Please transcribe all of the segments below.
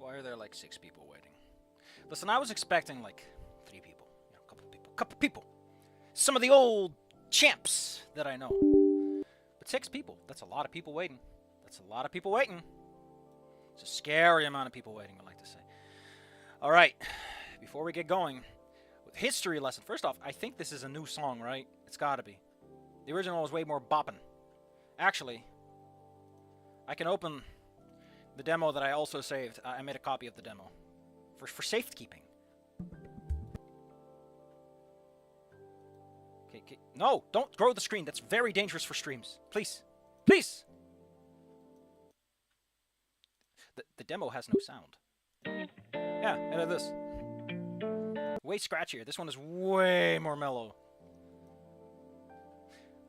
Why are there like 6 people waiting? Listen, I was expecting like 3 people. You know, a couple people. Some of the old champs that I know. But 6 people. That's a lot of people waiting. That's a lot of people waiting. It's a scary amount of people waiting, I like to say. Alright. Before we get going, with history lesson. First off, I think this is a new song, right? It's gotta be. The original was way more boppin'. Actually, I can open the demo that I also saved. I made a copy of the demo. For safekeeping. Okay. No, don't grow the screen. That's very dangerous for streams. Please. Please! The demo has no sound. Yeah, edit this. Way scratchier. This one is way more mellow.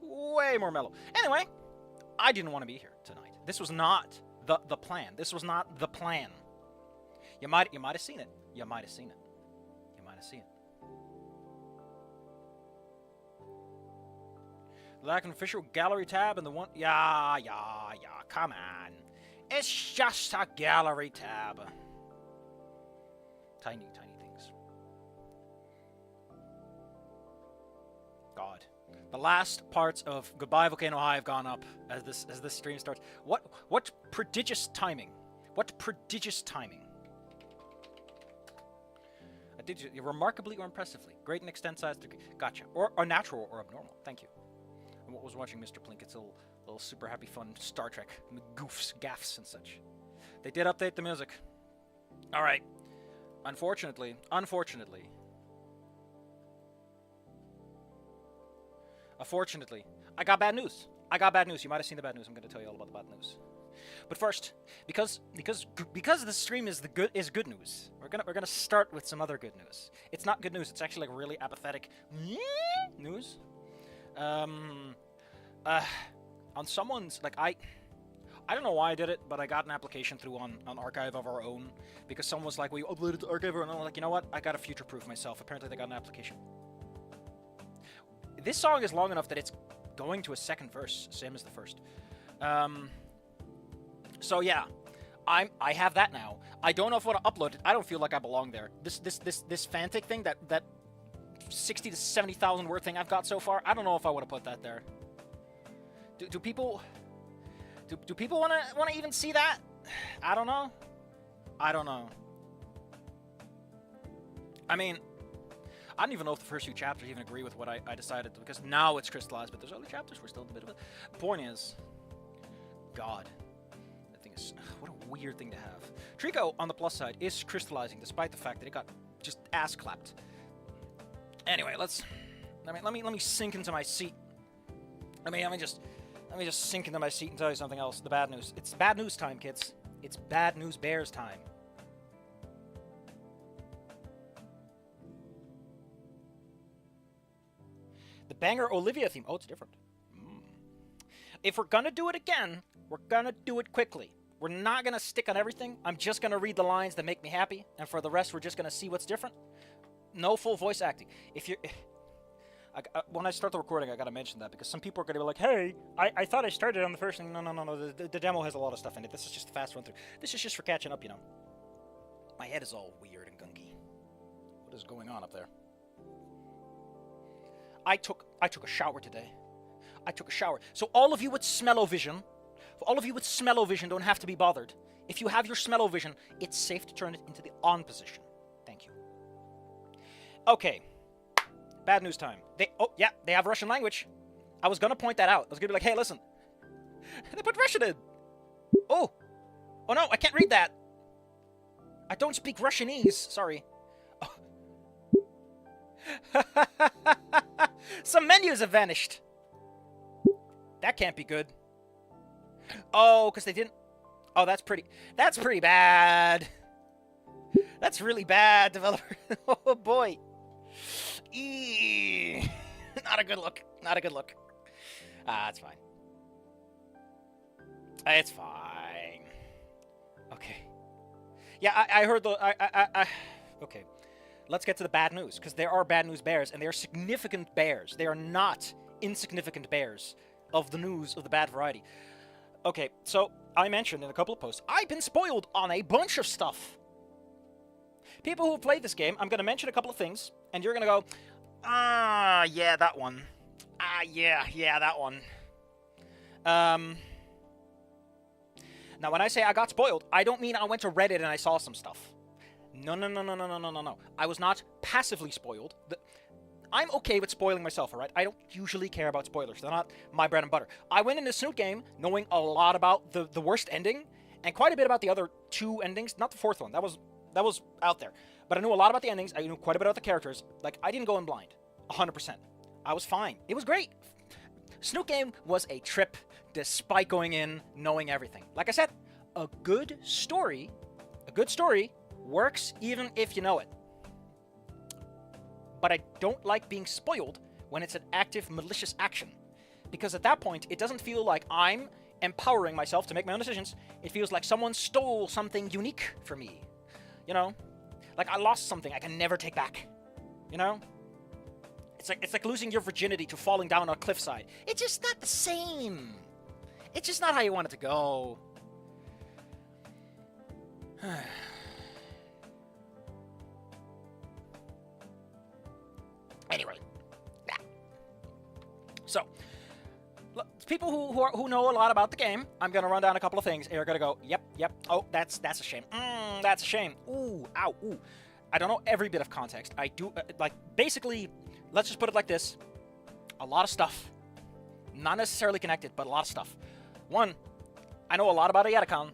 Way more mellow. Anyway, I didn't want to be here tonight. This was not the plan. This was not the plan. You might have seen it. You might have seen it. You might have seen it. Like an official gallery tab and the one... Yeah. Come on. It's just a gallery tab. Tiny things. God. The last parts of Goodbye Volcano High have gone up as this stream starts. What prodigious timing. What prodigious timing. Remarkably or impressively. Great and extent size. Gotcha. Or natural or abnormal. Thank you. I was watching Mr. Plinkett's little super happy fun Star Trek goofs, gaffs, and such. They did update the music. Alright. Unfortunately, I got bad news. You might have seen the bad news. I'm going to tell you all about the bad news. But first, because the stream is good news, we're gonna start with some other good news. It's not good news. It's actually like really apathetic news. On someone's like I don't know why I did it, but I got an application through on Archive of Our Own because someone was like, "Well, you uploaded to Archive of Our Own." And I'm like, you know what? I gotta future-proof myself. Apparently, they got an application. This song is long enough that it's going to a second verse, same as the first. So yeah, I have that now. I don't know if I want to upload it. I don't feel like I belong there. This fanfic thing, that 60 to 70,000 word thing I've got so far, I don't know if I want to put that there. Do people want to even see that? I don't know. I mean, I don't even know if the first few chapters even agree with what I decided, because now it's crystallized, but there's other chapters we're still in a bit of it. The point is, God, that thing is, what a weird thing to have. Trico, on the plus side, is crystallizing, despite the fact that it got just ass clapped. Anyway, let me sink into my seat. Let me just sink into my seat and tell you something else. The bad news. It's bad news time, kids. It's bad news bears time. The banger Olivia theme. Oh, it's different. If we're gonna do it again, we're gonna do it quickly. We're not gonna stick on everything. I'm just gonna read the lines that make me happy, and for the rest, we're just gonna see what's different. No full voice acting. When I start the recording, I gotta mention that, because some people are gonna be like, "Hey, I thought I started on the first thing." No. The demo has a lot of stuff in it. This is just a fast run through. This is just for catching up, you know. My head is all weird and gunky. What is going on up there? I took a shower today. So all of you with smell-o-vision, don't have to be bothered. If you have your smell-o-vision, it's safe to turn it into the on position. Thank you. Okay. Bad news time. They have Russian language. I was gonna point that out. I was gonna be like, hey, listen. They put Russian in. Oh no, I can't read that. I don't speak Russianese. Sorry. Oh. Some menus have vanished. That can't be good. Oh, because they didn't... Oh, that's pretty bad. That's really bad, developer. Oh, boy. Not a good look. It's fine. It's fine. Okay. Yeah, I heard the... Okay. Let's get to the bad news, because there are bad news bears, and they are significant bears. They are not insignificant bears of the news of the bad variety. Okay, so I mentioned in a couple of posts, I've been spoiled on a bunch of stuff. People who played this game, I'm going to mention a couple of things, and you're going to go, yeah, that one. Yeah, that one. Now, when I say I got spoiled, I don't mean I went to Reddit and I saw some stuff. No. I was not passively spoiled. I'm okay with spoiling myself, alright? I don't usually care about spoilers. They're not my bread and butter. I went into Snoot Game knowing a lot about the worst ending, and quite a bit about the other 2 endings. Not the 4th one. That was out there. But I knew a lot about the endings. I knew quite a bit about the characters. Like, I didn't go in blind. 100%. I was fine. It was great. Snoot Game was a trip despite going in knowing everything. Like I said, a good story works even if you know it. But I don't like being spoiled when it's an active, malicious action. Because at that point, it doesn't feel like I'm empowering myself to make my own decisions. It feels like someone stole something unique from me. You know? Like I lost something I can never take back. You know? It's like losing your virginity to falling down a cliffside. It's just not the same. It's just not how you want it to go. Anyway. Yeah. So, people who know a lot about the game, I'm going to run down a couple of things. You're going to go, yep. Oh, that's a shame. That's a shame. Ooh, ow, ooh. I don't know every bit of context. I do, basically, let's just put it like this. A lot of stuff. Not necessarily connected, but a lot of stuff. One, I know a lot about Ayatacon.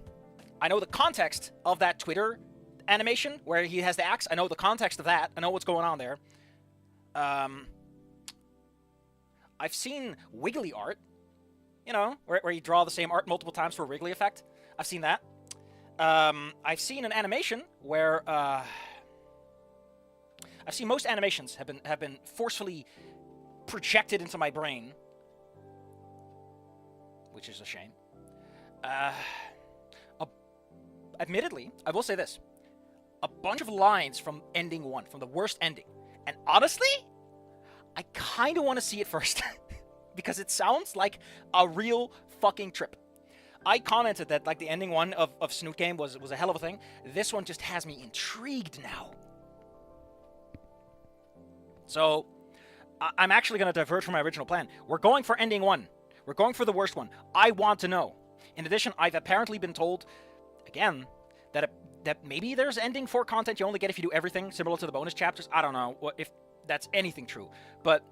I know the context of that Twitter animation where he has the axe. I know the context of that. I know what's going on there. I've seen Wiggly art, you know, where you draw the same art multiple times for a Wrigley effect. I've seen that. I've seen an animation where I've seen most animations have been forcefully projected into my brain, which is a shame. Admittedly, I will say this: a bunch of lines from ending 1, from the worst ending. And honestly, I kind of want to see it first. Because it sounds like a real fucking trip. I commented that like the ending 1 of Snoot Game was a hell of a thing. This one just has me intrigued now. So, I'm actually going to diverge from my original plan. We're going for ending 1. We're going for the worst one. I want to know. In addition, I've apparently been told, again, that maybe there's ending 4 content you only get if you do everything, similar to the bonus chapters. I don't know if that's anything true. But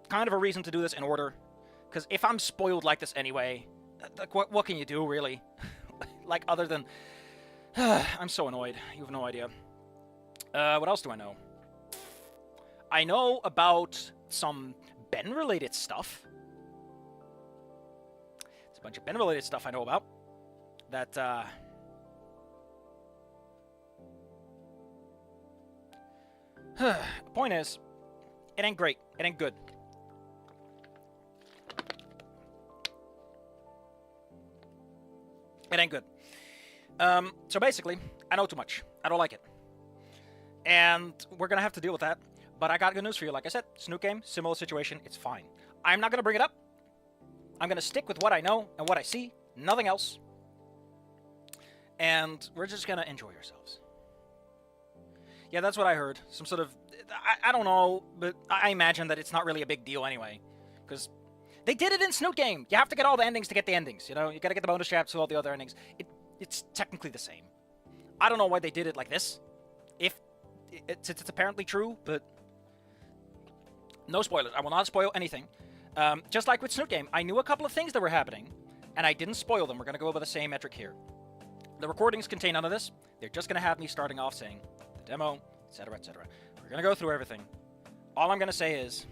kind of a reason to do this in order. Because if I'm spoiled like this anyway, like what can you do, really? Like, other than... I'm so annoyed. You have no idea. What else do I know? I know about some Ben-related stuff. There's a bunch of Ben-related stuff I know about. That, point is, it ain't great. It ain't good. It ain't good. So basically, I know too much. I don't like it. And we're gonna have to deal with that. But I got good news for you. Like I said, Snoot Game, similar situation, it's fine. I'm not gonna bring it up. I'm gonna stick with what I know and what I see. Nothing else. And we're just gonna enjoy ourselves. Yeah, that's what I heard. Some sort of... I don't know, but I imagine that it's not really a big deal anyway. Because they did it in Snoot Game. You have to get all the endings to get the endings, you know? You gotta get the bonus chapters to all the other endings. It's technically the same. I don't know why they did it like this. Since it's apparently true, but... No spoilers. I will not spoil anything. Just like with Snoot Game, I knew a couple of things that were happening, and I didn't spoil them. We're gonna go over the same metric here. The recordings contain none of this. They're just gonna have me starting off saying the demo, etc., etc. We're gonna go through everything. All I'm gonna say is...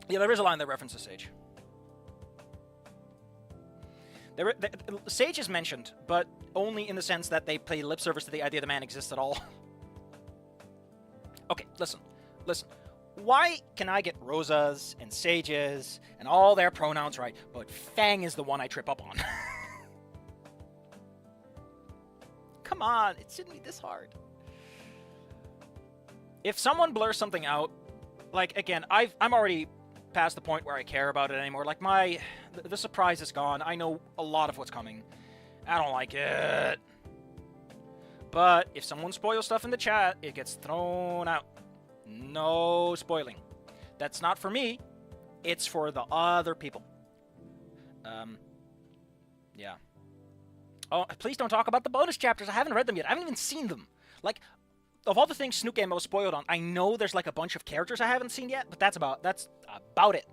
Yeah, there is a line that references Sage. Sage is mentioned, but only in the sense that they play lip service to the idea the man exists at all. Okay, listen. Why can I get Rosas and Sages and all their pronouns right, but Fang is the one I trip up on? Come on, it shouldn't be this hard. If someone blurs something out, like, again, I'm already past the point where I care about it anymore. Like, the surprise is gone. I know a lot of what's coming. I don't like it. But if someone spoils stuff in the chat, it gets thrown out. No spoiling. That's not for me. It's for the other people. Yeah. Oh, please don't talk about the bonus chapters. I haven't read them yet. I haven't even seen them. Like, of all the things Snook Game I was spoiled on, I know there's like a bunch of characters I haven't seen yet, but that's about it.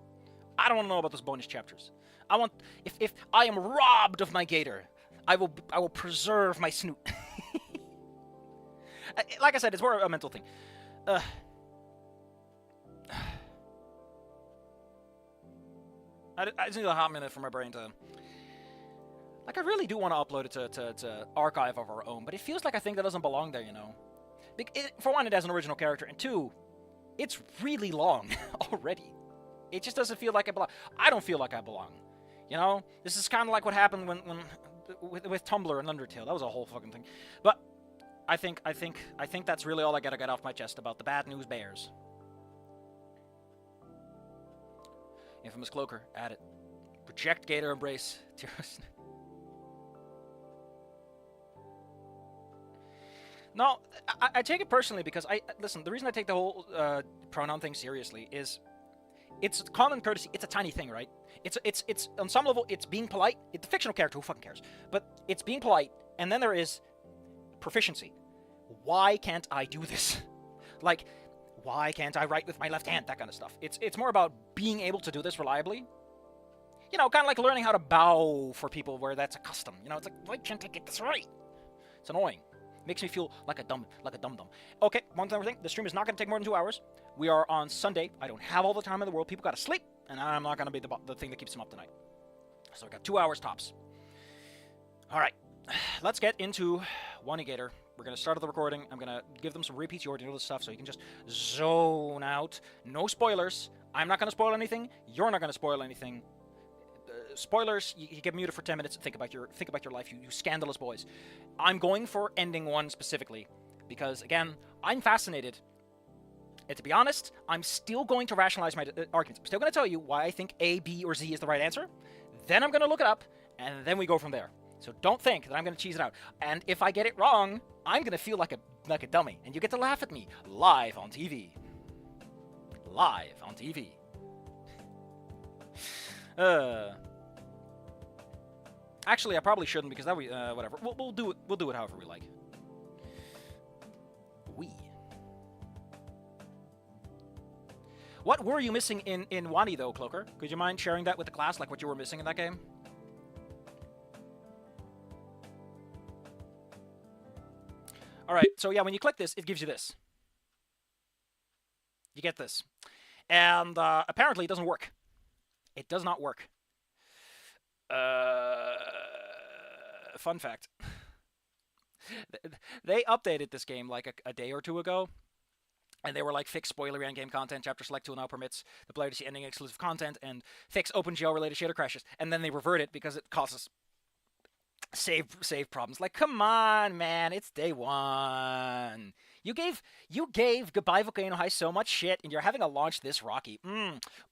I don't want to know about those bonus chapters. I want if I am robbed of my Gator, I will preserve my Snoot. Like I said, it's more a mental thing. I just need a hot minute for my brain to... Like, I really do want to upload it to Archive of our own, but it feels like a thing that doesn't belong there, you know? For one, it has an original character, and two, it's really long already. It just doesn't feel like it belongs. I don't feel like I belong, you know? This is kind of like what happened with Tumblr and Undertale. That was a whole fucking thing. But I think that's really all I gotta get off my chest about the bad news bears. Infamous Cloaker, add it. Reject Gator, embrace Tyros. No, I take it personally because listen. The reason I take the whole pronoun thing seriously is it's common courtesy. It's a tiny thing, right? It's on some level it's being polite. It's a fictional character. Who fucking cares? But it's being polite, and then there is proficiency. Why can't I do this? Like, why can't I write with my left hand? That kind of stuff. It's more about being able to do this reliably. You know, kind of like learning how to bow for people where that's a custom. You know, it's like, why can't I get this right? It's annoying. Makes me feel like a dum-dum. Okay, one other thing. The stream is not going to take more than 2 hours. We are on Sunday. I don't have all the time in the world. People got to sleep, and I'm not going to be the thing that keeps them up tonight. So we got 2 hours tops. All right, let's get into Wani Gator. We're going to start the recording. I'm going to give them some repeats. You already know this stuff, so you can just zone out. No spoilers. I'm not going to spoil anything. You're not going to spoil anything. Spoilers, you get muted for 10 minutes and think about your life, you scandalous boys. I'm going for ending one specifically because, again, I'm fascinated. And to be honest, I'm still going to rationalize my arguments. I'm still going to tell you why I think A, B, or Z is the right answer. Then I'm going to look it up, and then we go from there. So don't think that I'm going to cheese it out. And if I get it wrong, I'm going to feel like a dummy, and you get to laugh at me live on TV. Live on TV. Actually, I probably shouldn't because that whatever. We'll do it. We'll do it however we like. What were you missing in Wani though, Cloaker? Could you mind sharing that with the class, like what you were missing in that game? All right. So yeah, when you click this, it gives you this. You get this, and apparently it doesn't work. It does not work. Fun fact. They updated this game like a day or two ago, and they were like, fix spoilery end game content, chapter select tool now permits the player to see ending exclusive content, and fix OpenGL related shader crashes. And then they revert it because it causes save problems. Like, come on, man, it's day one. You gave Goodbye Volcano High so much shit, and you're having a launch this rocky.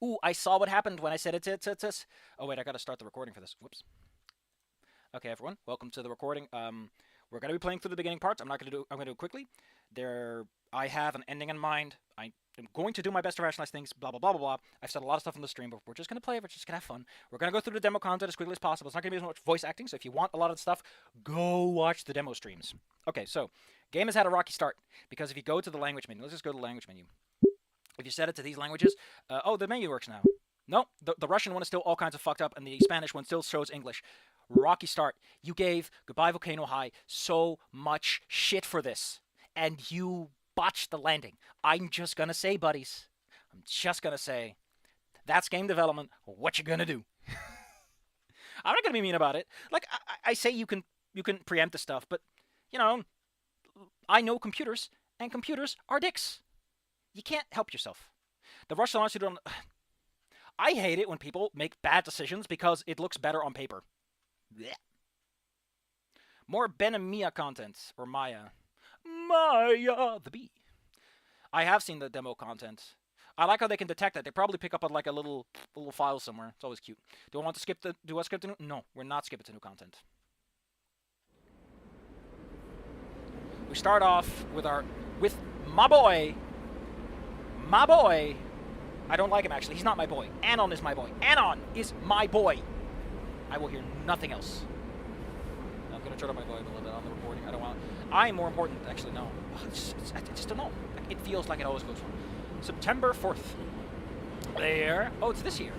Ooh, I saw what happened when I said it to. Oh wait, I gotta start the recording for this. Whoops. Okay, everyone, welcome to the recording. We're gonna be playing through the beginning parts. I'm gonna do it quickly. I have an ending in mind. I am going to do my best to rationalize things. Blah blah blah blah blah. I've said a lot of stuff on the stream, but we're just gonna play. We're just gonna have fun. We're gonna go through the demo content as quickly as possible. It's not gonna be as much voice acting. So if you want a lot of stuff, go watch the demo streams. Okay, so game has had a rocky start because if you go to the language menu, let's just go to the language menu. If you set it to these languages, oh, the menu works now. No, the Russian one is still all kinds of fucked up, and the Spanish one still shows English. Rocky start. You gave Goodbye Volcano High so much shit for this, and you botched the landing. I'm just gonna say, buddies, I'm just gonna say, that's game development. What you gonna do? I'm not gonna be mean about it. Like I say, you can preempt the stuff, but you know, I know computers, and computers are dicks. You can't help yourself. The Russian launch on. I hate it when people make bad decisions because it looks better on paper. Blech. More Ben and Mia content, or Maya. Maya the bee. I have seen the demo content. I like how they can detect that. They probably pick up on like a little file somewhere. It's always cute. Do I want to skip the? Do I skip the new? No, we're not skipping to new content. We start off with my boy. My boy. I don't like him, actually. He's not my boy. Anon is my boy. Anon is my boy. I will hear nothing else. I'm going to turn up my volume a little bit on the recording. I don't want... I'm more important, actually, no. I just don't know. It feels like it always goes wrong. September 4th. There. Oh, it's this year.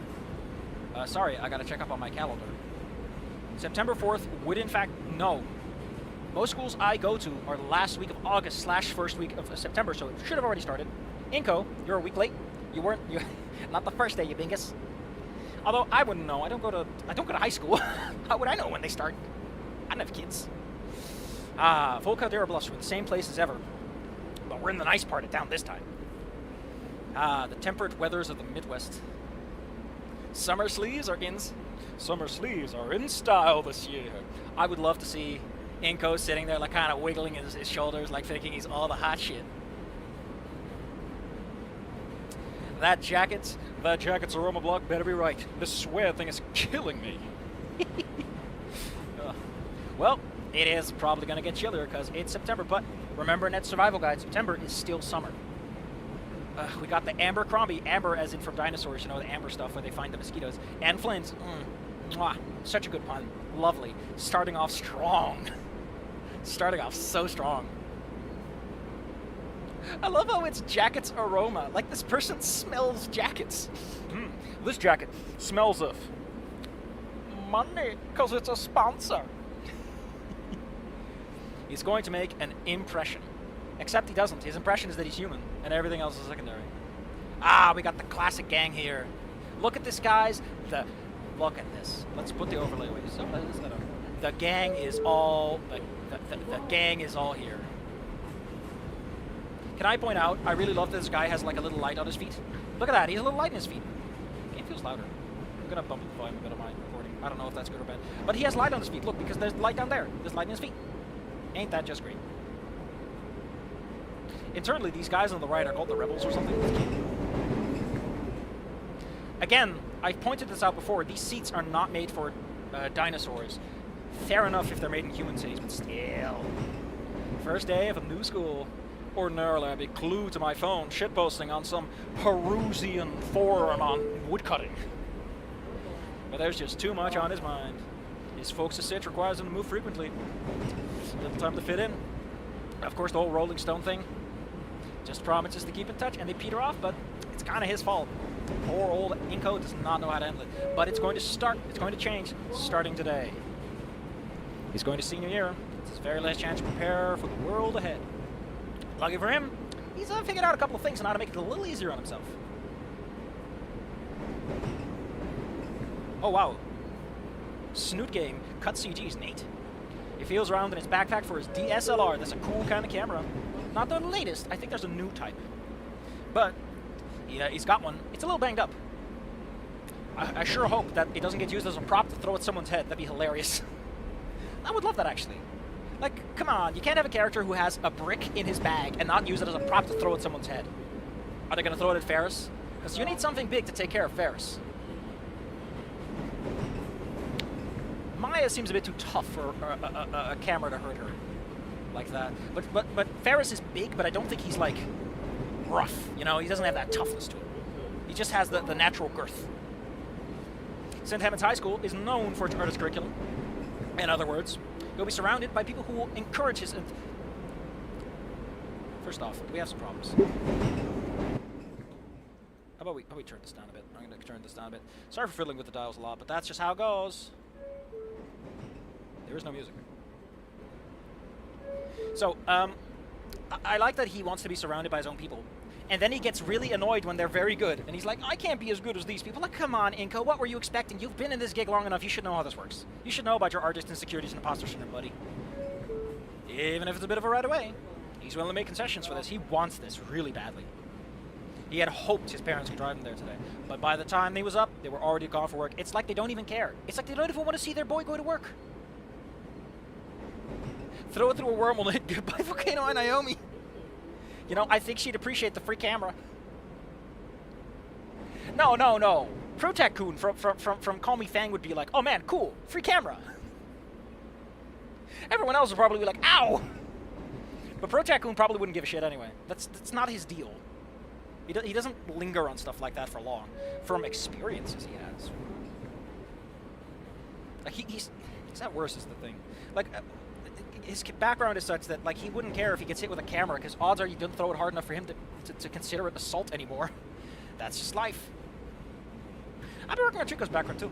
Sorry, I got to check up on my calendar. September 4th would, in fact, no. Most schools I go to are the last week of August / first week of September, so it should have already started. Inco, you're a week late. You not the first day, you bingus. Although I wouldn't know. I don't go to high school. How would I know when they start? I don't have kids. Full Caldera Bluffs, we're in the same place as ever, but we're in the nice part of town this time. The temperate weathers of the Midwest. Summer sleeves are in style this year. I would love to see Inco sitting there, like, kind of wiggling his shoulders, like thinking he's all the hot shit. That jacket's aroma block better be right. This swear thing is killing me. Well, it is probably going to get chillier because it's September, but remember, Net Survival Guide, September is still summer. We got the Abercrombie, amber as in from dinosaurs, you know, the amber stuff where they find the mosquitoes, and Flint. Mwah, such a good pun. Lovely. Starting off strong. Starting off so strong. I love how it's jacket's aroma. Like, this person smells jackets. This jacket smells of money because it's a sponsor. He's going to make an impression. Except he doesn't. His impression is that he's human, and everything else is secondary. We got the classic gang here. Look at this, guys. Look at this. Let's put the overlay away. So, the gang is all... The gang is all here. Can I point out, I really love that this guy has, like, a little light on his feet. Look at that. He has a little light in his feet. Game feels louder. I'm going to bump the volume a bit of my recording. I don't know if that's good or bad. But he has light on his feet. Look, because there's light down there. There's light in his feet. Ain't that just great? Internally, these guys on the right are called the Rebels or something. Again, I've pointed this out before. These seats are not made for dinosaurs. Fair enough if they're made in human cities, but still. First day of a new school. Ordinarily, I'd be glued to my phone, shitposting on some Perusian forum on woodcutting. But there's just too much on his mind. His folks' sit requires him to move frequently. Little time to fit in. Of course, the whole Rolling Stone thing just promises to keep in touch, and they peter off, but it's kind of his fault. Poor old Inco does not know how to handle it. But it's going to start, it's going to change, starting today. He's going to senior year. It's his very last chance to prepare for the world ahead. Lucky for him, he's figured out a couple of things on how to make it a little easier on himself. Oh, wow. Snoot game, cut CGs, neat. He feels around in his backpack for his DSLR. That's a cool kind of camera. Not the latest. I think there's a new type. But he's got one. It's a little banged up. I sure hope that it doesn't get used as a prop to throw at someone's head. That'd be hilarious. I would love that, actually. Like, come on. You can't have a character who has a brick in his bag and not use it as a prop to throw at someone's head. Are they going to throw it at Ferris? Because you need something big to take care of Ferris. Maya seems a bit too tough for a camera to hurt her like that. But Ferris is big, but I don't think he's, like, rough. You know, he doesn't have that toughness to him. He just has the natural girth. St. Helens High School is known for its artist curriculum. In other words, you'll be surrounded by people who will encourage his... First off, we have some problems. How about we turn this down a bit? I'm going to turn this down a bit. Sorry for fiddling with the dials a lot, but that's just how it goes. There is no music. So, I like that he wants to be surrounded by his own people. And then he gets really annoyed when they're very good. And he's like, I can't be as good as these people. Like, come on, Inco, what were you expecting? You've been in this gig long enough. You should know how this works. You should know about your artist insecurities and imposter syndrome, buddy. Even if it's a bit of a right away. He's willing to make concessions for this. He wants this really badly. He had hoped his parents would drive him there today. But by the time he was up, they were already gone for work. It's like they don't even care. It's like they don't even want to see their boy go to work. Throw it through a wormhole and hit goodbye Volcano and Naomi. You know, I think she'd appreciate the free camera. No. Protect-kun from Call Me Fang would be like, oh man, cool, free camera. Everyone else would probably be like, ow! But Pro Tycoon probably wouldn't give a shit anyway. That's not his deal. He doesn't linger on stuff like that for long, from experiences he has. Like he's not worse is the thing. Like his background is such that like he wouldn't care if he gets hit with a camera because odds are you didn't throw it hard enough for him to consider it assault anymore. That's just life. I've been working on Chico's background too.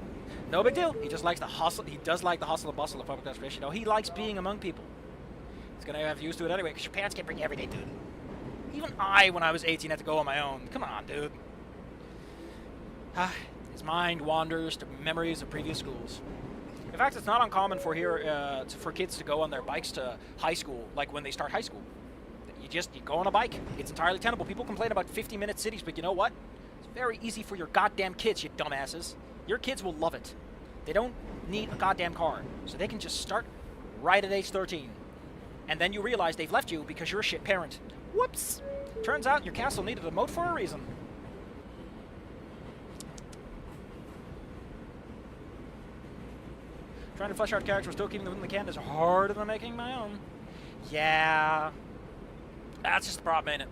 No big deal. He just likes the hustle. He does like the hustle and bustle of public transportation. You know, he likes being among people. He's gonna have used to it anyway because your parents can't bring you every day, dude. Even I, when I was 18, had to go on my own. Come on, dude. His mind wanders to memories of previous schools. In fact, it's not uncommon for for kids to go on their bikes to high school, like when they start high school. You go on a bike. It's entirely tenable. People complain about 50-minute cities, but you know what? It's very easy for your goddamn kids, you dumbasses. Your kids will love it. They don't need a goddamn car, so they can just start right at age 13. And then you realize they've left you because you're a shit parent. Whoops! Turns out your castle needed a moat for a reason. Trying to flesh out characters, still keeping them in the can is harder than making my own. Yeah. That's just the problem, ain't it?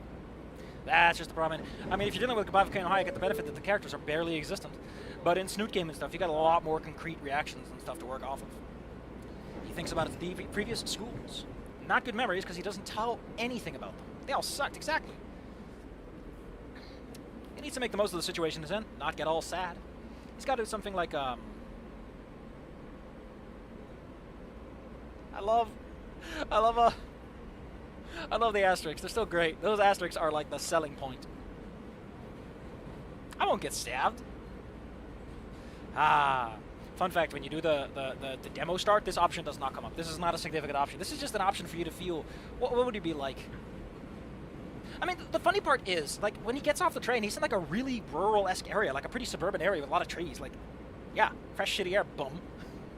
That's just the problem, ain't it? I mean, if you're dealing with Volcano High, you get the benefit that the characters are barely existent. But in Snoot Game and stuff, you got a lot more concrete reactions and stuff to work off of. He thinks about his previous schools. Not good memories, because he doesn't tell anything about them. They all sucked, exactly. He needs to make the most of the situation he's in, not get all sad. He's got to do something like, I love the asterisks. They're still great. Those asterisks are like the selling point. I won't get stabbed. Fun fact, when you do the demo start, this option does not come up. This is not a significant option. This is just an option for you to feel, what would it be like? I mean, the funny part is, like, when he gets off the train, he's in, like, a really rural-esque area, like a pretty suburban area with a lot of trees. Like, yeah, fresh, shitty air, bum.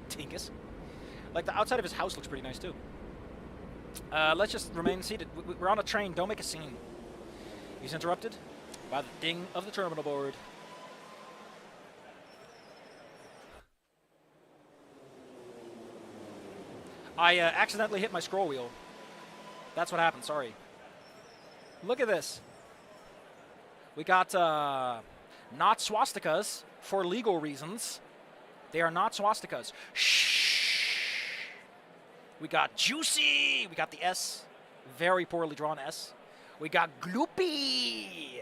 Tinkus. Like, the outside of his house looks pretty nice, too. Let's just remain seated. We're on a train. Don't make a scene. He's interrupted by the ding of the terminal board. I accidentally hit my scroll wheel. That's what happened. Sorry. Look at this. We got not swastikas for legal reasons. They are not swastikas. Shh. We got juicy. We got the S. Very poorly drawn S. We got gloopy.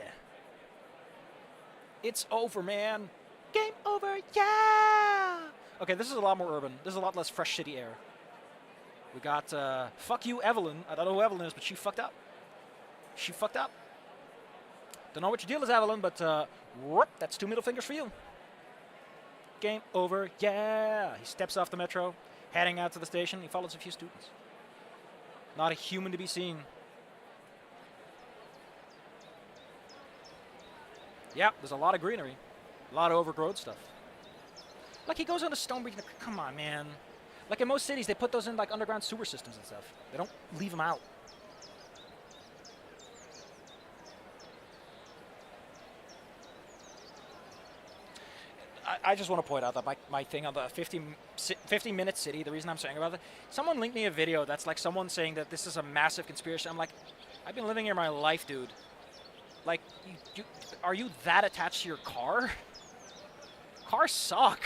It's over, man. Game over, yeah. Okay, this is a lot more urban. This is a lot less fresh city air. We got, fuck you, Evelyn. I don't know who Evelyn is, but she fucked up. She fucked up. Don't know what your deal is, Evelyn, but, whoop, that's 2 middle fingers for you. Game over, yeah. He steps off the metro, heading out to the station. He follows a few students. Not a human to be seen. Yep, there's a lot of greenery. A lot of overgrown stuff. Like, he goes on a stone bridge. Come on, man. Like, in most cities, they put those in, like, underground sewer systems and stuff. They don't leave them out. I just want to point out that my thing on the 50-minute city, the reason I'm saying about it, someone linked me a video that's like someone saying that this is a massive conspiracy. I'm like, I've been living here my life, dude. Like, are you that attached to your car? Cars suck.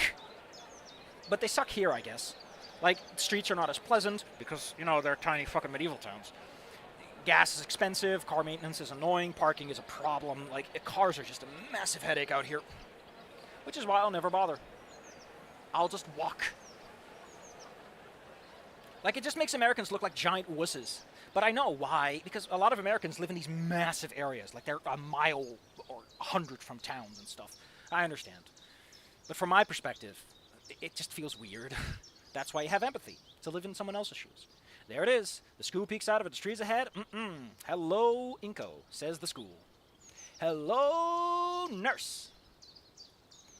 But they suck here, I guess. Like, streets are not as pleasant because, you know, they're tiny fucking medieval towns. Gas is expensive, car maintenance is annoying, parking is a problem. Like, cars are just a massive headache out here. Which is why I'll never bother. I'll just walk. Like, it just makes Americans look like giant wusses. But I know why, because a lot of Americans live in these massive areas. Like, they're a mile or 100 from towns and stuff. I understand. But from my perspective, it just feels weird. That's why you have empathy, to live in someone else's shoes. There it is. The school peeks out of it. The trees ahead. Hello, Inco, says the school. Hello, nurse.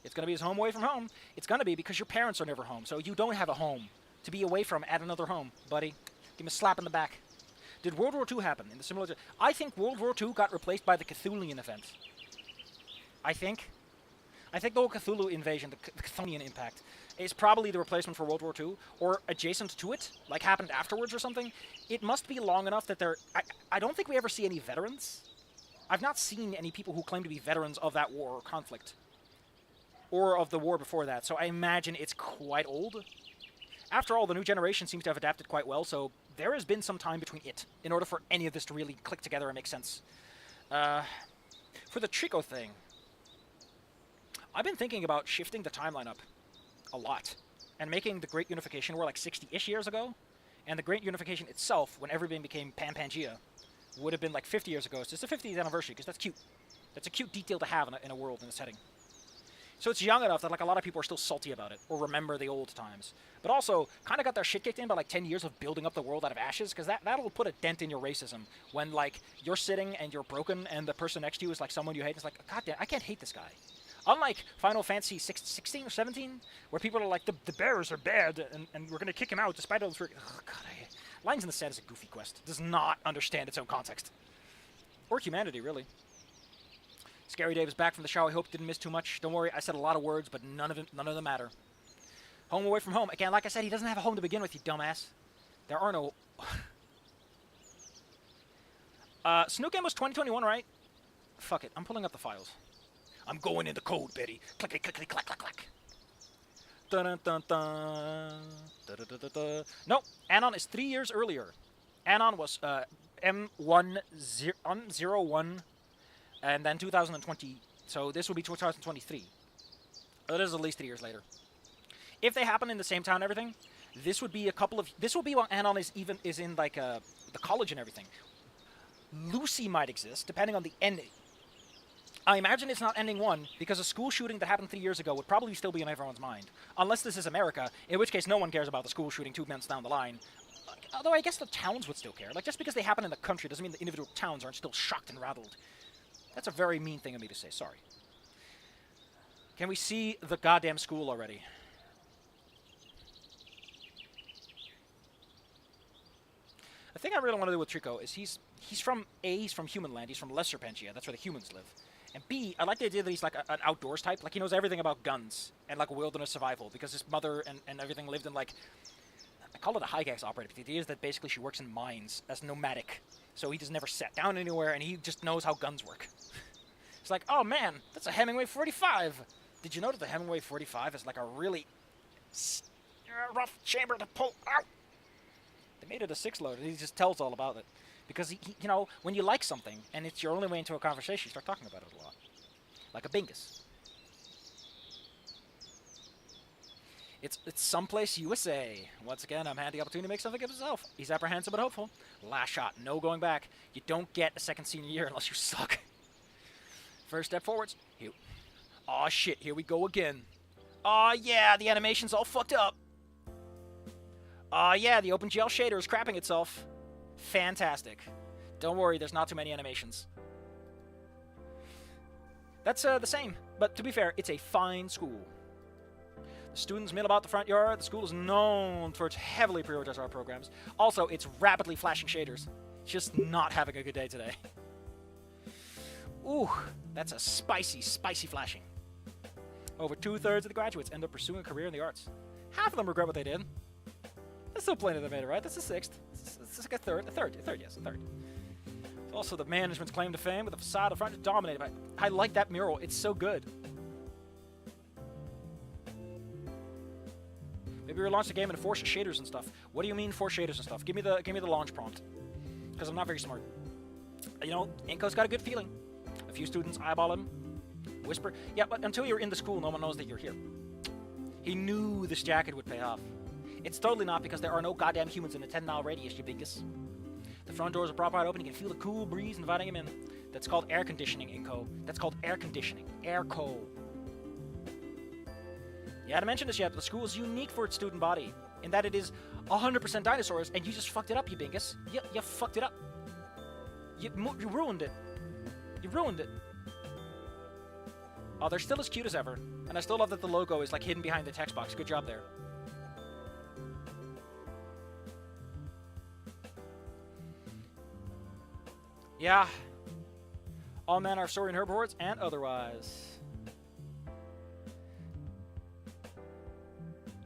It's going to be his home away from home. It's going to be because your parents are never home, so you don't have a home to be away from at another home, buddy. Give him a slap in the back. Did World War II happen in the similar... I think World War II got replaced by the Cthulian event. I think I think the whole Cthulhu invasion, the Chthonian impact, is probably the replacement for World War II, or adjacent to it, like happened afterwards or something. It must be long enough that there... I don't think we ever see any veterans. I've not seen any people who claim to be veterans of that war or conflict, or of the war before that, so I imagine it's quite old. After all, the new generation seems to have adapted quite well, so there has been some time between it in order for any of this to really click together and make sense. For the Trico thing, I've been thinking about shifting the timeline up a lot and making the Great Unification War like 60-ish years ago, and the Great Unification itself, when everything became Pan-Pangea, would have been like 50 years ago. So it's the 50th anniversary, because that's cute. That's a cute detail to have in a world, in a setting. So it's young enough that like a lot of people are still salty about it, or remember the old times. But also, kind of got their shit kicked in by like 10 years of building up the world out of ashes, because that'll put a dent in your racism. When like, you're sitting and you're broken, and the person next to you is like someone you hate, and it's like, god damn, I can't hate this guy. Unlike Final Fantasy 16 or 17, where people are like, the bearers are bad, and we're going to kick him out despite all this... Oh, God, Lines in the Sand is a goofy quest. It does not understand its own context. Or humanity, really. Scary Dave is back from the show. I hope didn't miss too much. Don't worry, I said a lot of words, but none of them matter. Home away from home. Again, like I said, he doesn't have a home to begin with, you dumbass. There are no... Snook Game was 2021, right? Fuck it, I'm pulling up the files. I'm going in the code, Betty. Clickety, clickety, clack, clack, clack. Dun dun dun dun. Da, da, da, da, da. No, Anon is 3 years earlier. Anon was M101, and then 2020. So this will be 2023. That is at least 3 years later. If they happen in the same town and everything, this would be a couple of... This will be while Anon is in like the college and everything. Lucy might exist, depending on the ending. I imagine it's not ending one, because a school shooting that happened 3 years ago would probably still be in everyone's mind. Unless this is America, in which case no one cares about the school shooting 2 months down the line. Although I guess the towns would still care. Like, just because they happen in the country doesn't mean the individual towns aren't still shocked and rattled. That's a very mean thing of me to say, sorry. Can we see the goddamn school already? The thing I really want to do with Trico is he's from human land, he's from Lesser Pangea, that's where the humans live. And B, I like the idea that he's like an outdoors type. Like, he knows everything about guns and like wilderness survival, because his mother and everything lived in like... I call it a Hygax operator, but the idea is that basically she works in mines as nomadic. So he just never sat down anywhere, and he just knows how guns work. It's like, oh man, that's a Hemingway 45. Did you know that the Hemingway 45 is like a really rough chamber to pull out? They made it a 6-loader, and he just tells all about it. Because, you know, when you like something, and it's your only way into a conversation, you start talking about it a lot. Like a Bingus. It's someplace USA. Once again, I'm handing the opportunity to make something of himself. He's apprehensive but hopeful. Last shot, no going back. You don't get a second senior year unless you suck. First step forwards. Here. Aw, shit, here we go again. Aw, yeah, the animation's all fucked up. Aw, yeah, the OpenGL shader is crapping itself. Fantastic. Don't worry, there's not too many animations. That's the same, but to be fair, it's a fine school. The students mill about the front yard. The school is known for its heavily prioritized art programs. Also, it's rapidly flashing shaders. Just not having a good day today. Ooh, that's a spicy, spicy flashing. Over 2/3 of the graduates end up pursuing a career in the arts. Half of them regret what they did. There's still plenty that made it, right? That's a 6th. It's like a third, yes, a third. It's also the management's claim to fame, with the facade of front is dominated by... I like that mural. It's so good. Maybe we launch the game and force shaders and stuff. What do you mean force shaders and stuff? Give me the launch prompt. Because I'm not very smart. You know, Inco's got a good feeling. A few students eyeball him. Whisper. Yeah, but until you're in the school, no one knows that you're here. He knew this jacket would pay off. It's totally not, because there are no goddamn humans in a 10-mile radius, you bingus. The front doors are propped wide open. You can feel the cool breeze inviting him in. That's called air conditioning, Inco. That's called air conditioning. Airco. You hadn't mentioned this yet, but the school is unique for its student body, in that it is 100% dinosaurs, and you just fucked it up, you bingus. You fucked it up. You ruined it. You ruined it. Oh, they're still as cute as ever, and I still love that the logo is like hidden behind the text box. Good job there. Yeah. All manner of Saurian herbivores and otherwise.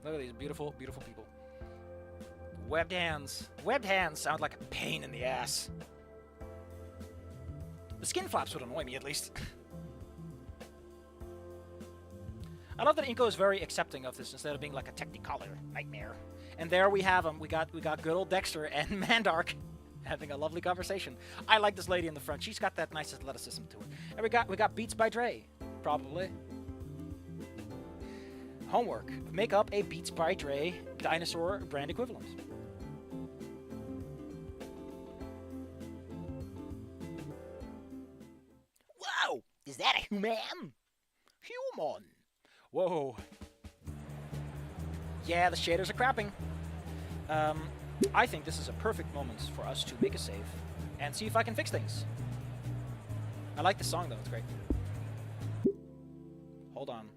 Look at these beautiful, beautiful people. Webbed hands. Webbed hands sound like a pain in the ass. The skin flaps would annoy me, at least. I love that Inco is very accepting of this instead of being like a technicolor nightmare. And there we have them. We got good old Dexter and Mandark having a lovely conversation. I like this lady in the front. She's got that nice athleticism to her. And we got Beats by Dre, probably. Homework: make up a Beats by Dre dinosaur brand equivalent. Wow, is that a human? Human. Whoa. Yeah, the shaders are crapping. I think this is a perfect moment for us to make a save and see if I can fix things. I like the song, though. It's great. Hold on.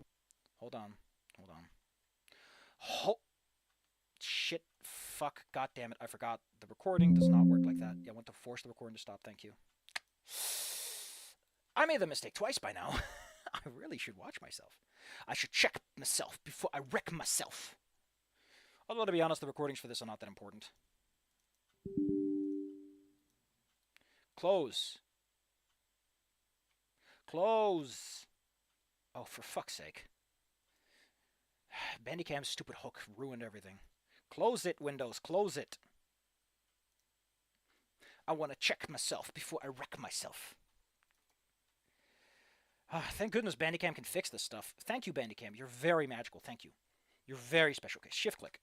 Hold on. Hold on. Shit. Fuck. God damn it. I forgot. The recording does not work like that. Yeah, I want to force the recording to stop. Thank you. I made the mistake twice by now. I really should watch myself. I should check myself before I wreck myself. Although, to be honest, the recordings for this are not that important. Close. Close. Oh, for fuck's sake. Bandicam's stupid hook ruined everything. Close it, Windows. Close it. I want to check myself before I wreck myself. Thank goodness Bandicam can fix this stuff. Thank you, Bandicam. You're very magical. Thank you. You're very special. Okay, shift click.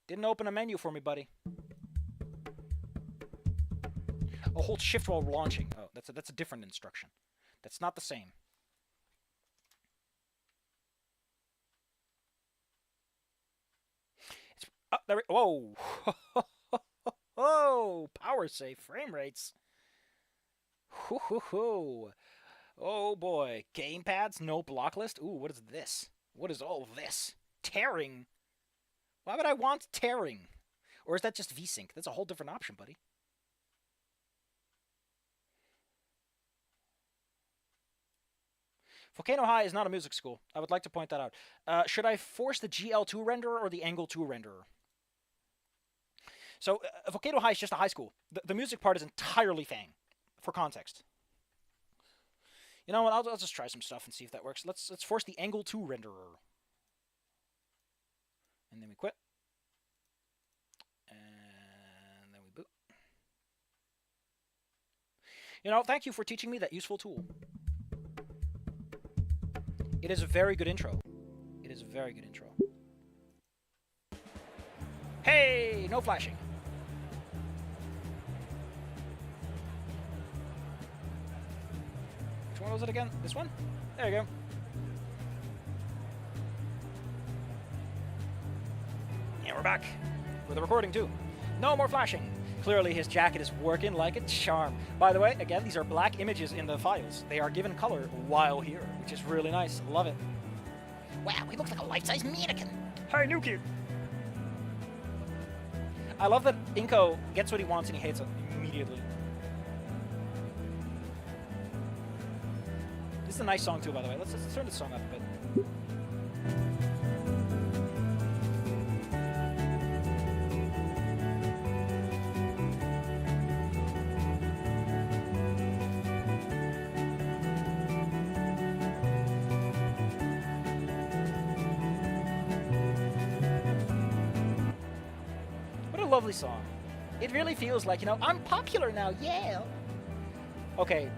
Didn't open a menu for me, buddy. Oh, hold shift while launching. Oh, that's a different instruction. That's not the same. It's there. Whoa! Oh, power save frame rates. Oh boy, gamepads, no block list. Ooh, what is this? What is all this? Tearing. Why would I want tearing? Or is that just VSync? That's a whole different option, buddy. Volcano High is not a music school. I would like to point that out. Should I force the GL2 renderer or the Angle 2 renderer? So, Volcano High is just a high school. The music part is entirely Fang, for context. You know what? I'll just try some stuff and see if that works. Let's force the Angle 2 renderer. And then we quit. And then we boot. You know, thank you for teaching me that useful tool. It is a very good intro. It is a very good intro. Hey, no flashing. Which one was it again? This one? There you go. And we're back with the recording too. No more flashing. Clearly his jacket is working like a charm. By the way, again, these are black images in the files. They are given color while here, which is really nice. Love it. Wow, he looks like a life-size mannequin. Hey, new kid. I love that Inco gets what he wants and he hates it immediately. This is a nice song too, by the way. Let's turn this song up a bit. Lovely song. It really feels like, you know, I'm popular now, yeah. Okay,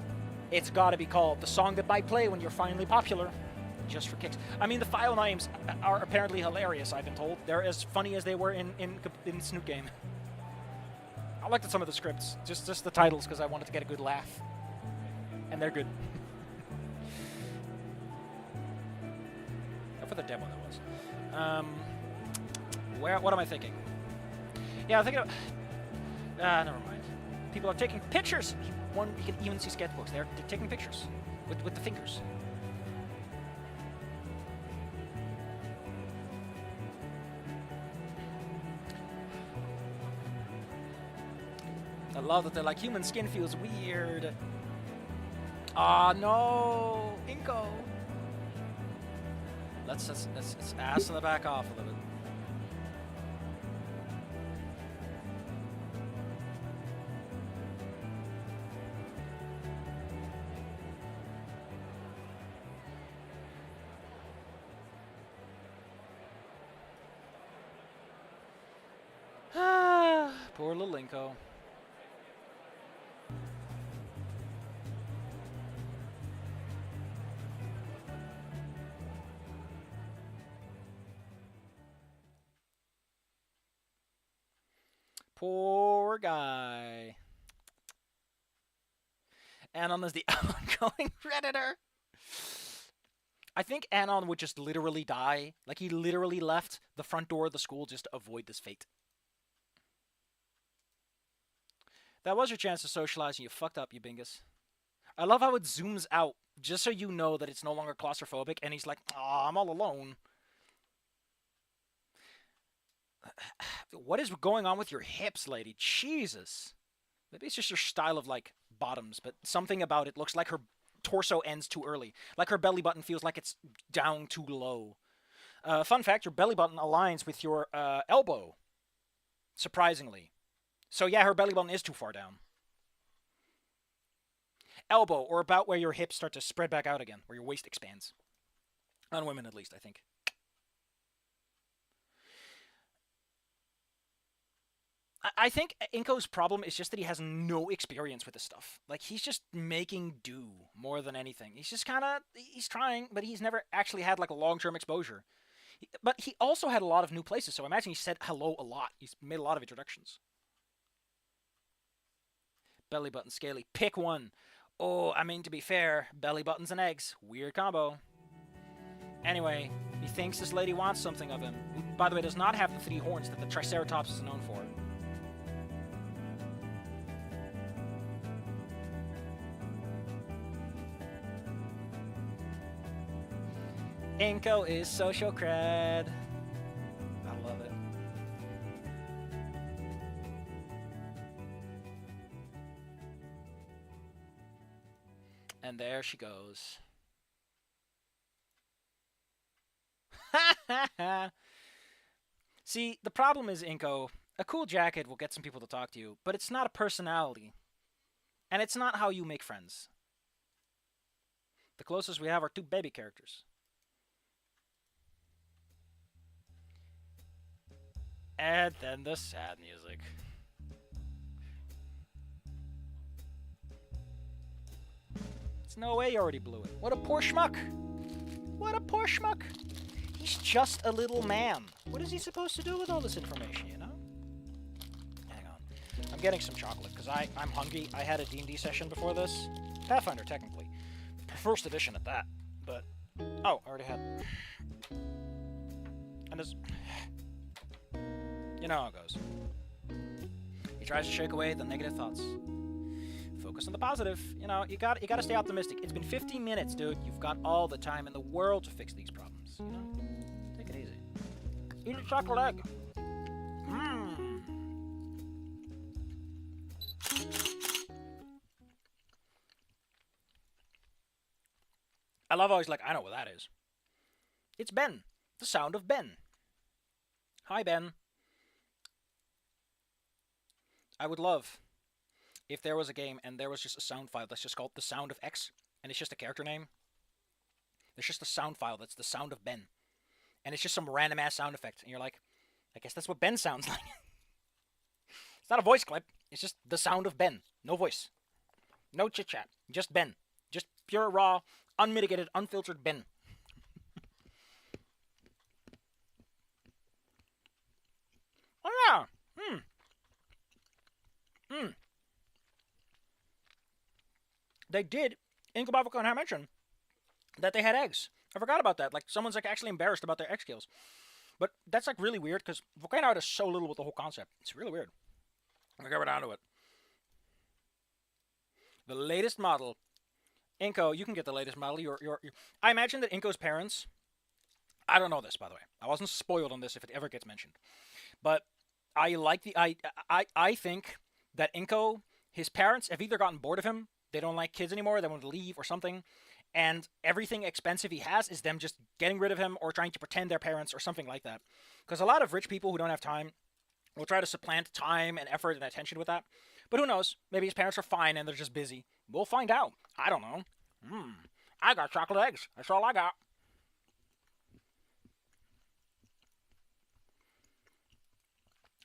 it's gotta be called the song that might play when you're finally popular. Just for kicks. I mean, the file names are apparently hilarious, I've been told. They're as funny as they were in Snoot Game. I looked at some of the scripts, just the titles, because I wanted to get a good laugh. And they're good. For the demo, that was. What am I thinking? Yeah, I think. Never mind. People are taking pictures. You can even see sketchbooks. They're taking pictures with the fingers. I love that they're like, human skin feels weird. Ah, no, Inco. Let's ass in the back off a little bit. Poor little Inco. Poor guy. Anon is the outgoing Redditor. I think Anon would just literally die. Like, he literally left the front door of the school just to avoid this fate. That was your chance to socialize and you fucked up, you bingus. I love how it zooms out, just so you know that it's no longer claustrophobic, and he's like, aw, I'm all alone. What is going on with your hips, lady? Jesus. Maybe it's just your style of, like, bottoms, but something about it looks like her torso ends too early. Like her belly button feels like it's down too low. Fun fact, your belly button aligns with your elbow, surprisingly. So yeah, her belly button is too far down. Elbow, or about where your hips start to spread back out again, where your waist expands. On women, at least, I think. I think Inco's problem is just that he has no experience with this stuff. Like, he's just making do more than anything. He's just kind of, he's trying, but he's never actually had, like, a long-term exposure. But he also had a lot of new places, so I imagine he said hello a lot. He's made a lot of introductions. Belly button, scaly. Pick one. Oh, I mean, to be fair, belly buttons and eggs. Weird combo. Anyway, he thinks this lady wants something of him. Who, by the way, does not have the 3 horns that the Triceratops is known for. Inco is social cred. I love it. And there she goes. See, the problem is, Inco, a cool jacket will get some people to talk to you, but it's not a personality. And it's not how you make friends. The closest we have are 2 baby characters. And then the sad music. There's no way you already blew it. What a poor schmuck. What a poor schmuck. He's just a little man. What is he supposed to do with all this information, you know? Hang on. I'm getting some chocolate, because I'm hungry. I had a D&D session before this. Pathfinder, technically. First edition at that. But, oh, I already had. And this... You know how it goes. He tries to shake away the negative thoughts. Focus on the positive. You know, you gotta stay optimistic. It's been 15 minutes, dude. You've got all the time in the world to fix these problems. You know? Take it easy. Eat a chocolate egg. Mmm. I love how he's like, I know what that is. It's Ben. The sound of Ben. Hi, Ben. I would love if there was a game and there was just a sound file that's just called The Sound of X, and it's just a character name. There's just a sound file that's The Sound of Ben. And it's just some random ass sound effect. And you're like, I guess that's what Ben sounds like. It's not a voice clip. It's just the sound of Ben. No voice. No chit chat. Just Ben. Just pure, raw, unmitigated, unfiltered Ben. Oh yeah. They did, Inco Babaco and I mentioned that they had eggs. I forgot about that. Like, someone's like actually embarrassed about their egg skills. But that's like really weird because Volcano does so little with the whole concept. It's really weird. I'll get right down to it. The latest model. Inco, you can get the latest model. I imagine that Inco's parents, I don't know this, by the way. I wasn't spoiled on this if it ever gets mentioned. But I like I think that Inco, his parents have either gotten bored of him, they don't like kids anymore, they want to leave or something, and everything expensive he has is them just getting rid of him or trying to pretend they're parents or something like that. Because a lot of rich people who don't have time will try to supplant time and effort and attention with that. But who knows? Maybe his parents are fine and they're just busy. We'll find out. I don't know. I got chocolate eggs. That's all I got.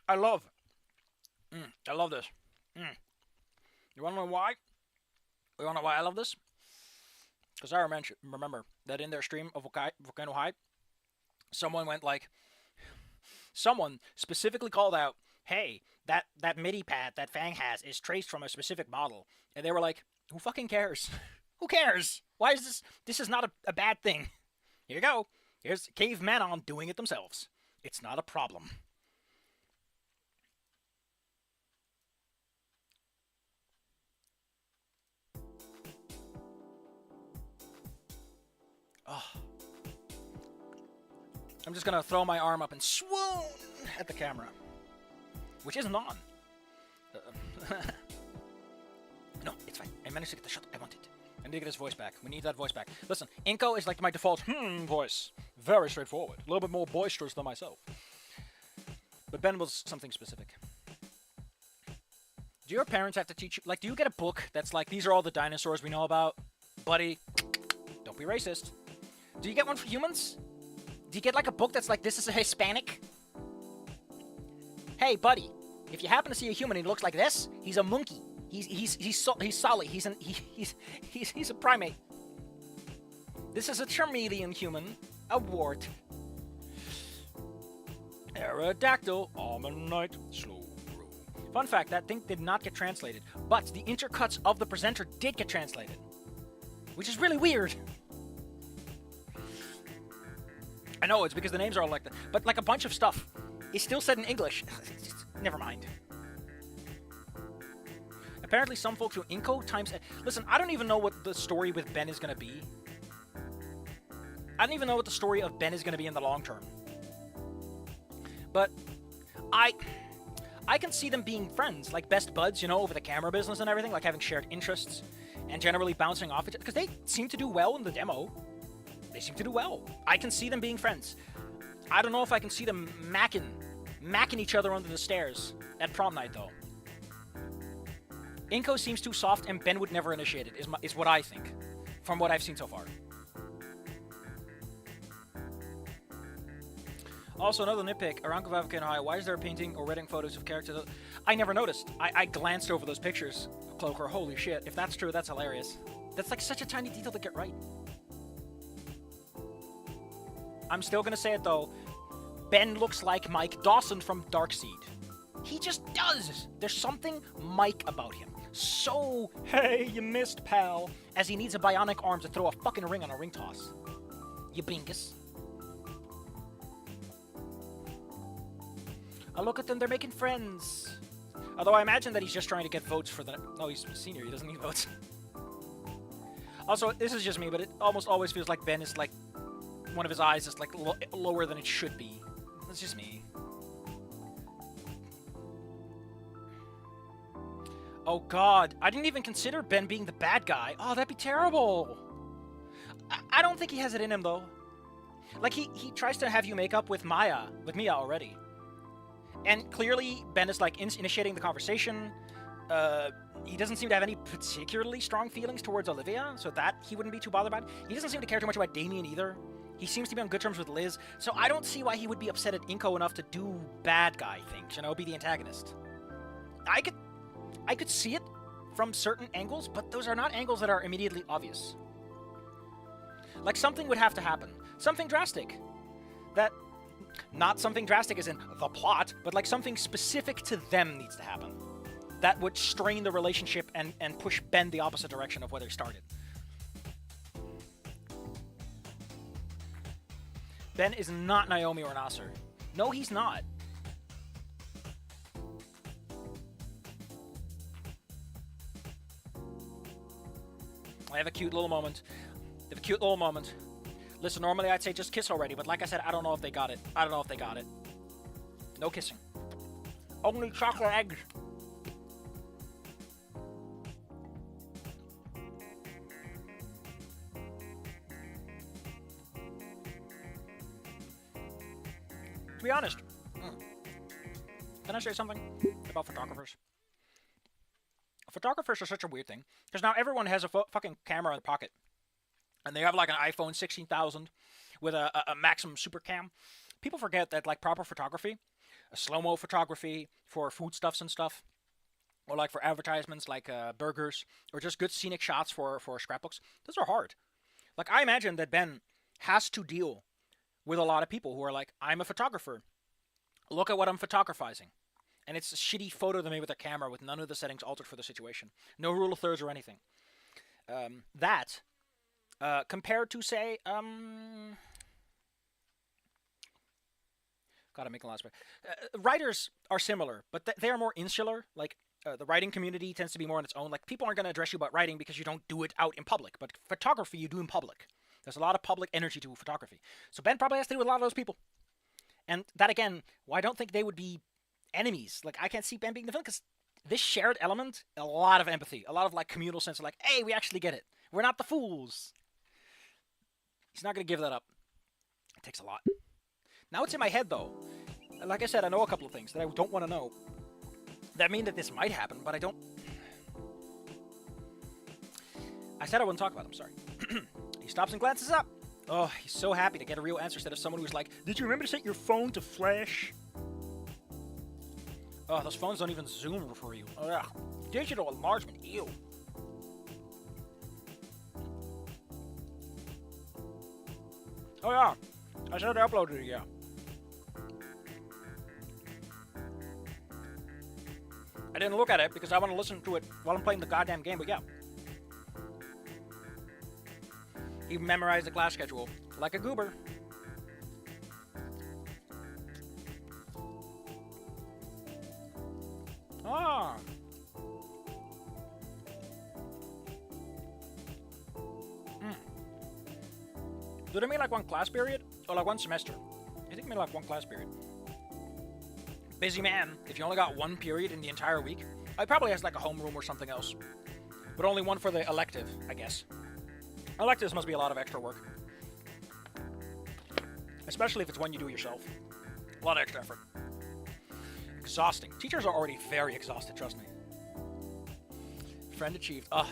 I love this. You want to know why? You want to know why I love this? Because I remember that in their stream of Volcano High, someone specifically called out, hey, that MIDI pad that Fang has is traced from a specific model. And they were like, who fucking cares? Who cares? Why is this? This is not a bad thing. Here you go. Here's Caveman on doing it themselves. It's not a problem. Oh. I'm just gonna throw my arm up and swoon at the camera, which isn't on. No, it's fine. I managed to get the shot I wanted. I need to get his voice back. We need that voice back. Listen, Inco is like my default voice. Very straightforward. A little bit more boisterous than myself. But Ben was something specific. Do your parents have to teach you... Like, do you get a book that's like, these are all the dinosaurs we know about? Buddy, don't be racist. Do you get one for humans? Do you get like a book that's like, this is a Hispanic? Hey, buddy, if you happen to see a human and he looks like this, he's a monkey. He's solid. He's a primate. This is a Charmeleon human, a wart. Aerodactyl, Ammonite, slow brew. Fun fact, that thing did not get translated, but the intercuts of the presenter did get translated, which is really weird. I know, it's because the names are all like that, but like a bunch of stuff is still said in English. Never mind. Apparently some folks who Inco times... Listen, I don't even know what the story with Ben is going to be. I don't even know what the story of Ben is going to be in the long term. But I can see them being friends, like best buds, you know, over the camera business and everything, like having shared interests and generally bouncing off each other, because they seem to do well in the demo. They seem to do well. I can see them being friends. I don't know if I can see them macking each other under the stairs at prom night, though. Inco seems too soft, and Ben would never initiate it, is what I think, from what I've seen so far. Also, another nitpick, around Volcano High, why is there a painting or wedding photos of characters? I never noticed. I glanced over those pictures. Cloaker, holy shit. If that's true, that's hilarious. That's like such a tiny detail to get right. I'm still gonna say it, though. Ben looks like Mike Dawson from Darkseid. He just does. There's something Mike about him. So, hey, you missed, pal. As he needs a bionic arm to throw a fucking ring on a ring toss. You bingus. Oh, look at them, they're making friends. Although I imagine that he's just trying to get votes for the... No, he's a senior, he doesn't need votes. Also, this is just me, but it almost always feels like Ben is like... One of his eyes is like lower than it should be. That's just me. Oh god, I didn't even consider Ben being the bad guy. Oh, that'd be terrible. I don't think he has it in him, though. Like, he tries to have you make up with Mia already. And clearly, Ben is, like, initiating the conversation. He doesn't seem to have any particularly strong feelings towards Olivia, so that he wouldn't be too bothered by it. He doesn't seem to care too much about Damien either. He seems to be on good terms with Liz, so I don't see why he would be upset at Inco enough to do bad guy things, you know, be the antagonist. I could see it from certain angles, but those are not angles that are immediately obvious. Like, something would have to happen. Something drastic. That... Not something drastic as in the plot, but like something specific to them needs to happen. That would strain the relationship and push Ben the opposite direction of where they started. Ben is not Naomi or Nasser. No, he's not. I have a cute little moment. Listen, normally I'd say just kiss already, but like I said, I don't know if they got it. No kissing. Only chocolate eggs. Can I say something about photographers? Photographers are such a weird thing because now everyone has a fucking camera in their pocket, and they have like an iPhone 16,000 with a Maximum Super Cam. People forget that like proper photography, a slow-mo photography for foodstuffs and stuff, or like for advertisements like burgers, or just good scenic shots for scrapbooks. Those are hard. Like I imagine that Ben has to deal with a lot of people who are like, I'm a photographer. Look at what I'm photographizing. And it's a shitty photo they made with their camera with none of the settings altered for the situation. No rule of thirds or anything. Compared to, say, gotta make the last one. Writers are similar, but they are more insular. Like, the writing community tends to be more on its own. Like, people aren't going to address you about writing because you don't do it out in public. But photography, you do in public. There's a lot of public energy to photography. So Ben probably has to deal with a lot of those people. And that, again, I don't think they would be enemies. Like, I can't see Ben being the villain because this shared element, a lot of empathy, a lot of, like, communal sense of, like, hey, we actually get it. We're not the fools. He's not going to give that up. It takes a lot. Now it's in my head, though. Like I said, I know a couple of things that I don't want to know. That mean that this might happen, but I don't... I said I wouldn't talk about them, sorry. He stops and glances up. Oh, he's so happy to get a real answer instead of someone who's like, did you remember to set your phone to flash? Oh, those phones don't even zoom for you. Oh, yeah. Digital enlargement, ew. Oh, yeah. I said I uploaded it, yeah. I didn't look at it because I want to listen to it while I'm playing the goddamn game, but yeah. He memorized the class schedule like a goober. Ah. Do they mean like one class period? Or like one semester? I think they mean like one class period. Busy man, if you only got one period in the entire week. It probably has like a homeroom or something else. But only one for the elective, I guess. Electives must be a lot of extra work. Especially if it's one you do yourself. A lot of extra effort. Exhausting. Teachers are already very exhausted, trust me. Friend achieved. Ugh.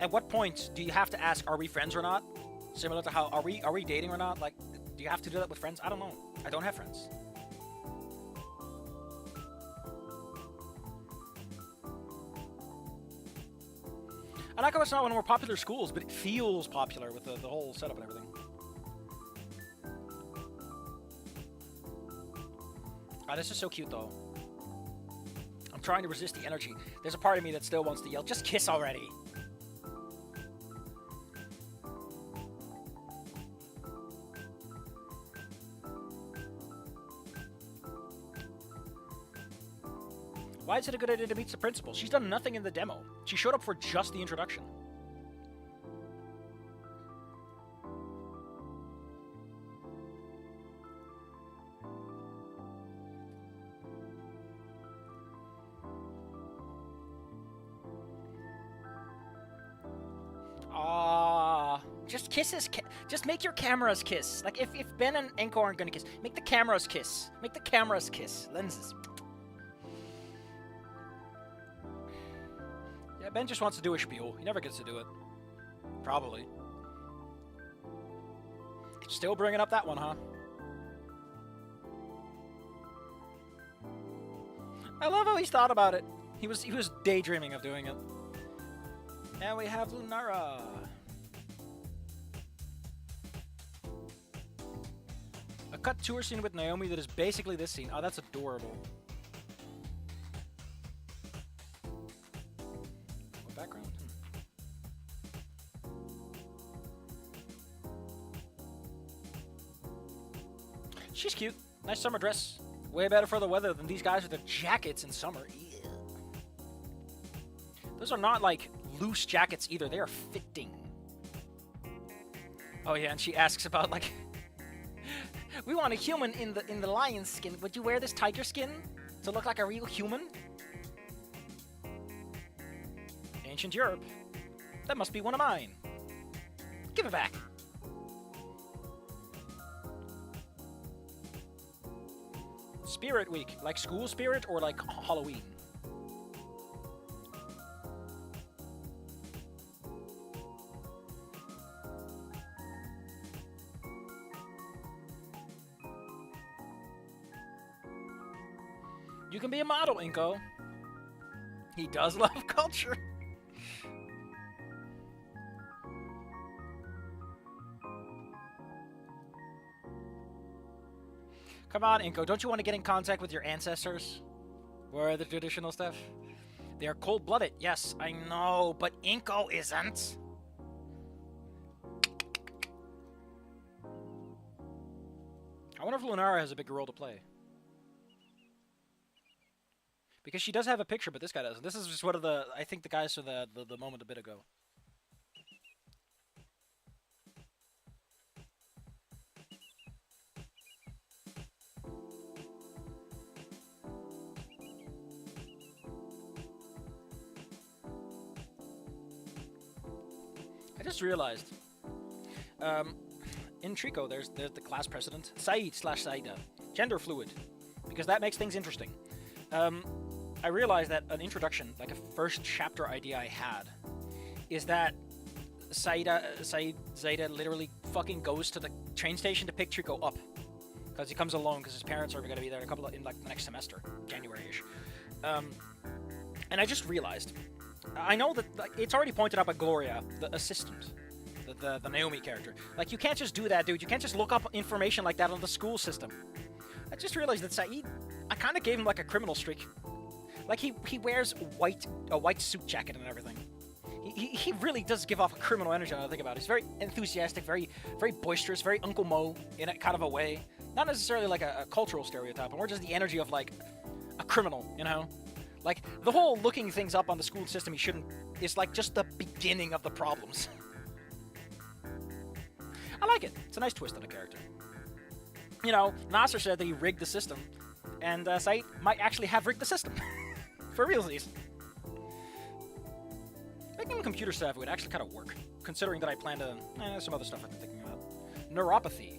At what point do you have to ask, are we friends or not? Similar to how, are we dating or not? Like, do you have to do that with friends? I don't know. I don't have friends. I like how it's not one of the more popular schools, but it feels popular with the whole setup and everything. Oh, this is so cute, though. I'm trying to resist the energy. There's a part of me that still wants to yell, just kiss already. Why is it a good idea to meet the principal? She's done nothing in the demo. She showed up for just the introduction. Just kisses. Just make your cameras kiss. Like, if Ben and Inco aren't gonna kiss, make the cameras kiss. Make the cameras kiss. Lenses. Yeah, Ben just wants to do a spiel. He never gets to do it. Probably. Still bringing up that one, huh? I love how he's thought about it. He was daydreaming of doing it. And we have Lunara. A cut tour scene with Naomi that is basically this scene. Oh, that's adorable. What background? She's cute. Nice summer dress. Way better for the weather than these guys with their jackets in summer. Ew. Those are not like loose jackets either. They are fitting. Oh yeah, and she asks about like, we want a human in the lion skin. Would you wear this tiger skin to look like a real human? Ancient Europe. That must be one of mine. Give it back. Spirit Week. Like school spirit or like Halloween? You can be a model, Inco. He does love culture. Come on, Inco. Don't you want to get in contact with your ancestors? Where are the traditional stuff? They are cold-blooded. Yes, I know, but Inco isn't. I wonder if Lunara has a bigger role to play. Because she does have a picture, but this guy doesn't. This is just one of the, I think, the guys from the moment a bit ago. I just realized, in Trico, there's the class president, Said/Saida, gender fluid, because that makes things interesting. I realized that an introduction, like a first chapter idea I had, is that Saida literally fucking goes to the train station to pick Trico up, because he comes alone because his parents are going to be there in like the next semester, January-ish. And I just realized, I know that like, it's already pointed out by Gloria, the assistant, the Naomi character. Like, you can't just do that, dude. You can't just look up information like that on the school system. I just realized that Said, I kind of gave him like a criminal streak. Like, he wears a white suit jacket and everything. He really does give off a criminal energy when I think about it. He's very enthusiastic, very boisterous, very Uncle Mo in a kind of a way. Not necessarily like a cultural stereotype, but more just the energy of like a criminal, you know? Like, the whole looking things up on the school system he shouldn't is like just the beginning of the problems. I like it. It's a nice twist on the character. You know, Nasser said that he rigged the system, and Said might actually have rigged the system. For realsies. Making him computer savvy would actually kind of work, considering that I plan to... some other stuff I've been thinking about. Neuropathy.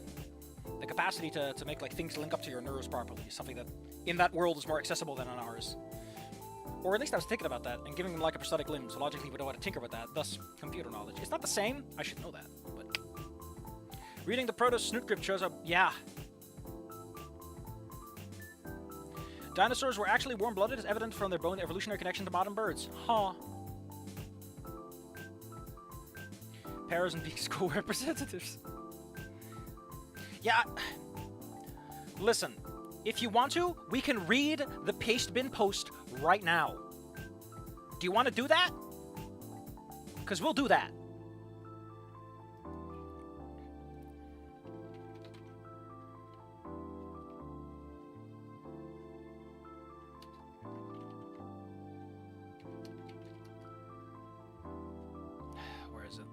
The capacity to make like things link up to your nerves properly. Something that, in that world, is more accessible than in ours. Or at least I was thinking about that, and giving him like a prosthetic limb, so logically we know how to tinker with that, thus computer knowledge. It's not the same, I should know that, but... Reading the Proto-Snoot Crypt shows up... Yeah. Dinosaurs were actually warm-blooded, as evident from their bone evolutionary connection to modern birds. Huh. Paras and being school representatives. Yeah. Listen, if you want to, we can read the paste bin post right now. Do you want to do that? Because we'll do that. Where is it?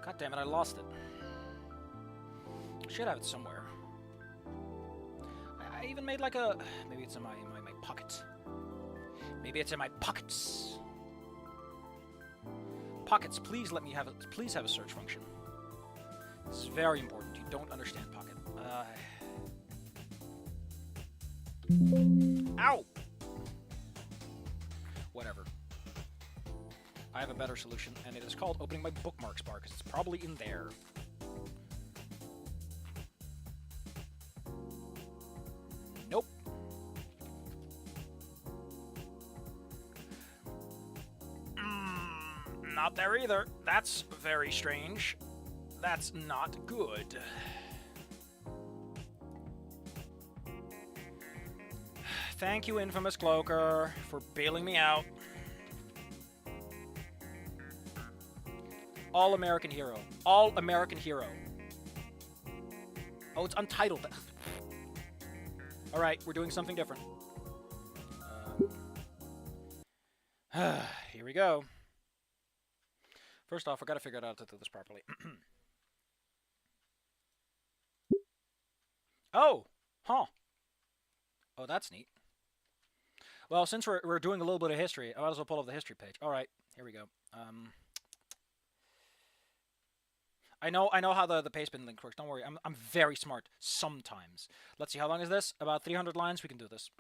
God damn it, I lost it. Should have it somewhere. I even made like a... Maybe it's in my pocket. Maybe it's in my pockets. Pockets, please let me have it. Please have a search function. This is very important. You don't understand Pocket. Ow! Whatever. I have a better solution, and it is called opening my bookmarks bar, because it's probably in there. Nope. Not there either. That's very strange. That's not good. Thank you, Infamous Cloaker, for bailing me out. All-American Hero. All-American Hero. Oh, it's untitled. Alright, we're doing something different. Here we go. First off, I gotta figure out how to do this properly. Oh! Huh. Oh, that's neat. Well, since we're doing a little bit of history, I might as well pull up the history page. All right, here we go. I know how the pastebin link works. Don't worry, I'm very smart sometimes. Let's see, how long is this? About 300 lines. We can do this.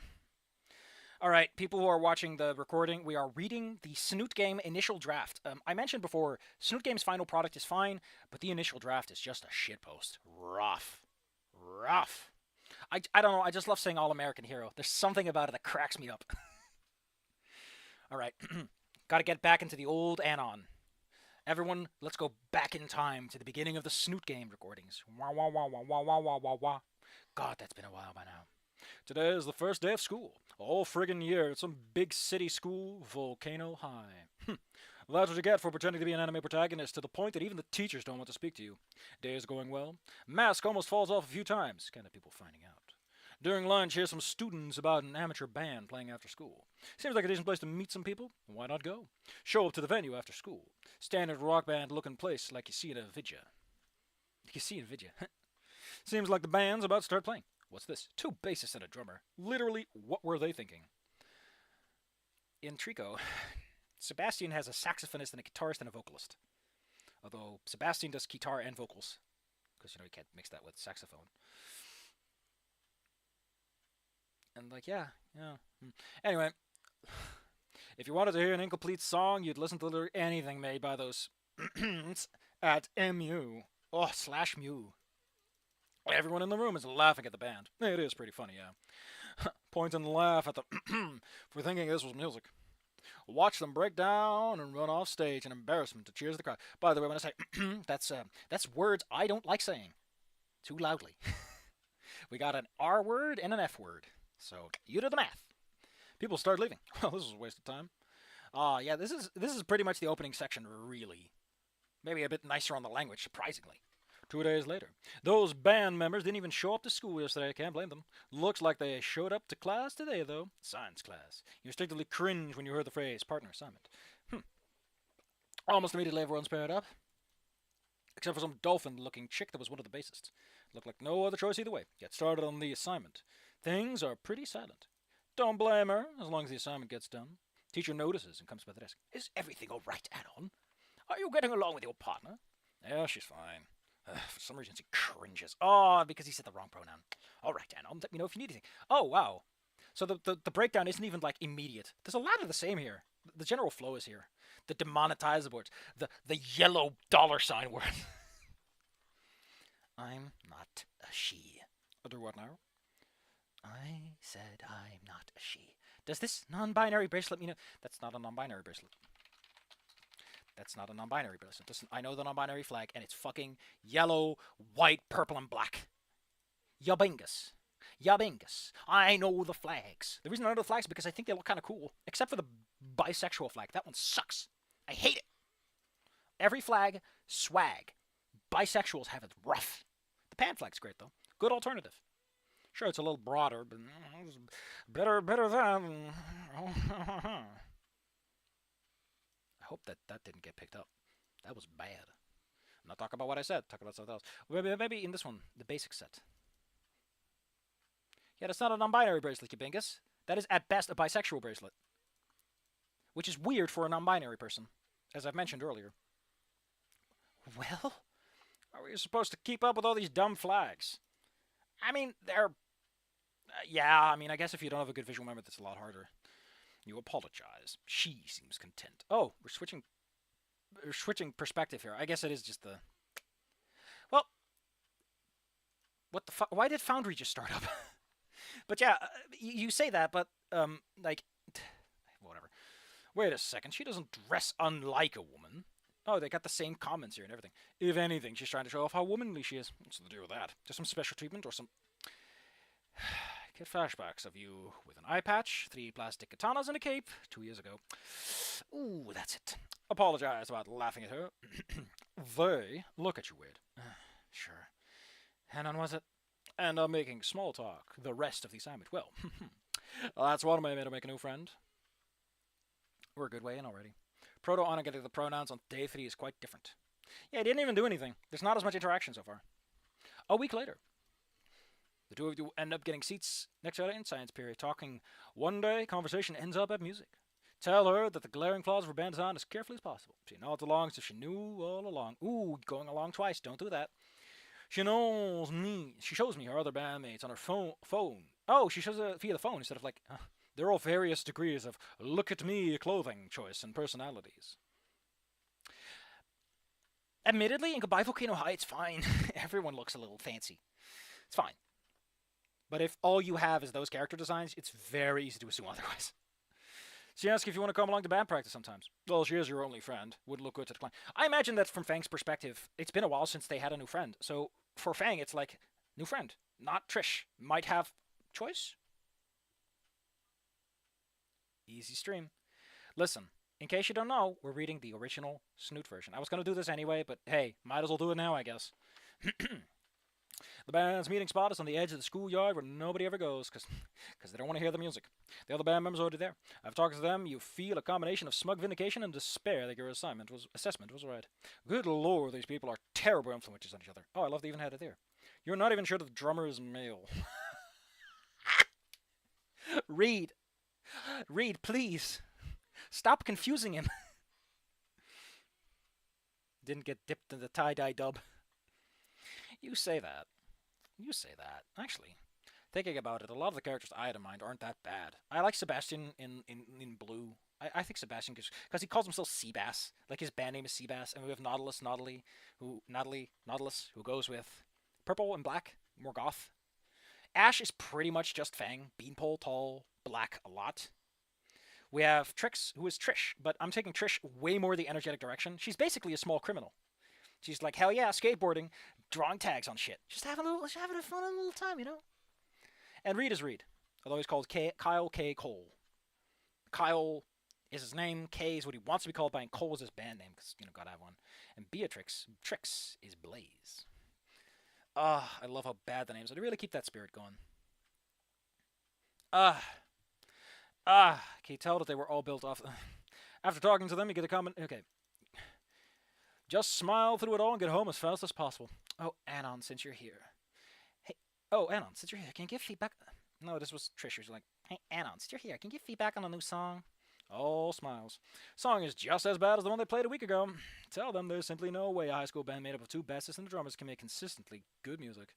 All right, people who are watching the recording, we are reading the Snoot Game initial draft. I mentioned before, Snoot Game's final product is fine, but the initial draft is just a shitpost. Rough. Rough. I don't know, I just love saying All-American Hero. There's something about it that cracks me up. All right, gotta get back into the old Anon. Everyone, let's go back in time to the beginning of the Snoot Game recordings. Wah, wah, wah, wah, wah, wah, wah, wah, wah. God, that's been a while by now. Today is the first day of school. All friggin' year at some big city school, Volcano High. That's what you get for pretending to be an anime protagonist, to the point that even the teachers don't want to speak to you. Day is going well. Mask almost falls off a few times. Kind of people finding out. During lunch, here's some students about an amateur band playing after school. Seems like a decent place to meet some people. Why not go? Show up to the venue after school. Standard rock band looking place like you see in a vidya. Seems like the band's about to start playing. What's this? 2 bassists and a drummer. Literally, what were they thinking? In Trico, Sebastian has a saxophonist and a guitarist and a vocalist. Although Sebastian does guitar and vocals. Because, you know, you can't mix that with saxophone. And like, yeah. Anyway, if you wanted to hear an incomplete song, you'd listen to literally anything made by those at MU. Oh, /mu. Everyone in the room is laughing at the band. It is pretty funny, yeah. Point and laugh at the for thinking this was music. Watch them break down and run off stage in embarrassment to cheers the crowd. By the way, when I say that's words I don't like saying too loudly. We got an R word and an F word. So you do the math. People start leaving. Well, this was a waste of time. Yeah, this is pretty much the opening section, really. Maybe a bit nicer on the language, surprisingly. 2 days later, those band members didn't even show up to school yesterday. I can't blame them. Looks like they showed up to class today, though. Science class. You instinctively cringe when you heard the phrase partner assignment. Almost immediately, everyone's paired up. Except for some dolphin-looking chick that was one of the bassists. Looked like no other choice either way. Get started on the assignment. Things are pretty silent. Don't blame her, as long as the assignment gets done. Teacher notices and comes by the desk. Is everything all right, Anon? Are you getting along with your partner? Yeah, she's fine. For some reason, she cringes. Oh, because he said the wrong pronoun. All right, Anon, let me know if you need anything. Oh, wow. So the breakdown isn't even, like, immediate. There's a lot of the same here. The general flow is here. The demonetizable words. The yellow $sign word. I'm not a she. Do what now? I said I'm not a she. Does this non-binary bracelet mean it? That's not a non-binary bracelet. That's not a non-binary bracelet. Listen, I know the non-binary flag, and it's fucking yellow, white, purple, and black. Yabingus. Yabingus. I know the flags. The reason I know the flags is because I think they look kind of cool. Except for the bisexual flag. That one sucks. I hate it. Every flag, swag. Bisexuals have it rough. The pan flag's great, though. Good alternative. Sure, it's a little broader, but better than... I hope that didn't get picked up. That was bad. I'm not talking about what I said. Talking about something else. Maybe in this one, the basic set. Yeah, that's not a non-binary bracelet, you bingus. That is, at best, a bisexual bracelet. Which is weird for a non-binary person, as I've mentioned earlier. Well, how are you supposed to keep up with all these dumb flags? I mean, they're... yeah, I mean, I guess if you don't have a good visual memory, that's a lot harder. You apologize. She seems content. Oh, we're switching perspective here. I guess it is just the... well, what the fuck? Why did Foundry just start up? But yeah, you say that, but, like... whatever. Wait a second, she doesn't dress unlike a woman. Oh, they got the same comments here and everything. If anything, she's trying to show off how womanly she is. What's the deal with that? Just some special treatment or some... Get flashbacks of you with an eye patch, 3 plastic katanas and a cape 2 years ago. Ooh, that's it. Apologize about laughing at her. They look at you weird. Sure. Hanan, was it? And I'm making small talk the rest of the assignment. Well, that's one way to make a new friend. We're a good way in already. Proto-Ana getting the pronouns on day 3 is quite different. Yeah, he didn't even do anything. There's not as much interaction so far. A week later. The two of you end up getting seats next to her in science period, talking. One day, conversation ends up at music. Tell her that the glaring flaws of her band design as carefully as possible. She nods along as if she knew all along. Ooh, going along twice. Don't do that. She knows me. She shows me her other bandmates on her phone. Oh, she shows it via the phone instead of like, they're all various degrees of look at me clothing choice and personalities. Admittedly, in Goodbye Volcano High, it's fine. Everyone looks a little fancy. It's fine. But if all you have is those character designs, it's very easy to assume otherwise. She asks if you want to come along to band practice sometimes. Well, she is your only friend. Would look good to decline. I imagine that from Fang's perspective, it's been a while since they had a new friend. So for Fang, it's like, new friend. Not Trish. Might have choice? Easy stream. Listen, in case you don't know, we're reading the original Snoot version. I was going to do this anyway, but hey, might as well do it now, I guess. The band's meeting spot is on the edge of the schoolyard where nobody ever goes, because they don't want to hear the music. The other band members are already there. I've talked to them. You feel a combination of smug vindication and despair that your assessment was right. Good lord, these people are terrible influences on each other. Oh, I love they even had it there. You're not even sure that the drummer is male. Reed, please. Stop confusing him. Didn't get dipped in the tie-dye dub. You say that. Actually, thinking about it, a lot of the characters I had in mind aren't that bad. I like Sebastian in Blue. I think Sebastian, because he calls himself Seabass. Like, his band name is Seabass. And we have Nautilus, who goes with purple and black, more goth. Ash is pretty much just Fang. Beanpole, tall, black a lot. We have Trix, who is Trish, but I'm taking Trish way more the energetic direction. She's basically a small criminal. She's like, hell yeah, skateboarding, drawing tags on shit. Just having a fun little time, you know? And Reed is Reed, although he's called Kyle K. Cole. Kyle is his name, K is what he wants to be called by, and Cole is his band name, because, gotta have one. And Beatrix, Trix, is Blaze. I love how bad the names are. They really keep that spirit going. Can you tell that they were all built off? After talking to them, you get a comment. Okay. Just smile through it all and get home as fast as possible. Oh, Anon, since you're here. Hey, Anon, since you're here, can you give feedback? No, this was Trish. She's like, hey, Anon, since you're here, can you give feedback on a new song? All smiles. Song is just as bad as the one they played a week ago. Tell them there's simply no way a high school band made up of two bassists and drummers can make consistently good music.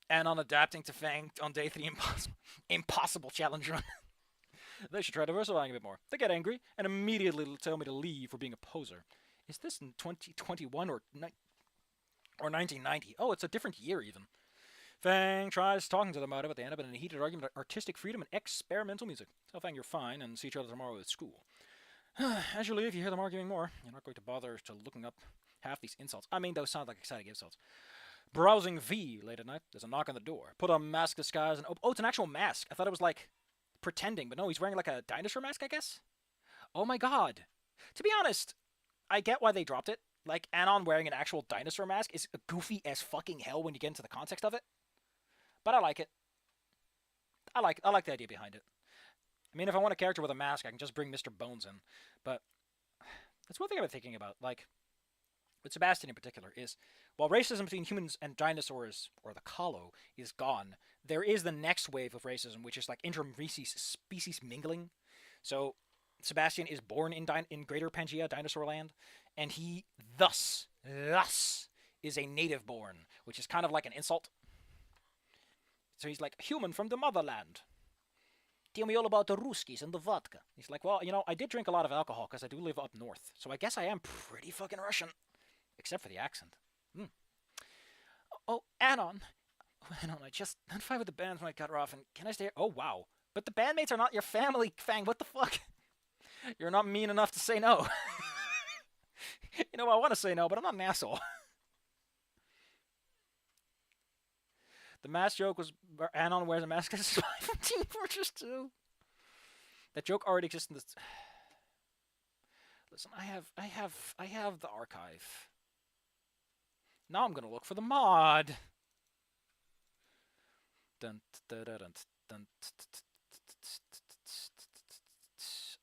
Anon adapting to Fang on day 3 impossible challenge run. They should try diversifying a bit more. They get angry and immediately tell me to leave for being a poser. Is this in 2021 or 1990? Oh, it's a different year even. Fang tries talking to them about it, but they end up in a heated argument about artistic freedom and experimental music. Tell Fang you're fine and see each other tomorrow at school. As you leave, you hear them arguing more. You're not going to bother to looking up half these insults. I mean, those sound like exciting insults. Browsing V late at night. There's a knock on the door. Put on mask disguise and oh, it's an actual mask. I thought it was like pretending, but no, he's wearing like a dinosaur mask, I guess. Oh my god. To be honest, I get why they dropped it. Like, Anon wearing an actual dinosaur mask is goofy as fucking hell when you get into the context of it. But I like it. I like the idea behind it. I mean, if I want a character with a mask, I can just bring Mr. Bones in. But that's one thing I've been thinking about. Like, with Sebastian in particular, is while racism between humans and dinosaurs, or the Kalo, is gone, there is the next wave of racism, which is like species mingling. So Sebastian is born in Greater Pangea, Dinosaur Land, and he thus is a native born, which is kind of like an insult. So he's like, human from the motherland. Tell me all about the Ruskies and the vodka. He's like, well, I did drink a lot of alcohol because I do live up north, so I guess I am pretty fucking Russian. Except for the accent. Oh, Anon, I just had fight with the bands when I got her off, and can I stay here? Oh, wow. But the bandmates are not your family, Fang. What the fuck? You're not mean enough to say no. I want to say no, but I'm not an asshole. The mask joke was Anon wears a mask as a spy from Team Fortress 2. That joke already exists in this. Listen, I have the archive. Now I'm gonna look for the mod.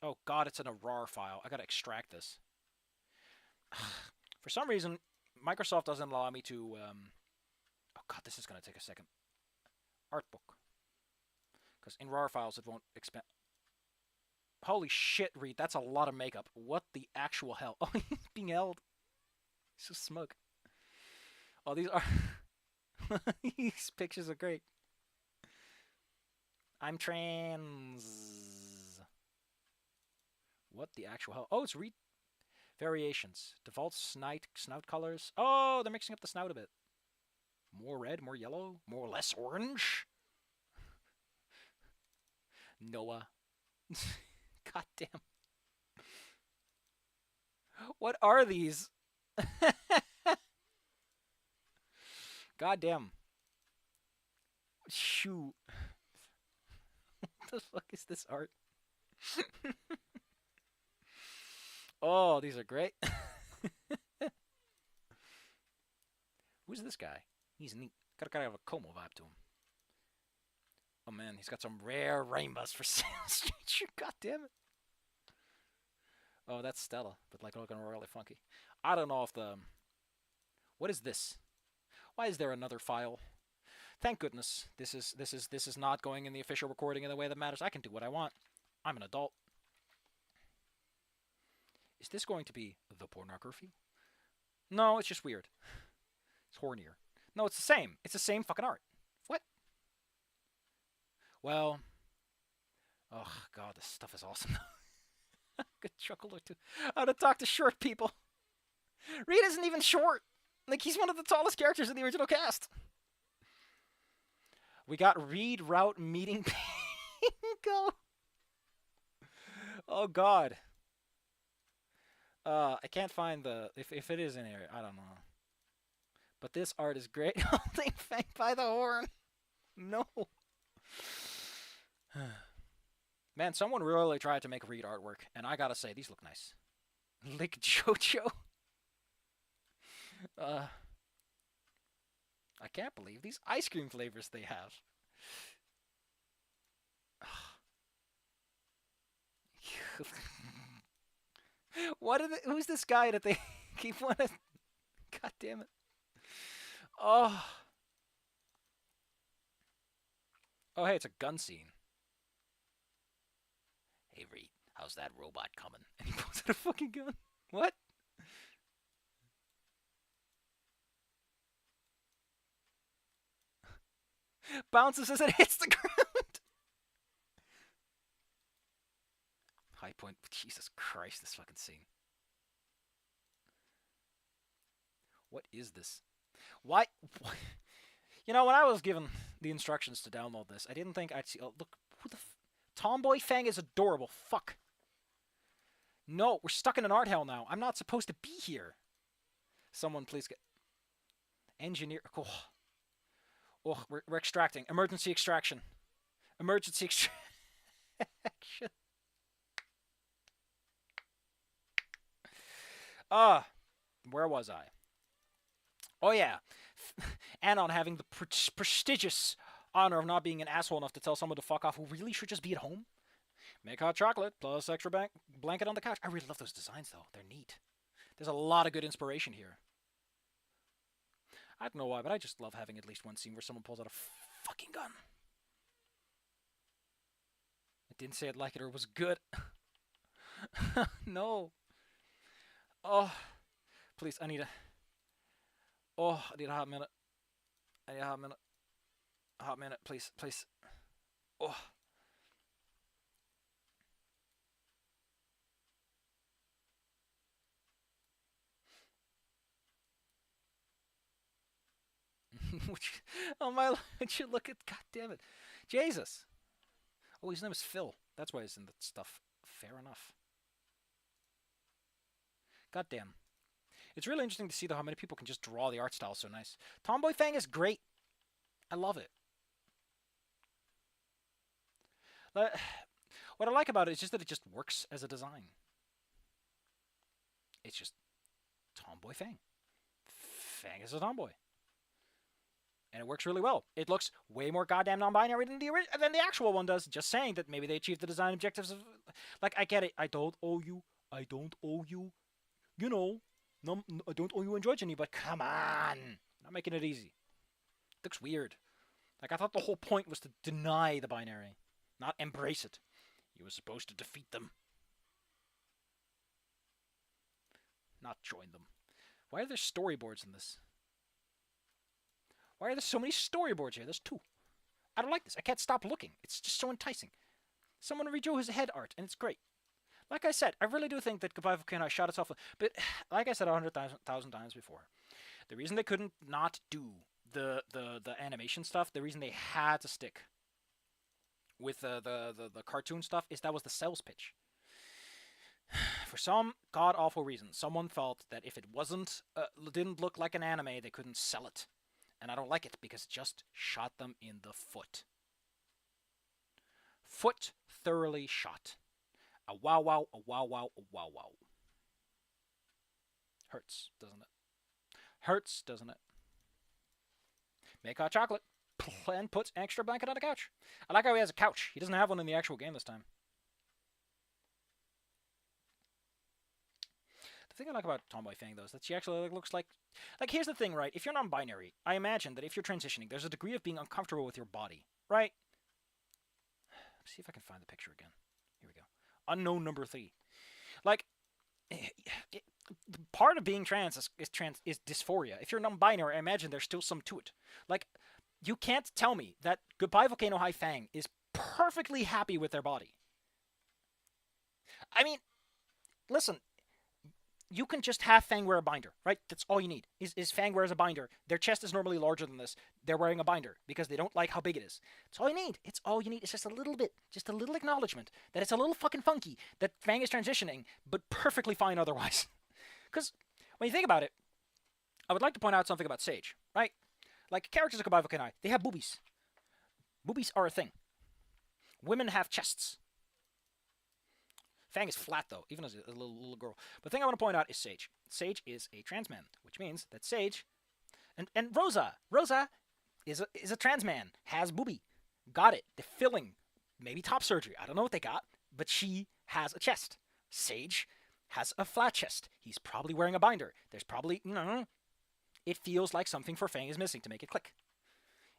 Oh god, it's in a RAR file. I gotta extract this. For some reason, Microsoft doesn't allow me to God, this is gonna take a second. Art book. Because in RAR files it won't expand. Holy shit, Reed, that's a lot of makeup. What the actual hell? Oh, he's being held. He's so smug. Oh, these are... these pictures are great. I'm trans. What the actual hell? Oh, it's Reed. Variations. Default snout colors. Oh, they're mixing up the snout a bit. More red, more yellow, more or less orange. Noah. God damn. What are these? God damn. Shoot. What the fuck is this art? Oh, these are great. Who's this guy? He's neat. Got kind of a Como vibe to him. Oh man, he's got some rare rainbows for sale. God damn it. Oh, that's Stella, but like looking royally funky. I don't know if the... What is this? Why is there another file? Thank goodness. This is not going in the official recording in the way that matters. I can do what I want. I'm an adult. Is this going to be the pornography? No, it's just weird. It's hornier. No, it's the same. It's the same fucking art. What? Well... Oh, God, this stuff is awesome. Good chuckle or two. How to talk to short people. Reed isn't even short. Like, he's one of the tallest characters in the original cast. We got Reed Route meeting Inco. Oh, God. I can't find the... If it is in here, I don't know. But this art is great. Holding Fang by the horn. No. Man, someone really tried to make Reed artwork, and I gotta say, these look nice. Lick Jojo. I can't believe these ice cream flavors they have. What are the, who's this guy that they keep wanting? God damn it. Oh. Oh, hey, it's a gun scene. Hey, Reed, how's that robot coming? And he pulls out a fucking gun. What? Bounces as it hits the ground. High point. Jesus Christ, this fucking scene. What is this? Why? You know, when I was given the instructions to download this, I didn't think I'd see... Oh, look. Who the... Tomboy Fang is adorable. Fuck. No, we're stuck in an art hell now. I'm not supposed to be here. Someone please get... Engineer... Oh, oh we're extracting. Emergency extraction. Emergency extraction. Where was I? Oh, yeah. And on having the prestigious honor of not being an asshole enough to tell someone to fuck off who really should just be at home. Make hot chocolate plus extra blanket on the couch. I really love those designs, though. They're neat. There's a lot of good inspiration here. I don't know why, but I just love having at least one scene where someone pulls out a fucking gun. I didn't say I'd like it or it was good. No. Oh. Please, I need a... Oh, I need a hot minute. I need a hot minute. A hot minute, please, please. Oh. Oh my, would you look at, god damn it. Jesus. Oh, his name is Phil. That's why he's in that stuff. Fair enough. God damn. It's really interesting to see, though, how many people can just draw the art style so nice. Tomboy Fang is great. I love it. What I like about it is just that it just works as a design. It's just Tomboy Fang. Fang is a tomboy. And it works really well. It looks way more goddamn non-binary than the actual one does. Just saying that maybe they achieved the design objectives of... Like, I get it. I don't owe you. I don't owe you. You know... No, I don't owe you androgyny, but come on! Not making it easy. Looks weird. Like, I thought the whole point was to deny the binary, not embrace it. You were supposed to defeat them, not join them. Why are there storyboards in this? Why are there so many storyboards here? There's 2. I don't like this. I can't stop looking. It's just so enticing. Someone redrew his head art, and it's great. Like I said, I really do think that Goodbye Volcano shot itself. But like I said 100,000 times before, the reason they couldn't not do the animation stuff, the reason they had to stick with the cartoon stuff, is that was the sales pitch. For some god-awful reason, someone felt that if it didn't look like an anime, they couldn't sell it. And I don't like it, because it just shot them in the foot. Foot thoroughly shot. A wow wow, a wow wow, a wow wow. Hurts, doesn't it? Hurts, doesn't it? Make hot chocolate and puts extra blanket on the couch. I like how he has a couch. He doesn't have one in the actual game this time. The thing I like about Tomboy Fang, though, is that she actually looks like... Like, here's the thing, right? If you're non-binary, I imagine that if you're transitioning, there's a degree of being uncomfortable with your body, right? Let's see if I can find the picture again. Here we go. Unknown number 3. Like, part of being trans is dysphoria. If you're non-binary, I imagine there's still some to it. Like, you can't tell me that Goodbye Volcano High Fang is perfectly happy with their body. I mean, listen, you can just have Fang wear a binder, right? That's all you need, is Fang wears a binder. Their chest is normally larger than this. They're wearing a binder because they don't like how big it is. It's all you need. It's all you need. It's just a little bit, just a little acknowledgement that it's a little fucking funky, that Fang is transitioning, but perfectly fine otherwise. Because when you think about it, I would like to point out something about Sage, right? Like, characters of Goodbye Volcano, they have boobies. Boobies are a thing. Women have chests. Fang is flat, though, even as a little girl. But the thing I want to point out is Sage. Sage is a trans man, which means that Sage... And Rosa is a trans man, has boobie. Got it. The filling. Maybe top surgery. I don't know what they got, but she has a chest. Sage has a flat chest. He's probably wearing a binder. There's probably... It feels like something for Fang is missing to make it click.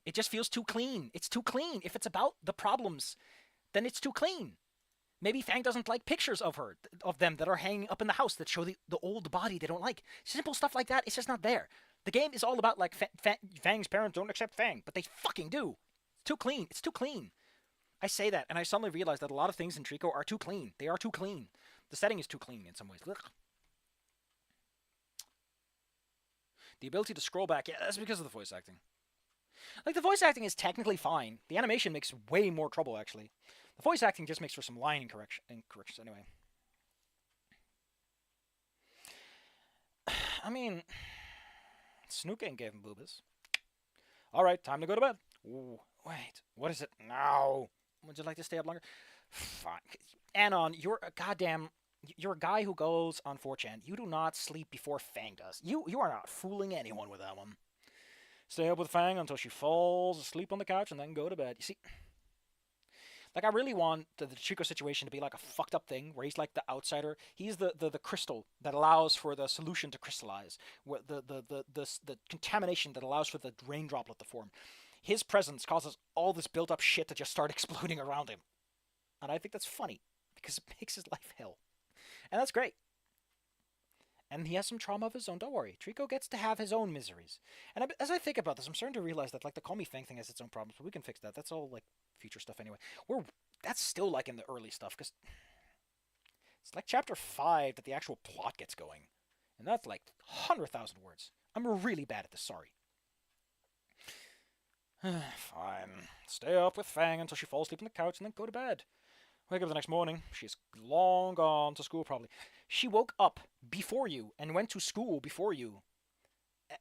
It just feels too clean. It's too clean. If it's about the problems, then it's too clean. Maybe Fang doesn't like pictures of them that are hanging up in the house that show the old body they don't like. Simple stuff like that, it's just not there. The game is all about, like, Fang's parents don't accept Fang, but they fucking do. It's too clean. It's too clean. I say that, and I suddenly realize that a lot of things in Trico are too clean. They are too clean. The setting is too clean in some ways. Ugh. The ability to scroll back, yeah, that's because of the voice acting. Like, the voice acting is technically fine. The animation makes way more trouble, actually. The voice acting just makes for some line incorrections anyway. I mean, Snooking gave him boobas. Alright, time to go to bed. Ooh, wait, what is it now? Would you like to stay up longer? Fine. Anon, you're a goddamn... You're a guy who goes on 4chan. You do not sleep before Fang does. You are not fooling anyone with that one. Stay up with Fang until she falls asleep on the couch and then go to bed. You see... Like, I really want the Chico situation to be like a fucked up thing where he's like the outsider. He's the crystal that allows for the solution to crystallize. Where the contamination that allows for the rain droplet to form. His presence causes all this built up shit to just start exploding around him. And I think that's funny because it makes his life hell. And that's great. And he has some trauma of his own. Don't worry. Trico gets to have his own miseries. And as I think about this, I'm starting to realize that, like, the Call Me Fang thing has its own problems, but we can fix that. That's all, like, future stuff anyway. That's still, like, in the early stuff, because it's like chapter 5 that the actual plot gets going. And that's, like, 100,000 words. I'm really bad at this, sorry. Fine. Stay up with Fang until she falls asleep on the couch and then go to bed. Wake up the next morning. She's long gone to school, probably. She woke up before you and went to school before you.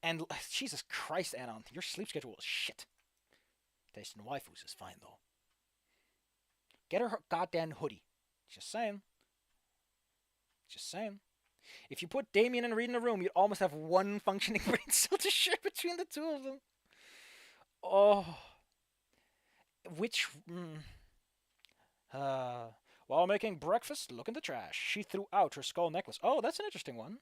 And, Jesus Christ, Anon, your sleep schedule is shit. Tasting waifus is fine, though. Get her goddamn hoodie. Just saying. Just saying. If you put Damien and Reed in a room, you'd almost have one functioning brain cell to share between the two of them. Oh. Which... While making breakfast, look in the trash. She threw out her skull necklace. Oh, that's an interesting one.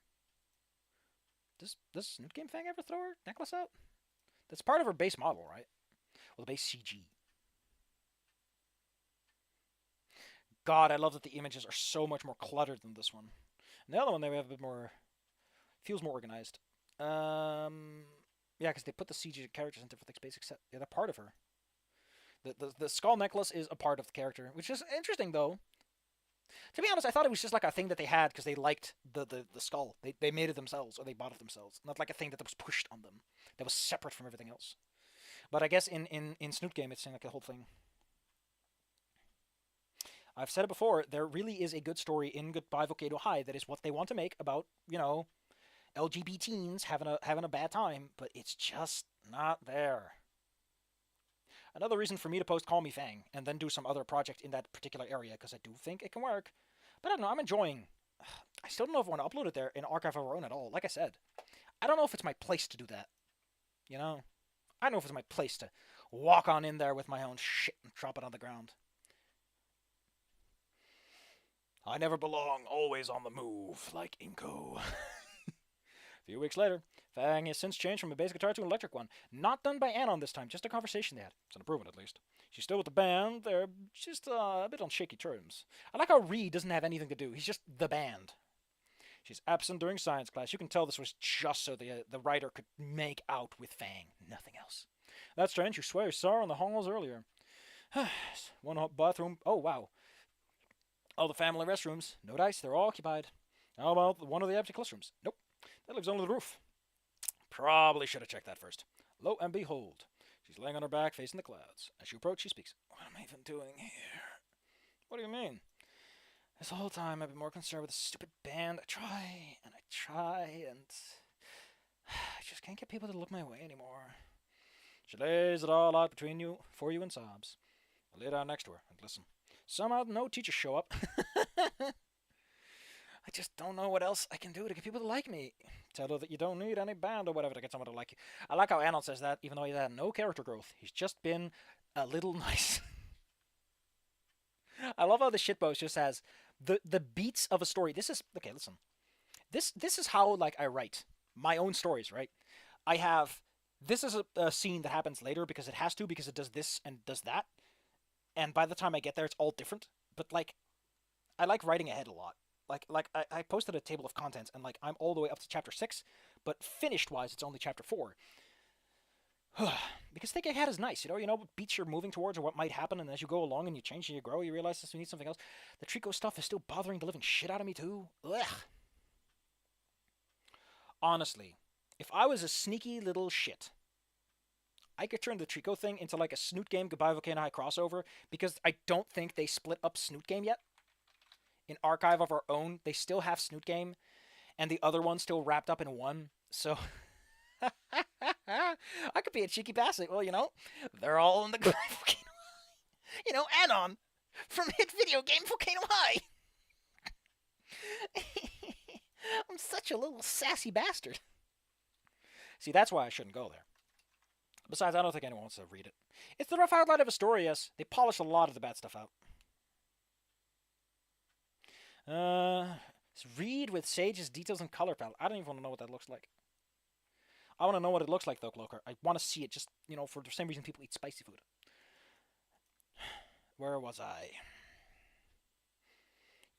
Does Snoot Game Fang ever throw her necklace out? That's part of her base model, right? Well, the base CG. God, I love that the images are so much more cluttered than this one. And the other one, they have a bit more, feels more organized. Yeah, because they put the CG characters in different things, basic set. Yeah, they're part of her. The skull necklace is a part of the character, which is interesting, though. To be honest, I thought it was just like a thing that they had because they liked the skull. They made it themselves, or they bought it themselves. Not like a thing that was pushed on them, that was separate from everything else. But I guess in Snoot Game, it's like a whole thing. I've said it before, there really is a good story in Goodbye Volcano High that is what they want to make about, LGBT teens having a bad time, but it's just not there. Another reason for me to post Call Me Fang and then do some other project in that particular area, because I do think it can work. But I don't know, I'm enjoying. I still don't know if I want to upload it there in Archive of Our Own at all. Like I said, I don't know if it's my place to do that. I don't know if it's my place to walk on in there with my own shit and drop it on the ground. I never belong, always on the move, like Inco. A few weeks later, Fang has since changed from a bass guitar to an electric one. Not done by Anon this time, just a conversation they had. It's an improvement, at least. She's still with the band, they're just a bit on shaky terms. I like how Reed doesn't have anything to do, he's just the band. She's absent during science class. You can tell this was just so the writer could make out with Fang, nothing else. That's strange, you swear you saw her in the halls earlier. One bathroom, oh wow. All the family restrooms, no dice, they're all occupied. How about one of the empty classrooms? Nope. That leaves only the roof. Probably should have checked that first. Lo and behold, she's laying on her back facing the clouds. As she approaches, she speaks. What am I even doing here? What do you mean? This whole time I've been more concerned with the stupid band. I try, and I just can't get people to look my way anymore. She lays it all out for you in sobs. I lay down next to her and listen. Somehow no teachers show up. I just don't know what else I can do to get people to like me. Tell her that you don't need any band or whatever to get someone to like you. I like how Arnold says that, even though he's had no character growth. He's just been a little nice. I love how the shitpost just has the beats of a story. This is okay. Listen, this is how I write my own stories. Right? This is a scene that happens later because it has to, because it does this and does that. And by the time I get there, it's all different. But I like writing ahead a lot. I posted a table of contents, and I'm all the way up to chapter 6, but finished wise, it's only chapter 4. Because thinking ahead is nice, you know what beats you're moving towards or what might happen, and as you go along and you change and you grow, you realize this you need something else. The Trico stuff is still bothering the living shit out of me too. Ugh. Honestly, if I was a sneaky little shit, I could turn the Trico thing into a Snoot Game Goodbye Volcano High crossover, because I don't think they split up Snoot Game yet. In Archive of Our Own, they still have Snoot Game, and the other one's still wrapped up in one, so I could be a cheeky bastard. Well, they're all in the Goodbye Volcano High. Anon from hit video game Volcano High. I'm such a little sassy bastard. See, that's why I shouldn't go there. Besides, I don't think anyone wants to read it. It's the rough outline of a story, yes. They polish a lot of the bad stuff out. Read with Sage's details and color palette. I don't even want to know what that looks like. I want to know what it looks like, though, Cloaker. I want to see it just, for the same reason people eat spicy food. Where was I?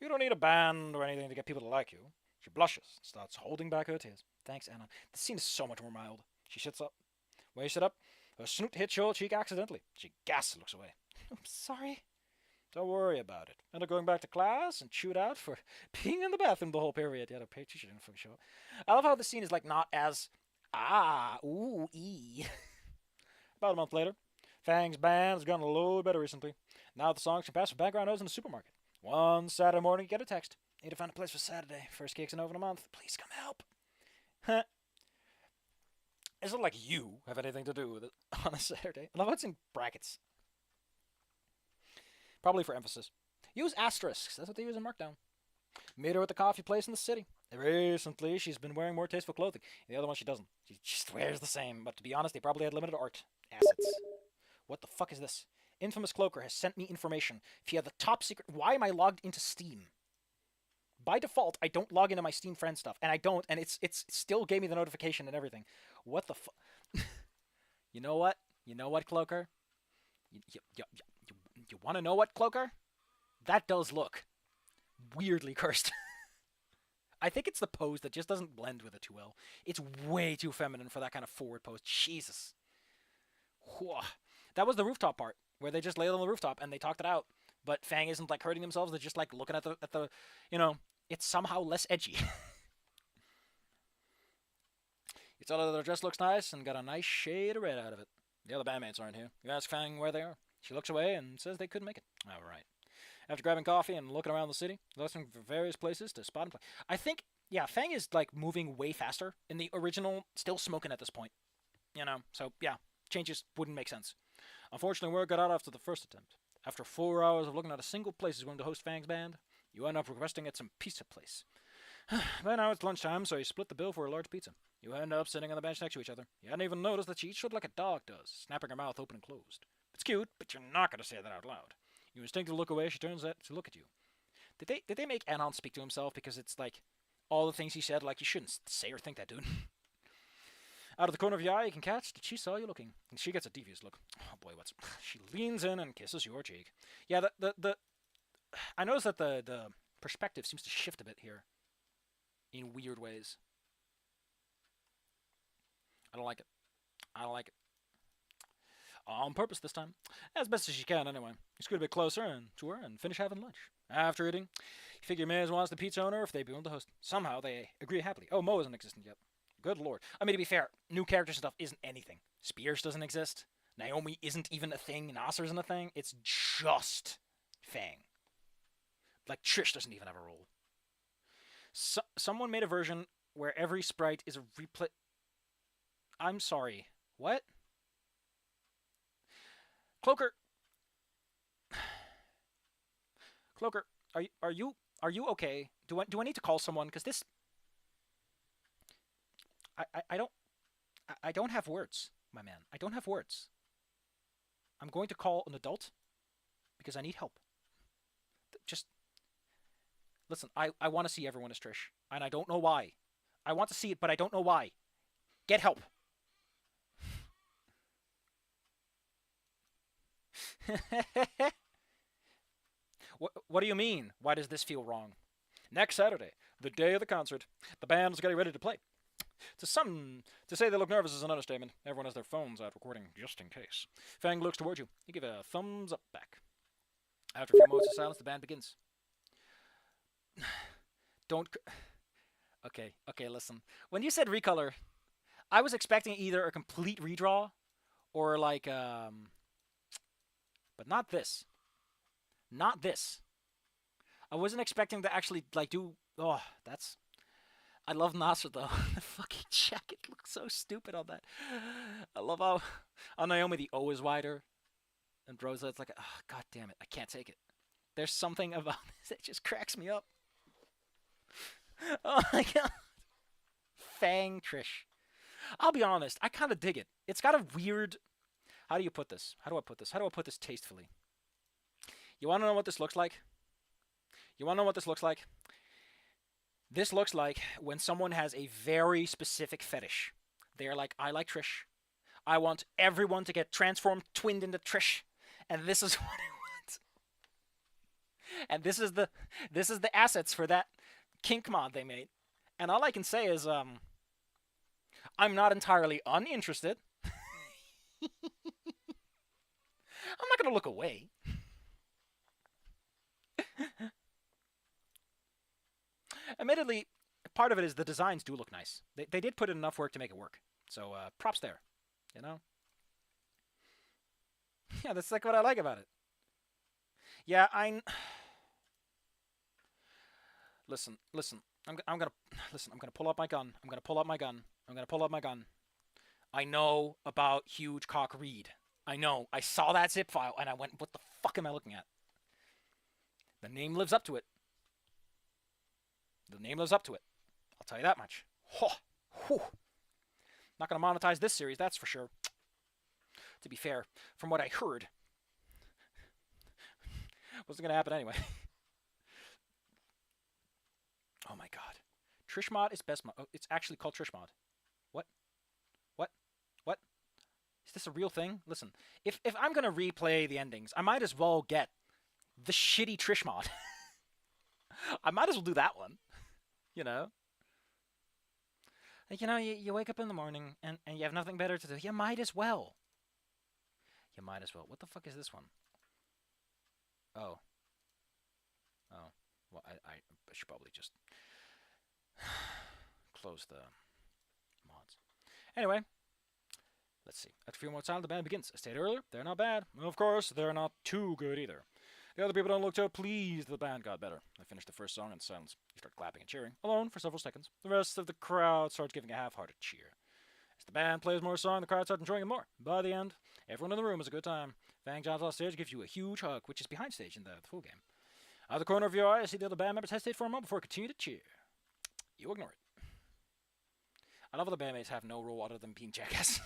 You don't need a band or anything to get people to like you. She blushes and starts holding back her tears. Thanks, Anna. The scene is so much more mild. She sits up. When you sit up, her snoot hits your cheek accidentally. She gasps and looks away. I'm sorry. Don't worry about it. End up going back to class and chewed out for being in the bathroom the whole period. Yeah, the teacher didn't fucking show up. I love how the scene is not as ooh ee. About a month later, Fang's band has gotten a little better recently. Now the songs can pass for background noise in the supermarket. One Saturday morning, you get a text. Need to find a place for Saturday. First gigs in over a month. Please come help. Huh. It's not like you have anything to do with it on a Saturday. I love how it's in brackets. Probably for emphasis. Use asterisks. That's what they use in Markdown. Meet her at the coffee place in the city. Recently, she's been wearing more tasteful clothing. The other one, she doesn't. She just wears the same. But to be honest, they probably had limited art assets. What the fuck is this? Infamous Cloaker has sent me information via the top secret. Why am I logged into Steam? By default, I don't log into my Steam friend stuff. And I don't. And it's still gave me the notification and everything. What the fuck? You know what? You know what, Cloaker? You want to know what, Cloaker? That does look weirdly cursed. I think it's the pose that just doesn't blend with it too well. It's way too feminine for that kind of forward pose. Jesus. Whew. That was the rooftop part, where they just laid on the rooftop and they talked it out. But Fang isn't like hurting themselves. They're just like looking at the you know, it's somehow less edgy. You tell her that her dress looks nice and got a nice shade of red out of it. The other bandmates aren't here. You ask Fang where they are. She looks away and says they couldn't make it. All right. After grabbing coffee and looking around the city, listening for various places to spot and play. I think, yeah, Fang is like moving way faster. In the original, still smoking at this point. You know, so yeah, changes wouldn't make sense. Unfortunately, word got out after the first attempt. After 4 hours of looking at a single place is going to host Fang's band, you end up requesting at some pizza place. By now it's lunchtime, so you split the bill for a large pizza. You end up sitting on the bench next to each other. You hadn't even noticed that she eats like a dog does, snapping her mouth open and closed. It's cute, but you're not going to say that out loud. You instinctively look away. She turns to look at you. Did they make Anon speak to himself? Because it's like all the things he said, like you shouldn't say or think that, dude. Out of the corner of your eye, you can catch that she saw you looking, and she gets a devious look. Oh boy, what's? She leans in and kisses your cheek. Yeah, I noticed that the perspective seems to shift a bit here, in weird ways. I don't like it. I don't like it. On purpose this time. As best as you can, anyway. You scoot a bit closer and to her and finish having lunch. After eating, you figure may as well ask the pizza owner if they'd be willing to host. Somehow they agree happily. Oh, Mo isn't existent yet. Good lord. I mean, to be fair, new character stuff isn't anything. Spears doesn't exist. Naomi isn't even a thing. Nasser isn't a thing. It's just Fang. Like, Trish doesn't even have a role. Someone made a version where every sprite is a replay. I'm sorry. What? Cloaker. Cloaker, are you okay? Do I need to call someone? Because this. I don't have words, my man. I don't have words. I'm going to call an adult because I need help. Just listen. I want to see everyone as Trish, and I don't know why. I want to see it, but I don't know why. Get help. What do you mean? Why does this feel wrong? Next Saturday, the day of the concert, the band's getting ready to play. To say they look nervous is an understatement. Everyone has their phones out recording just in case. Fang looks toward you. You give a thumbs up back. After a few moments of silence, the band begins. Don't. Okay, listen. When you said recolor, I was expecting either a complete redraw or like, but not this. Not this. I wasn't expecting to actually, like, do. Oh, that's. I love Nasser, though. The fucking jacket looks so stupid on that. I love how. On Naomi, the O is wider. And Rosa, it's like, oh, god damn it. I can't take it. There's something about this that just cracks me up. Oh my god. Fang Trish. I'll be honest, I kind of dig it. It's got a weird. How do you put this? How do I put this? How do I put this tastefully? You want to know what this looks like? You want to know what this looks like? This looks like when someone has a very specific fetish. They're like, I like Trish. I want everyone to get transformed, twinned into Trish. And this is what I want. And this is the assets for that kink mod they made. And all I can say is, I'm not entirely uninterested. I'm not going to look away. Admittedly, part of it is the designs do look nice. They did put in enough work to make it work. So, props there. You know? Yeah, that's like what I like about it. Yeah, Listen. I'm gonna pull up my gun. I'm gonna pull up my gun. I know about Huge Cock Reed. I know. I saw that zip file and I went, what the fuck am I looking at? The name lives up to it. I'll tell you that much. Not gonna monetize this series, that's for sure. To be fair, from what I heard, wasn't gonna happen anyway. Oh my god. Trish mod is best mod. Oh, it's actually called Trish mod. What? Is this a real thing? Listen, if I'm gonna replay the endings, I might as well get the shitty Trish mod. I might as well do that one. You know? Like, you wake up in the morning and you have nothing better to do. You might as well. You might as well. What the fuck is this one? Oh. Oh. Well, I should probably just close the mods. Anyway, let's see. After a few more times, the band begins. As stated earlier, they're not bad. Of course, they're not too good either. The other people don't look too pleased the band got better. They finished the first song in silence. You start clapping and cheering, alone for several seconds. The rest of the crowd starts giving a half-hearted cheer. As the band plays more song, the crowd starts enjoying it more. By the end, everyone in the room has a good time. Fang jumps off stage, gives you a huge hug, which is behind stage in the full game. Out of the corner of your eye, you see the other band members hesitate for a moment before continuing to cheer. You ignore it. I love how the bandmates have no role other than being jackass. A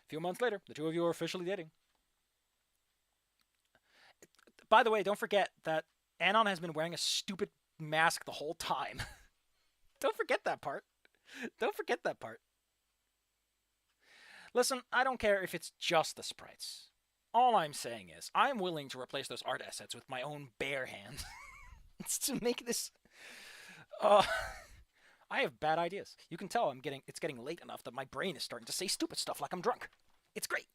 few months later, the two of you are officially dating. By the way, don't forget that Anon has been wearing a stupid mask the whole time. Don't forget that part. Don't forget that part. Listen, I don't care if it's just the sprites. All I'm saying is, I'm willing to replace those art assets with my own bare hands. It's to make this... I have bad ideas. You can tell it's getting late enough that my brain is starting to say stupid stuff like I'm drunk. It's great.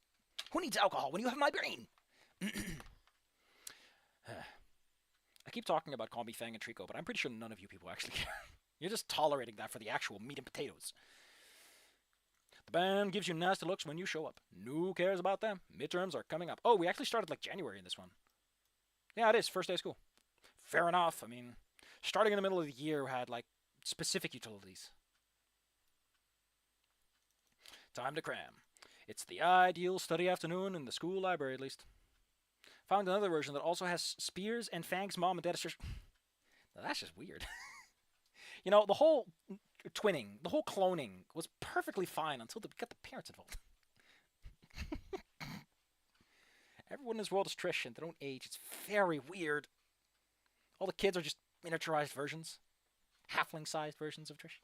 Who needs alcohol when you have my brain? I keep talking about Call Me Fang and Trico, but I'm pretty sure none of you people actually care. You're just tolerating that for the actual meat and potatoes. The band gives you nasty looks when you show up. Who cares about them? Midterms are coming up. Oh, we actually started like January in this one. Yeah, it is. First day of school. Fair enough. I mean, starting in the middle of the year had like specific utilities. Time to cram. It's the ideal study afternoon in the school library, at least. Found another version that also has Spears and Fang's mom and dad. Now, that's just weird. The whole twinning, the whole cloning was perfectly fine until we got the parents involved. Everyone in this world is Trish and they don't age. It's very weird. All the kids are just miniaturized versions. Halfling-sized versions of Trish.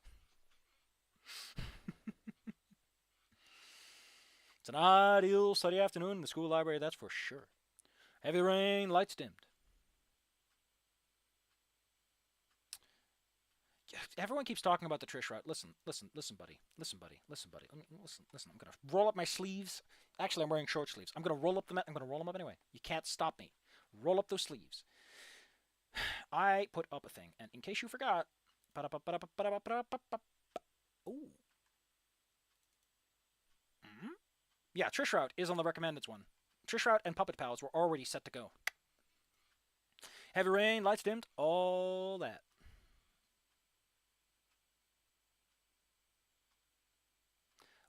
It's an ideal study afternoon in the school library, that's for sure. Heavy rain, lights dimmed. Everyone keeps talking about the Trish route. Listen, buddy. Listen, I'm gonna roll up my sleeves. Actually, I'm wearing short sleeves. I'm gonna roll them up anyway. You can't stop me. Roll up those sleeves. I put up a thing, and in case you forgot, ooh. Yeah, Trish route is on the recommended one. Trish route and Puppet Pals were already set to go. Heavy rain, lights dimmed, all that.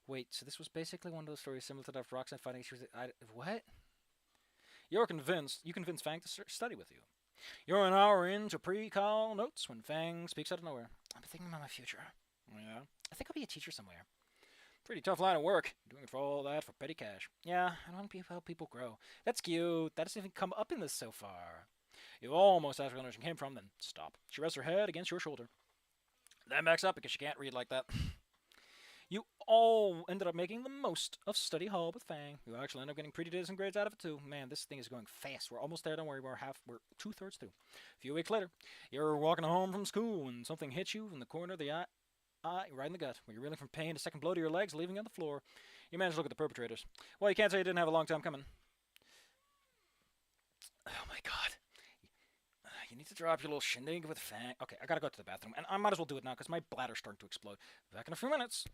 Wait, so this was basically one of those stories similar to that of Roxanne fighting issues. What? You convinced Fang to study with you. You're an hour into pre-call notes when Fang speaks out of nowhere. I'm thinking about my future. Yeah, I think I'll be a teacher somewhere. Pretty tough line of work. Doing it for all that for petty cash. Yeah, I want to help people grow. That's cute. That doesn't even come up in this so far. You almost asked where the notion came from, then stop. She rests her head against your shoulder. Then backs up because she can't read like that. You all ended up making the most of study hall with Fang. You actually end up getting pretty decent grades out of it too. Man, this thing is going fast. We're almost there. Don't worry. We're 2/3 through. A few weeks later, you're walking home from school and something hits you in the corner of the eye. Right in the gut. When you're reeling from pain, a second blow to your legs, leaving you on the floor. You manage to look at the perpetrators. Well, you can't say you didn't have a long time coming. Oh my god. You need to drop your little shindig with Fang. Okay, I gotta go to the bathroom. And I might as well do it now because my bladder's starting to explode. Back in a few minutes.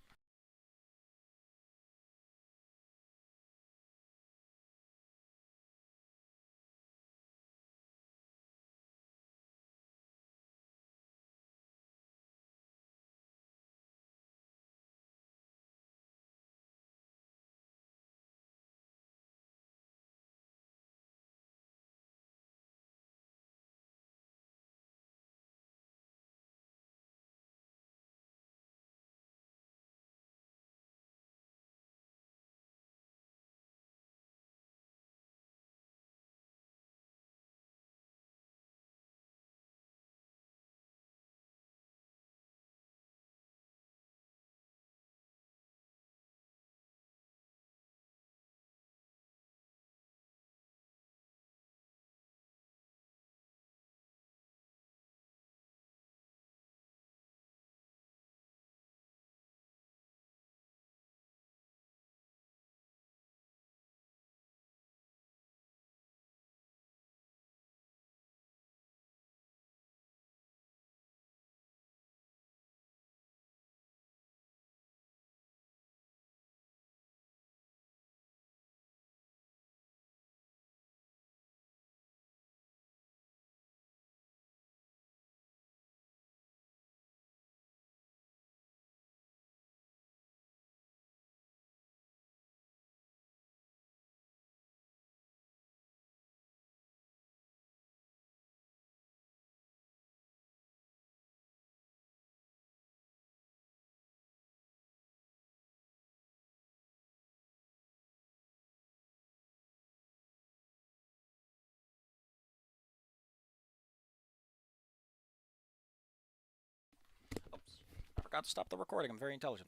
Forgot to stop the recording. I'm very intelligent.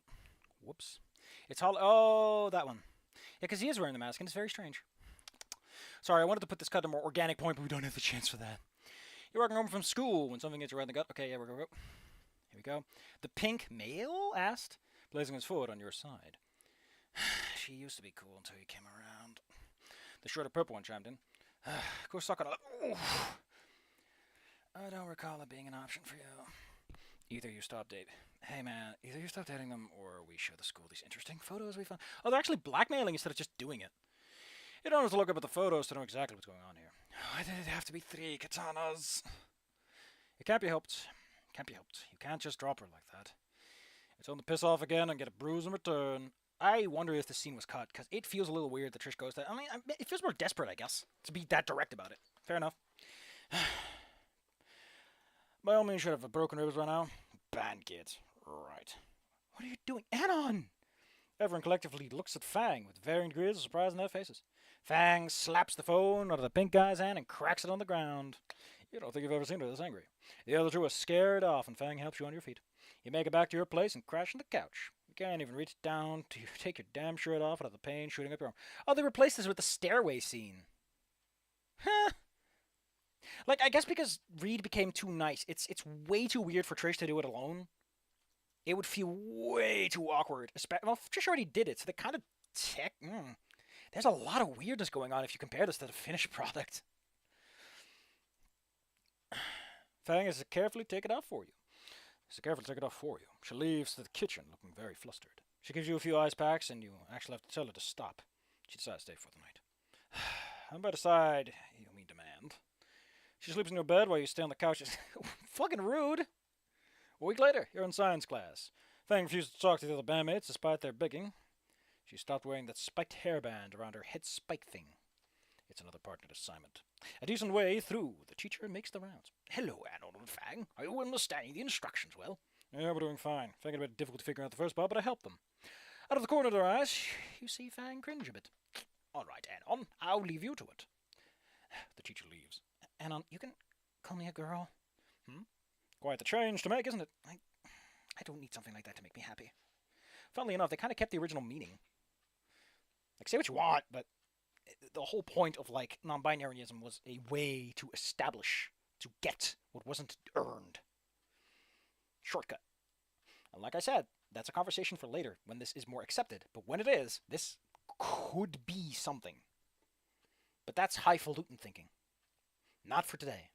Whoops. It's all. Oh, that one. Yeah, because he is wearing the mask, and it's very strange. Sorry, I wanted to put this cut to a more organic point, but we don't have the chance for that. You're walking home from school when something gets you right in the gut. Okay, yeah, we're going to go. Here we go. The pink male asked, placing his foot on your side. She used to be cool until you came around. The shorter purple one chimed in. Go suck on it. I don't recall it being an option for you. Either you stop dating. Hey man, either you stop dating them or we show the school these interesting photos we found. Oh, they're actually blackmailing instead of just doing it. You don't have to look up at the photos to know exactly what's going on here. Why did it have to be 3 katanas? It can't be helped. Can't be helped. You can't just drop her like that. It's on to piss off again and get a bruise in return. I wonder if the scene was cut, because it feels a little weird that Trish goes that. I mean, it feels more desperate, I guess, to be that direct about it. Fair enough. By all means, should have broken ribs right now. Bad kids. Right. What are you doing? Anon! Everyone collectively looks at Fang with varying degrees of surprise in their faces. Fang slaps the phone out of the pink guy's hand and cracks it on the ground. You don't think you've ever seen her this angry. The other two are scared off, and Fang helps you on your feet. You make it back to your place and crash on the couch. You can't even reach down to take your damn shirt off out of the pain shooting up your arm. Oh, they replaced this with the stairway scene. Huh. Like, I guess because Reed became too nice. It's way too weird for Trish to do it alone. It would feel way too awkward. Well, Trish already did it, so they kind of There's a lot of weirdness going on if you compare this to the finished product. Fang has to carefully take it off for you. She leaves to the kitchen looking very flustered. She gives you a few ice packs and you actually have to tell her to stop. She decides to stay for the night. And by decide, you mean demand. She sleeps in your bed while you stay on the couch. Fucking rude. A week later, you're in science class. Fang refuses to talk to the other bandmates despite their begging. She stopped wearing that spiked hairband around her head spike thing. It's another partner assignment. A decent way through, the teacher makes the rounds. Hello, Anon and Fang. Are you understanding the instructions well? Yeah, we're doing fine. Fang had a bit difficult to figure out the first part, but I helped them. Out of the corner of their eyes, you see Fang cringe a bit. All right, Anon, I'll leave you to it. The teacher leaves. Anon, you can call me a girl. Quite the change to make, isn't it? I don't need something like that to make me happy. Funnily enough, they kind of kept the original meaning. Like, say what you want, but the whole point of, like, non-binaryism was a way to establish, to get what wasn't earned. Shortcut. And like I said, that's a conversation for later, when this is more accepted. But when it is, this could be something. But that's highfalutin thinking. Not for today.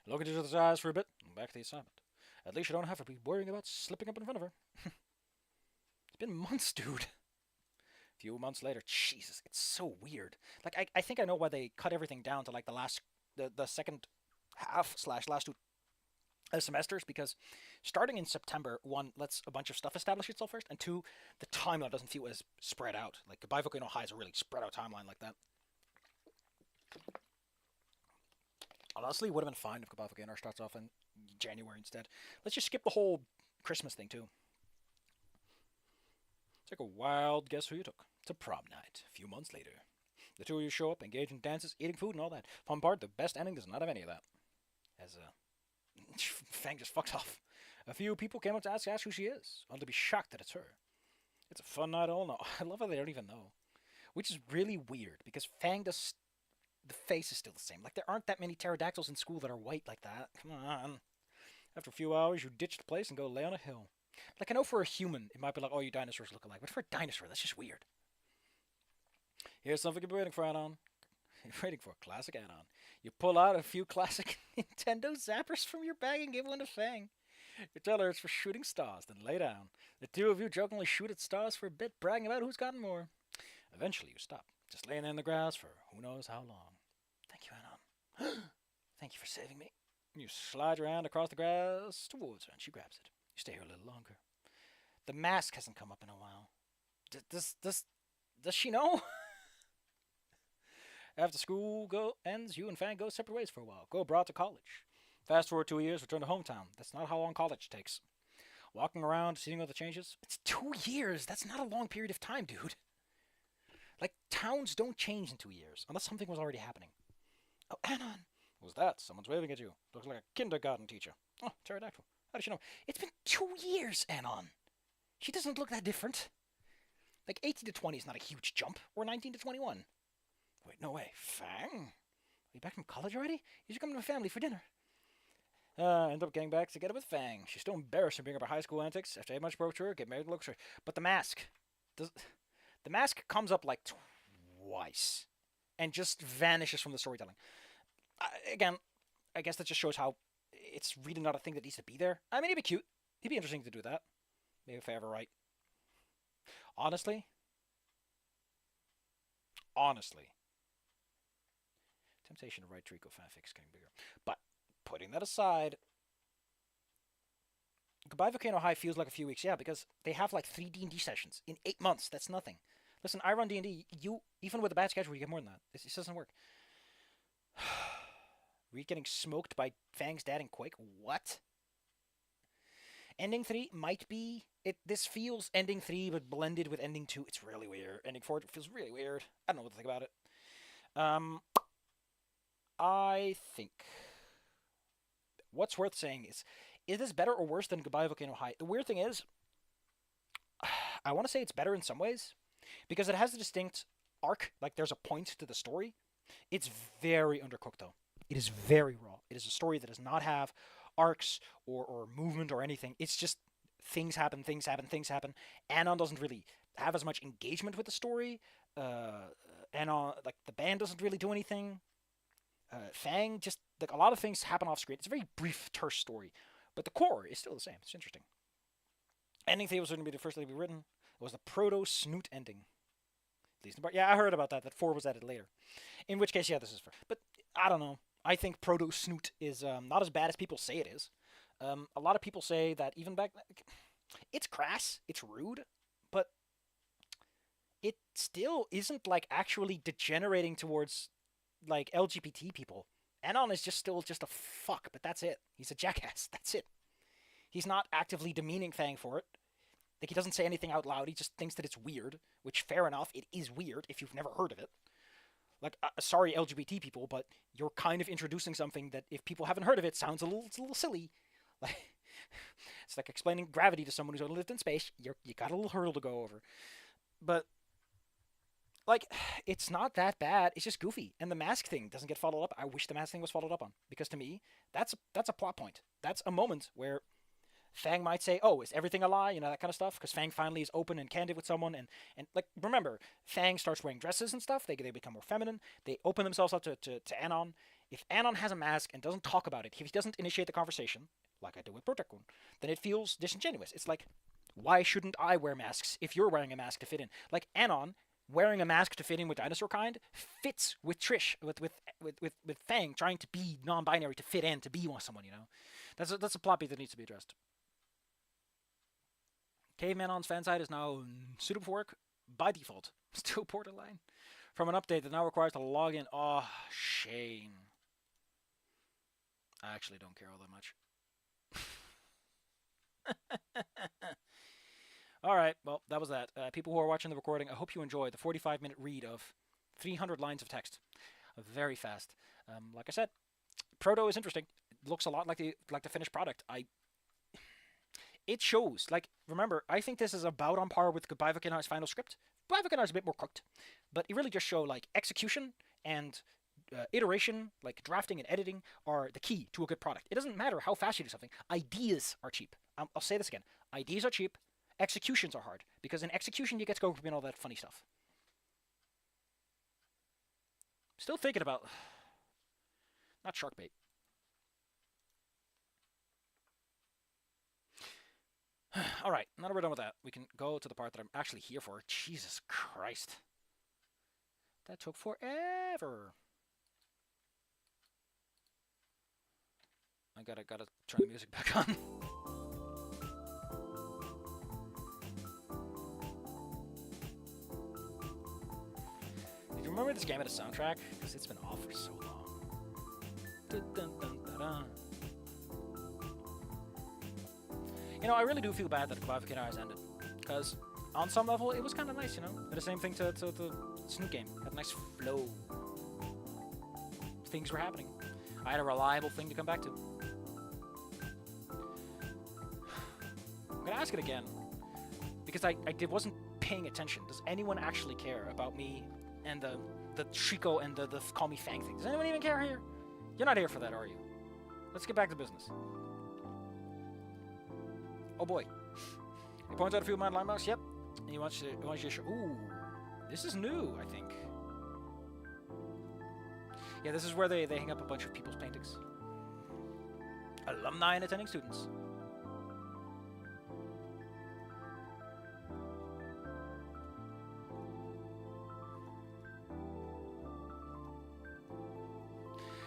Look at each other's eyes for a bit, and back to the assignment. At least you don't have to be worrying about slipping up in front of her. It's been months, dude. A few months later, Jesus, it's so weird. Like, I think I know why they cut everything down to, like, the second half / last 2 semesters, because starting in September, 1, lets a bunch of stuff establish itself first, and 2, the timeline doesn't feel as spread out. Like, Goodbye Volcano High is a really spread out timeline like that. Honestly, it would have been fine if Goodbye Volcano starts off in January instead. Let's just skip the whole Christmas thing, too. Take a wild guess who you took to prom night a few months later. The two of you show up, engage in dances, eating food, and all that. Fun part, the best ending does not have any of that. As Fang just fucked off. A few people came up to ask who she is, only to be shocked that it's her. It's a fun night all in all. I love how they don't even know. Which is really weird, because Fang does... The face is still the same. Like, there aren't that many pterodactyls in school that are white like that. Come on. After a few hours, you ditch the place and go lay on a hill. Like, I know for a human, it might be like, oh, you dinosaurs look alike. But for a dinosaur, that's just weird. Here's something you've been waiting for, Anon. You're waiting for a classic Anon. You pull out a few classic Nintendo zappers from your bag and give one to Fang. You tell her it's for shooting stars, then lay down. The two of you jokingly shoot at stars for a bit, bragging about who's gotten more. Eventually, you stop, just laying there in the grass for who knows how long. Thank you, Anon. Thank you for saving me. You slide your hand across the grass towards her, and she grabs it. You stay here a little longer. The mask hasn't come up in a while. Does she know? After school ends, you and Fang go separate ways for a while. Go abroad to college. Fast forward 2 years, return to hometown. That's not how long college takes. Walking around, seeing all the changes. It's 2 years. That's not a long period of time, dude. Like, towns don't change in 2 years, unless something was already happening. Oh, Anon. Who's that? Someone's waving at you. Looks like a kindergarten teacher. Oh, pterodactyl. does she know? It's been 2 years, Anon. She doesn't look that different. Like, 18 to 20 is not a huge jump. Or 19 to 21. Wait, no way. Fang? Are you back from college already? You should come to my family for dinner. End up getting back together with Fang. She's still embarrassed to bring up her high school antics. After 8 months broke to her, get married, looks her. But the mask. The mask comes up like twice. And just vanishes from the storytelling. Again, I guess that just shows how it's really not a thing that needs to be there. I mean, he'd be cute. He'd be interesting to do that. Maybe if I ever write. Honestly. Temptation to write Trico fanfics getting bigger. But, putting that aside, Goodbye Volcano High feels like a few weeks. Yeah, because they have like 3 D&D sessions in 8 months. That's nothing. Listen, I run D&D. You, even with a bad schedule, you get more than that. It just doesn't work. Reed getting smoked by Fang's dad in Quake. What? Ending 3 might be... This feels Ending 3, but blended with Ending 2. It's really weird. Ending 4 feels really weird. I don't know what to think about it. I think... What's worth saying is this better or worse than Goodbye Volcano High? The weird thing is, I want to say it's better in some ways, because it has a distinct arc, like there's a point to the story. It's very undercooked, though. It is very raw. It is a story that does not have arcs or movement or anything. It's just things happen. Anon doesn't really have as much engagement with the story. Anon, like, the band doesn't really do anything. Fang, just, like, a lot of things happen off screen. It's a very brief, terse story. But the core is still the same. It's interesting. Ending 3 was going to be the first thing to be written. It was the proto-snoot ending. At least, yeah, I heard about that 4 was added later. In which case, yeah, this is for... But, I don't know. I think proto-snoot is not as bad as people say it is. A lot of people say that even back... It's crass. It's rude. But it still isn't, like, actually degenerating towards, like, LGBT people. Anon is just still just a fuck, but that's it. He's a jackass. That's it. He's not actively demeaning Fang for it. Like, he doesn't say anything out loud. He just thinks that it's weird, which, fair enough, it is weird if you've never heard of it. Like, sorry, LGBT people, but you're kind of introducing something that, if people haven't heard of it, sounds a little silly. Like, it's like explaining gravity to someone who's only lived in space. You got a little hurdle to go over. But, like, it's not that bad. It's just goofy. And the mask thing doesn't get followed up. I wish the mask thing was followed up on. Because to me, that's a plot point. That's a moment where Fang might say, oh, is everything a lie? You know, that kind of stuff. Because Fang finally is open and candid with someone. And like, remember, Fang starts wearing dresses and stuff. They become more feminine. They open themselves up to Anon. If Anon has a mask and doesn't talk about it, if he doesn't initiate the conversation, like I do with Protecun, then it feels disingenuous. It's like, why shouldn't I wear masks if you're wearing a mask to fit in? Like, Anon wearing a mask to fit in with dinosaur kind fits with Trish, with Fang trying to be non-binary to fit in, to be someone, you know? That's a plot beat that needs to be addressed. Caveman On's fan site is now suitable for work by default. Still borderline. From an update that now requires to log in. Oh, shame. I actually don't care all that much. Alright, well, that was that. People who are watching the recording, I hope you enjoyed the 45-minute read of 300 lines of text. Very fast. Like I said, Proto is interesting. It looks a lot like the finished product. It shows. Like, remember, I think this is about on par with Goodbye Volcano's final script. Goodbye Volcano is a bit more cooked, but it really just show, like, execution and iteration, like drafting and editing, are the key to a good product. It doesn't matter how fast you do something. Ideas are cheap. I'll say this again. Ideas are cheap. Executions are hard, because in execution you get to go and all that funny stuff. Still thinking about... Not Sharkbait. Alright, now that we're done with that, we can go to the part that I'm actually here for. Jesus Christ. That took forever. I gotta turn the music back on. Did you remember this game had a soundtrack? Because it's been off for so long. Dun, dun, dun, dun, dun. You know, I really do feel bad that Goodbye Volcano has ended. Because on some level, it was kind of nice, you know? But the same thing to the Snoot game. Had a nice flow. Things were happening. I had a reliable thing to come back to. gonna ask it again. Because I wasn't paying attention. Does anyone actually care about me and the Trico and the call me Fang thing? Does anyone even care here? You're not here for that, are you? Let's get back to business. Oh boy. He points out a few of my landmarks. Yep. And he wants you to show. Ooh. This is new, I think. Yeah, this is where they hang up a bunch of people's paintings. Alumni and attending students.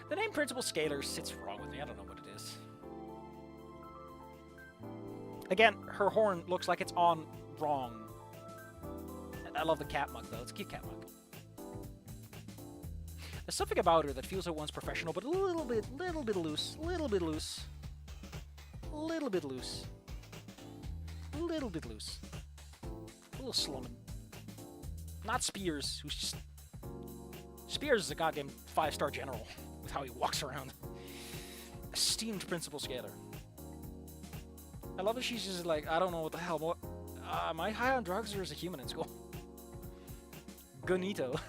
The name Principal Scalar sits wrong with me. I don't know what it is. Again, her horn looks like it's on wrong. I love the cat mug, though. It's a cute cat mug. There's something about her that feels at once professional, but a little bit loose. A little bit loose. A little bit loose. A little bit loose. A little slumming. Not Spears, who's just... Spears is a goddamn 5-star general. With how he walks around. Esteemed Principal Scalar. I love that she's just like, I don't know what the hell. What, am I high on drugs or is a human in school? Gonito.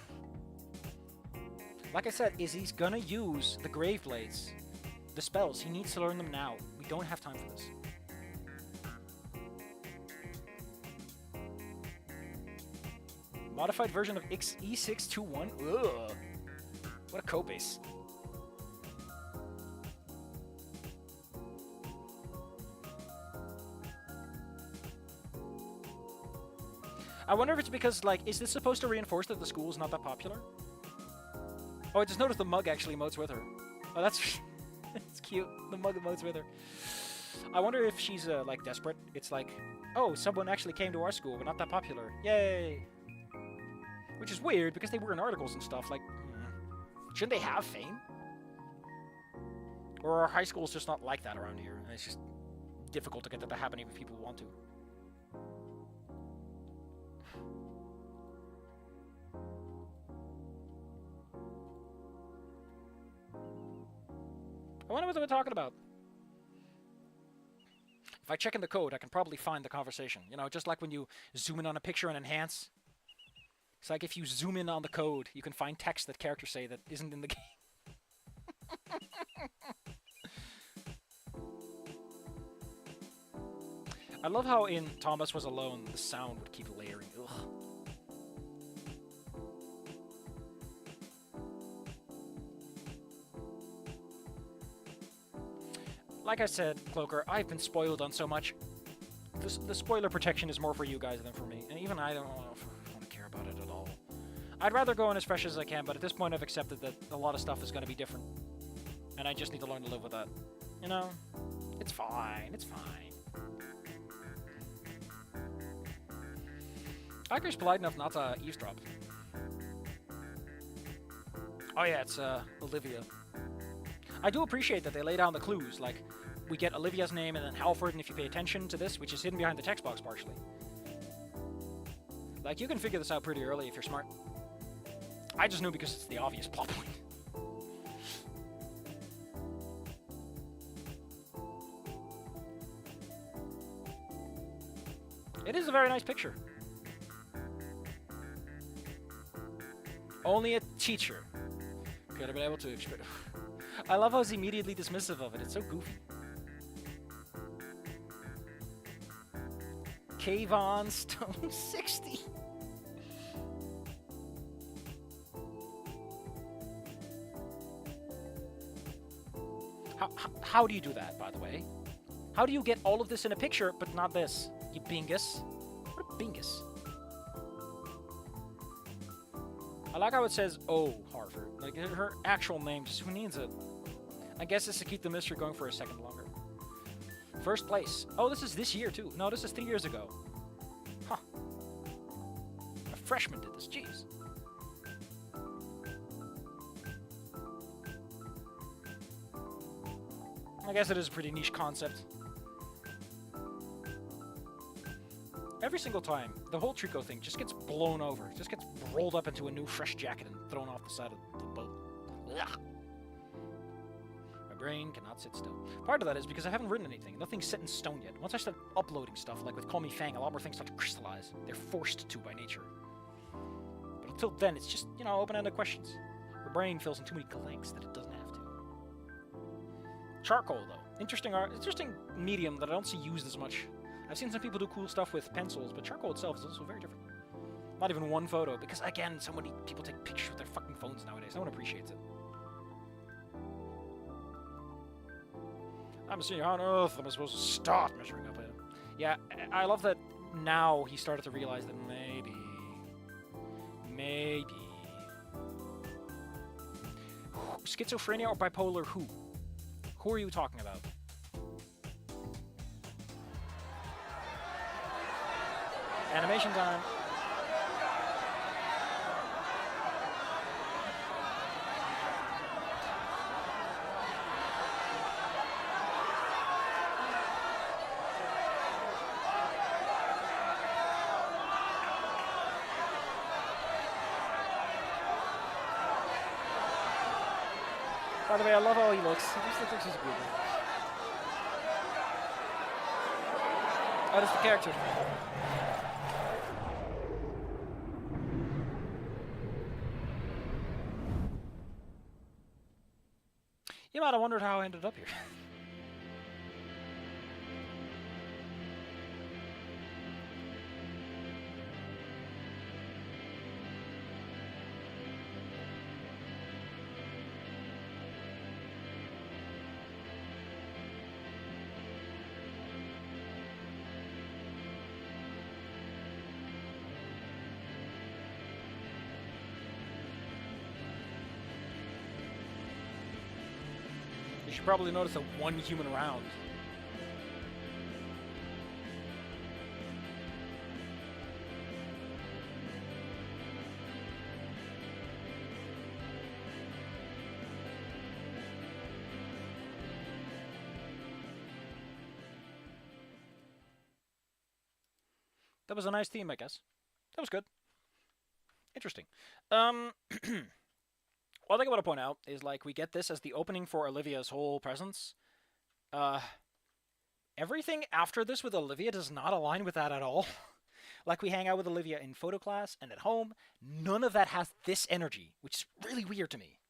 Like I said, Izzy's gonna use the Grave Blades. The spells. He needs to learn them now. We don't have time for this. Modified version of E621? Ugh. What a code base. I wonder if it's because, like, is this supposed to reinforce that the school's not that popular? Oh, I just noticed the mug actually emotes with her. Oh, that's that's cute. The mug emotes with her. I wonder if she's, like, desperate. It's like, oh, someone actually came to our school, but not that popular. Yay! Which is weird, because they were in articles and stuff. Like, shouldn't they have fame? Or are high schools just not like that around here? And it's just difficult to get that to happen even if people want to. I wonder what they're talking about. If I check in the code, I can probably find the conversation. You know, just like when you zoom in on a picture and enhance. It's like if you zoom in on the code, you can find text that characters say that isn't in the game. I love how in Thomas Was Alone, the sound would keep layering. Ugh. Like I said, Cloaker, I've been spoiled on so much. The spoiler protection is more for you guys than for me. And even I don't want to care about it at all. I'd rather go in as fresh as I can, but at this point I've accepted that a lot of stuff is going to be different. And I just need to learn to live with that. You know? It's fine. It's fine. Icar's polite enough not to eavesdrop. Oh yeah, it's Olivia. I do appreciate that they lay down the clues, like, we get Olivia's name and then Halford, and if you pay attention to this, which is hidden behind the text box partially. Like, you can figure this out pretty early if you're smart. I just knew because it's the obvious plot point. It is a very nice picture. Only a teacher could have been able to express. I love how he's immediately dismissive of it. It's so goofy. Kayvon Stone 60. How do you do that, by the way? How do you get all of this in a picture, but not this? You bingus. What a bingus. I like how it says, oh, Harvard. Like, her actual name, just who needs it? I guess it's to keep the mystery going for a second longer. First place. Oh, this is this year, too. No, this is 3 years ago. Huh. A freshman did this. Jeez. I guess it is a pretty niche concept. Every single time, the whole Trico thing just gets blown over. It just gets rolled up into a new fresh jacket and thrown off the side of the boat. Ugh. brain cannot sit still. Part of that is because I haven't written anything. Nothing's set in stone yet. Once I start uploading stuff, like with Call Me Fang, a lot more things start to crystallize. They're forced to by nature. But until then, it's just, you know, open-ended questions. Your brain fills in too many blanks that it doesn't have to. Charcoal, though. Interesting medium that I don't see used as much. I've seen some people do cool stuff with pencils, but charcoal itself is also very different. Not even one photo, because again, so many people take pictures with their fucking phones nowadays. No one appreciates it. I'm seeing how on earth am I supposed to start measuring up here? Yeah, I love that now he started to realize that maybe... Schizophrenia or bipolar who? Who are you talking about? Animation time. By the way, I love how he looks. He just looks like he's good. Oh, that's the character. You might have wondered how I ended up here. You should probably notice that one human around. That was a nice theme, I guess. That was good. Interesting. One thing I want to point out is, like, we get this as the opening for Olivia's whole presence. Everything after this with Olivia does not align with that at all. Like, we hang out with Olivia in photo class and at home. None of that has this energy, which is really weird to me.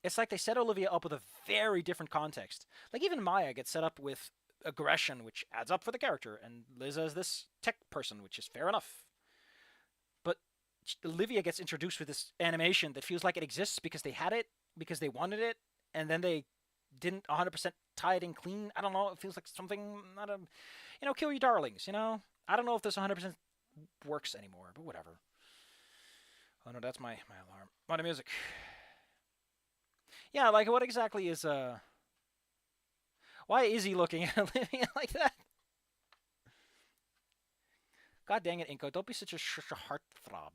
It's like they set Olivia up with a very different context. Like, even Maya gets set up with aggression, which adds up for the character, and Liz as this tech person, which is fair enough. But Olivia gets introduced with this animation that feels like it exists because they had it, because they wanted it, and then they didn't 100% tie it in clean. I don't know. It feels like something, not a, you know, kill your darlings, you know? I don't know if this 100% works anymore, but whatever. Oh no, that's my alarm. What music? Yeah, like, what exactly is, why is he looking at Olivia like that? God dang it, Inco, don't be such a heartthrob.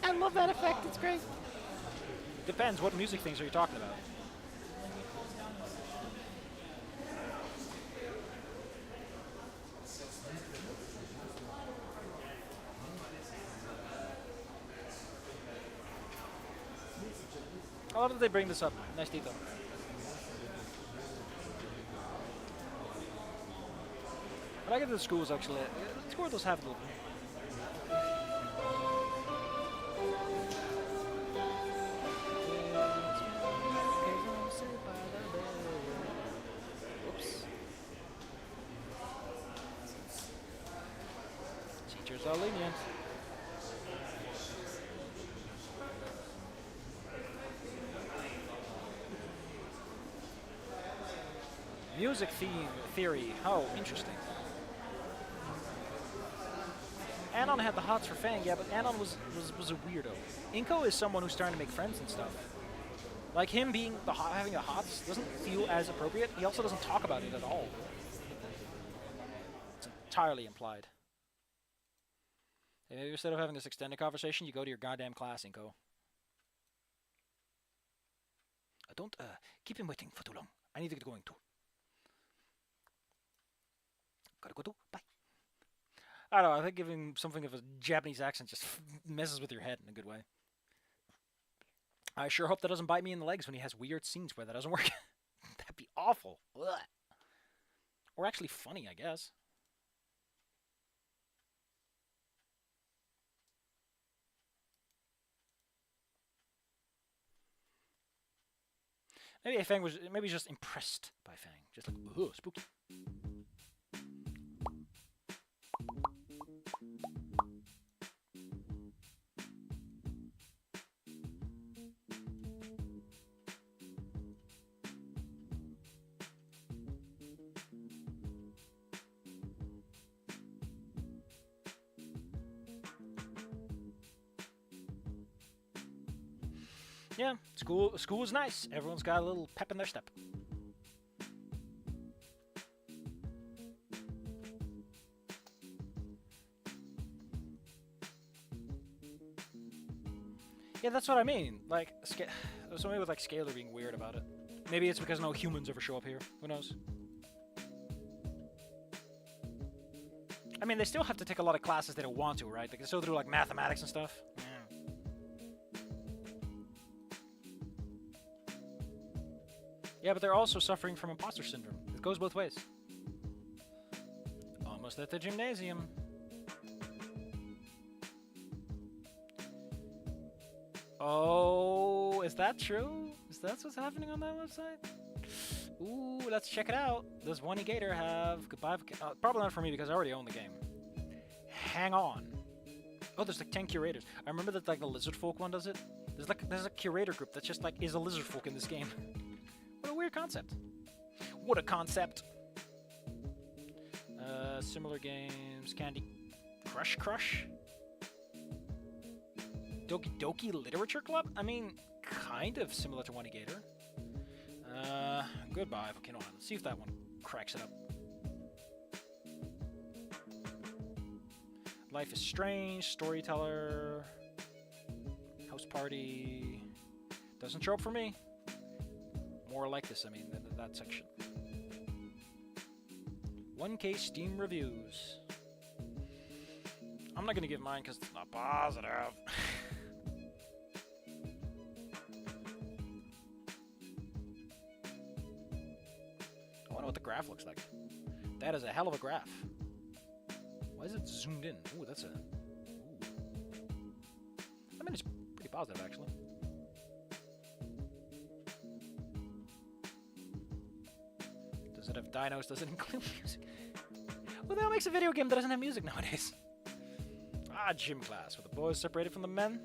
I love that effect, it's great. Depends, what music things are you talking about? I love that they bring this up. Nice detail. I like it in the schools, actually. The school does have a little bit. Oops. Teachers are lenient. Music theme theory. Oh, interesting. Anon had the hots for Fang, yeah, but Anon was a weirdo. Inco is someone who's starting to make friends and stuff. Like, him being having the hots doesn't feel as appropriate. He also doesn't talk about it at all. It's entirely implied. Hey, maybe instead of having this extended conversation, you go to your goddamn class, Inco. Don't keep him waiting for too long. I need to get going too. Gotta go too. Bye. I don't know, I think giving something of a Japanese accent just messes with your head in a good way. I sure hope that doesn't bite me in the legs when he has weird scenes where that doesn't work. That'd be awful. Ugh. Or actually funny, I guess. Maybe he's just impressed by Fang. Just like, ooh, spooky. Yeah, school is nice. Everyone's got a little pep in their step. Yeah, that's what I mean. Like, there's something with like Scalar being weird about it. Maybe it's because no humans ever show up here. Who knows? I mean, they still have to take a lot of classes they don't want to, right? They can still do like mathematics and stuff. Yeah. Yeah, but they're also suffering from imposter syndrome. It goes both ways. Almost at the gymnasium. Oh, is that true? Is that what's happening on that website? Ooh, let's check it out. Does Wani Gator have goodbye? Probably not for me because I already own the game. Hang on. Oh, there's like 10 curators. I remember that like the lizard folk one does it. There's a curator group that's just like is a lizard folk in this game. What a weird concept. What a concept. Similar games. Candy Crush. Doki Doki Literature Club? I mean, kind of similar to Wani Gator. Goodbye, Volcano Island. Let's see if that one cracks it up. Life is Strange, Storyteller, House Party. Doesn't show up for me. More like this, I mean, that section. 1K Steam reviews. I'm not gonna give mine because it's not positive. I wonder what the graph looks like. That is a hell of a graph. Why is it zoomed in? Ooh, that's a... Ooh. I mean, it's pretty positive, actually. Does it have dinos? Does it include music? Well, that makes a video game that doesn't have music nowadays. Ah, gym class, where the boys separated from the men.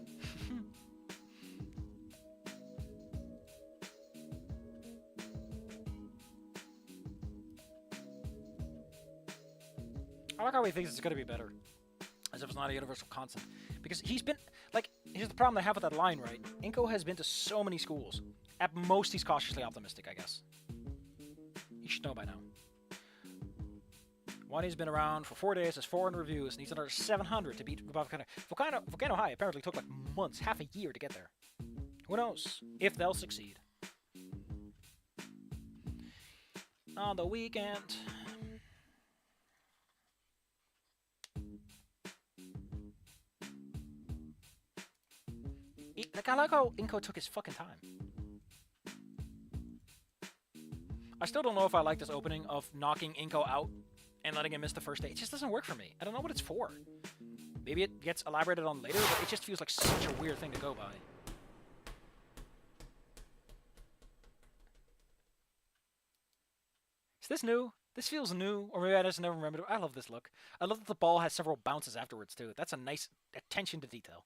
I like how he thinks it's gonna be better. As if it's not a universal constant. Because he's been, like, here's the problem I have with that line, right? Inco has been to so many schools. At most, he's cautiously optimistic, I guess. You should know by now. Wani's been around for 4 days, has 400 reviews, needs another 700 to beat Volcano High apparently took like months, half a year to get there. Who knows if they'll succeed. On the weekend. Like, I like how Inco took his fucking time. I still don't know if I like this opening of knocking Inco out and letting him miss the first day. It just doesn't work for me. I don't know what it's for. Maybe it gets elaborated on later, but it just feels like such a weird thing to go by. Is this new? This feels new, or maybe I just never remembered it. I love this look. I love that the ball has several bounces afterwards, too. That's a nice attention to detail.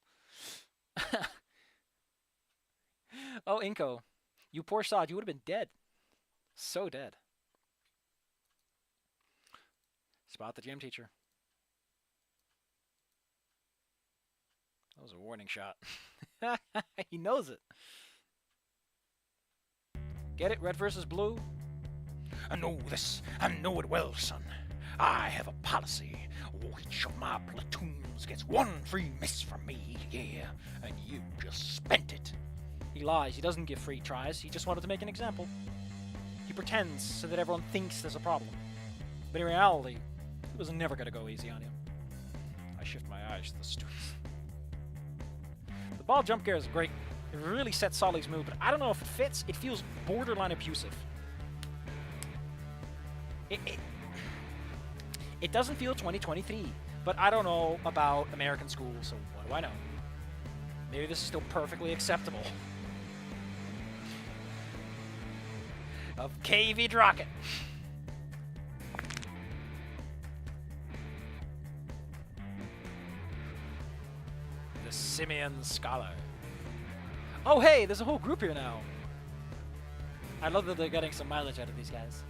Oh, Inco. You poor sod. You would have been dead. So dead. Spot the gym teacher. That was a warning shot. He knows it. Get it? Red versus blue? I know this. I know it well, son. I have a policy. Each of my platoons gets one free miss from me, yeah. And you just spent it. He lies. He doesn't give free tries. He just wanted to make an example. He pretends so that everyone thinks there's a problem. But in reality, it was never going to go easy on him. I shift my eyes to the students. The ball jump scare is great. It really sets Solly's mood, but I don't know if it fits. It feels borderline abusive. It doesn't feel 2023, but I don't know about American schools, so what do I know? Maybe this is still perfectly acceptable. Of KV Drocket. The Simian Scholar. Oh hey, there's a whole group here now. I love that they're getting some mileage out of these guys.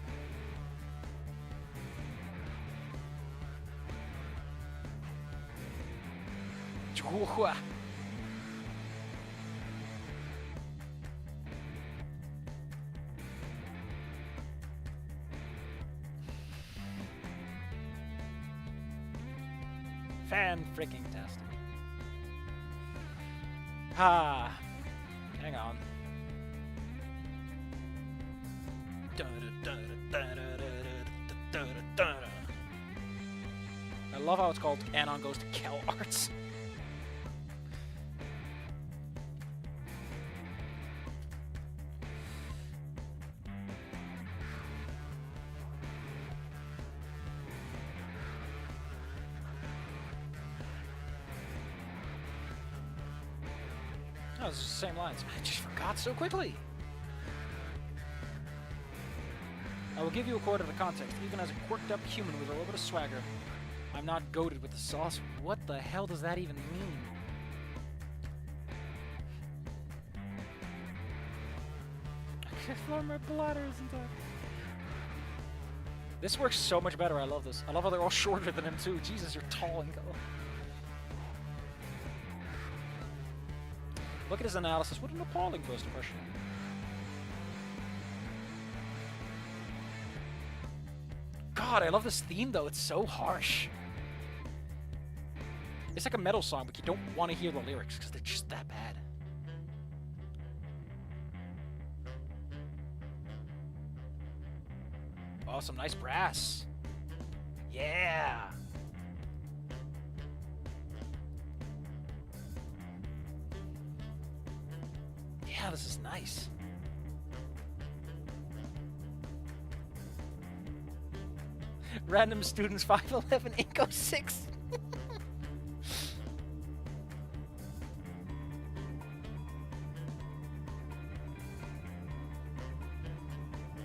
Fan-freaking-tastic. Ah, hang on. I love how it's called Anon Goes to Kel Arts. Oh, it's the same lines. I just forgot so quickly. I will give you a quarter of the context, even as a quirked up human with a little bit of swagger. I'm not goated with the sauce. What the hell does that even mean? I can't floor my bladders and stuff. This works so much better. I love this. I love how they're all shorter than him too. Jesus, you're tall, Inco. Look at his analysis. What an appalling first impression. God, I love this theme though. It's so harsh. It's like a metal song, but you don't want to hear the lyrics because they're just that bad. Oh, some nice brass. Yeah. Yeah, this is nice. Random students 5'11", Inco 6.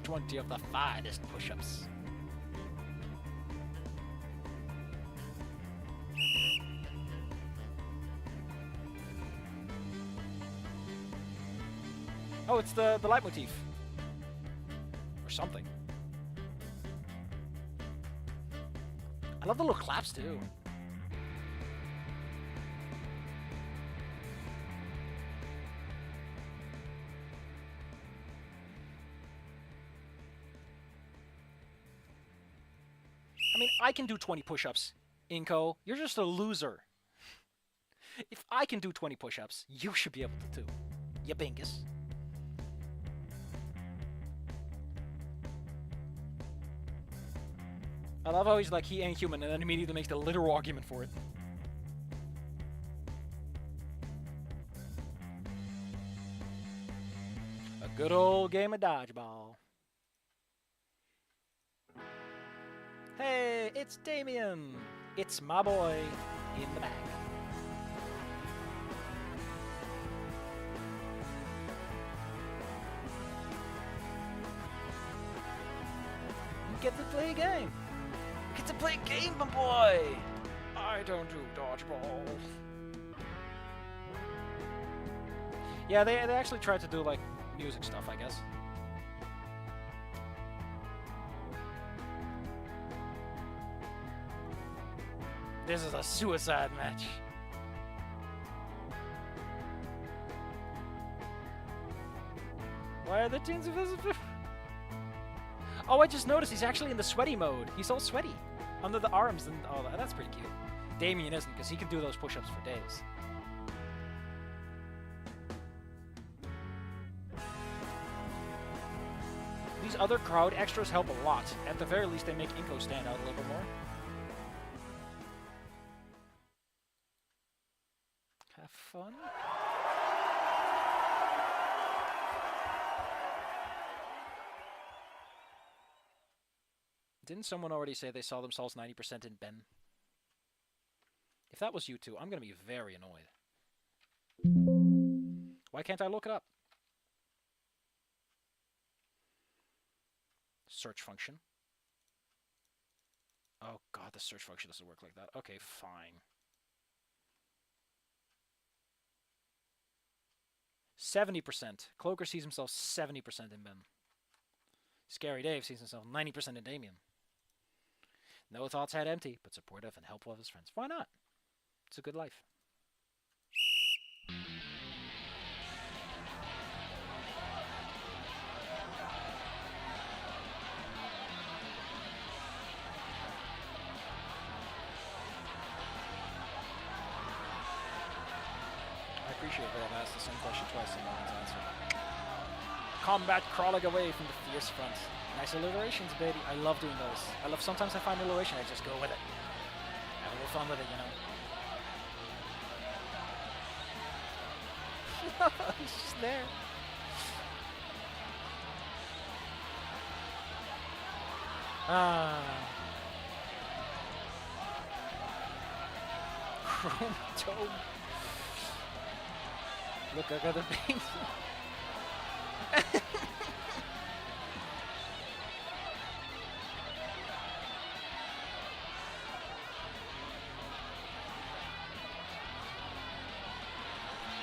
20 of the finest push-ups. Oh, it's the leitmotif. Or something. I love the little claps too. I mean, I can do 20 push-ups, Inco. You're just a loser. If I can do 20 push-ups, you should be able to too. You bingus. I love how he's like, he ain't human, and then immediately makes the literal argument for it. A good old game of dodgeball. Hey, it's Damien. It's my boy in the back. You get to play a game. You get to play a game, my boy. I don't do dodgeball. Yeah, they actually tried to do like music stuff, I guess. This is a suicide match. Why are the teens invisible? Oh, I just noticed he's actually in the sweaty mode. He's all sweaty under the arms and all that. That's pretty cute. Damien isn't, because he can do those push-ups for days. These other crowd extras help a lot. At the very least, they make Inco stand out a little bit more. Have fun. Didn't someone already say they saw themselves 90% in Ben? If that was you two, I'm going to be very annoyed. Why can't I look it up? Search function. Oh god, the search function doesn't work like that. Okay, fine. 70%. Cloaker sees himself 70% in Ben. Scary Dave sees himself 90% in Damien. No thoughts had empty, but supportive and helpful of his friends. Why not? It's a good life. I appreciate that I've asked the same question twice and no one's answered. Combat crawling away from the fierce front. Nice alliterations, baby. I love doing those. I love sometimes I find alliteration, I just go with it. Have a little fun with it, you know. He's just there. Chrome. Look, I got the thing.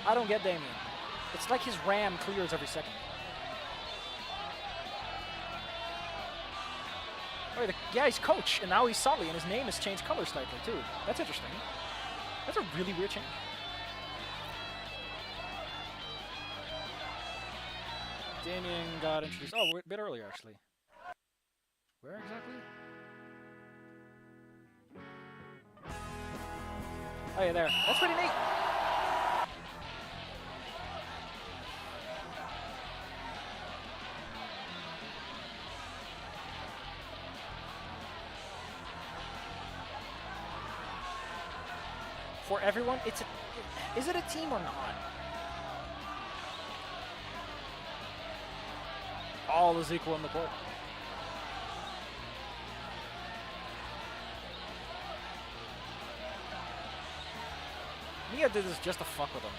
I don't get Damien. It's like his RAM clears every second. Oh, yeah, he's Coach, and now he's Sully, and his name has changed color slightly, too. That's interesting. That's a really weird change. Damien got introduced. Oh, a bit earlier, actually. Where exactly? Oh, yeah, there. That's pretty neat. For everyone, is it a team or not? All is equal in the court. Mia did this just to fuck with him.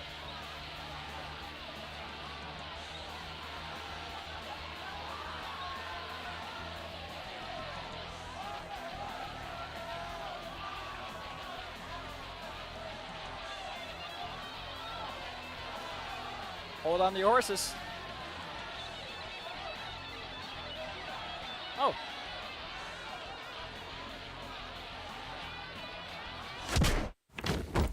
Hold on to your horses. Oh.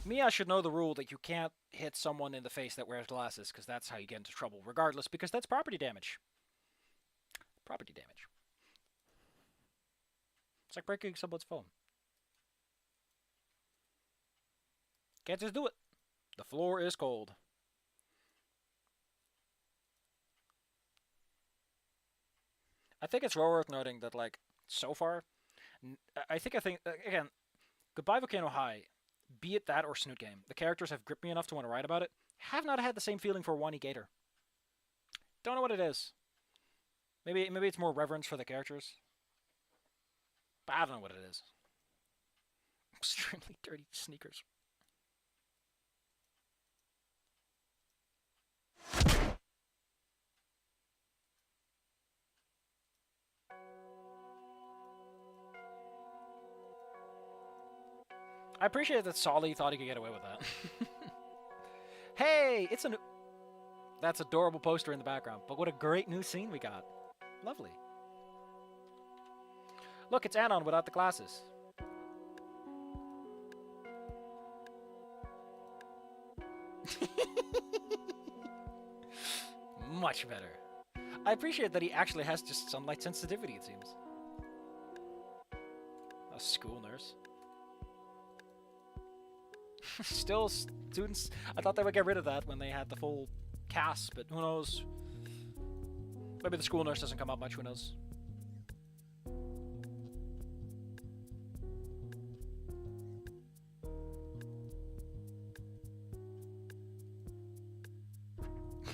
Mia should know the rule that you can't hit someone in the face that wears glasses, because that's how you get into trouble, regardless, because that's property damage. Property damage. It's like breaking someone's phone. Can't just do it. The floor is cold. I think it's worth noting that, like, so far, I think, again, Goodbye Volcano High, be it that or Snoot Game, the characters have gripped me enough to want to write about it. Have not had the same feeling for Wani Gator. Don't know what it is. Maybe it's more reverence for the characters. But I don't know what it is. Extremely dirty sneakers. I appreciate that Solly thought he could get away with that. Hey, it's a new... That's adorable poster in the background, but what a great new scene we got. Lovely. Look, it's Anon without the glasses. Much better. I appreciate that he actually has just sunlight sensitivity, it seems. A school nurse. Still, students... I thought they would get rid of that when they had the full cast, but who knows? Maybe the school nurse doesn't come up much, who knows?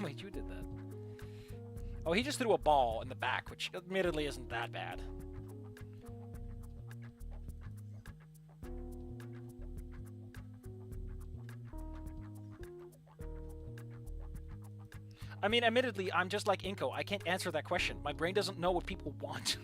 Wait, you did that. Oh, he just threw a ball in the back, which admittedly isn't that bad. I mean, admittedly, I'm just like Inco. I can't answer that question. My brain doesn't know what people want.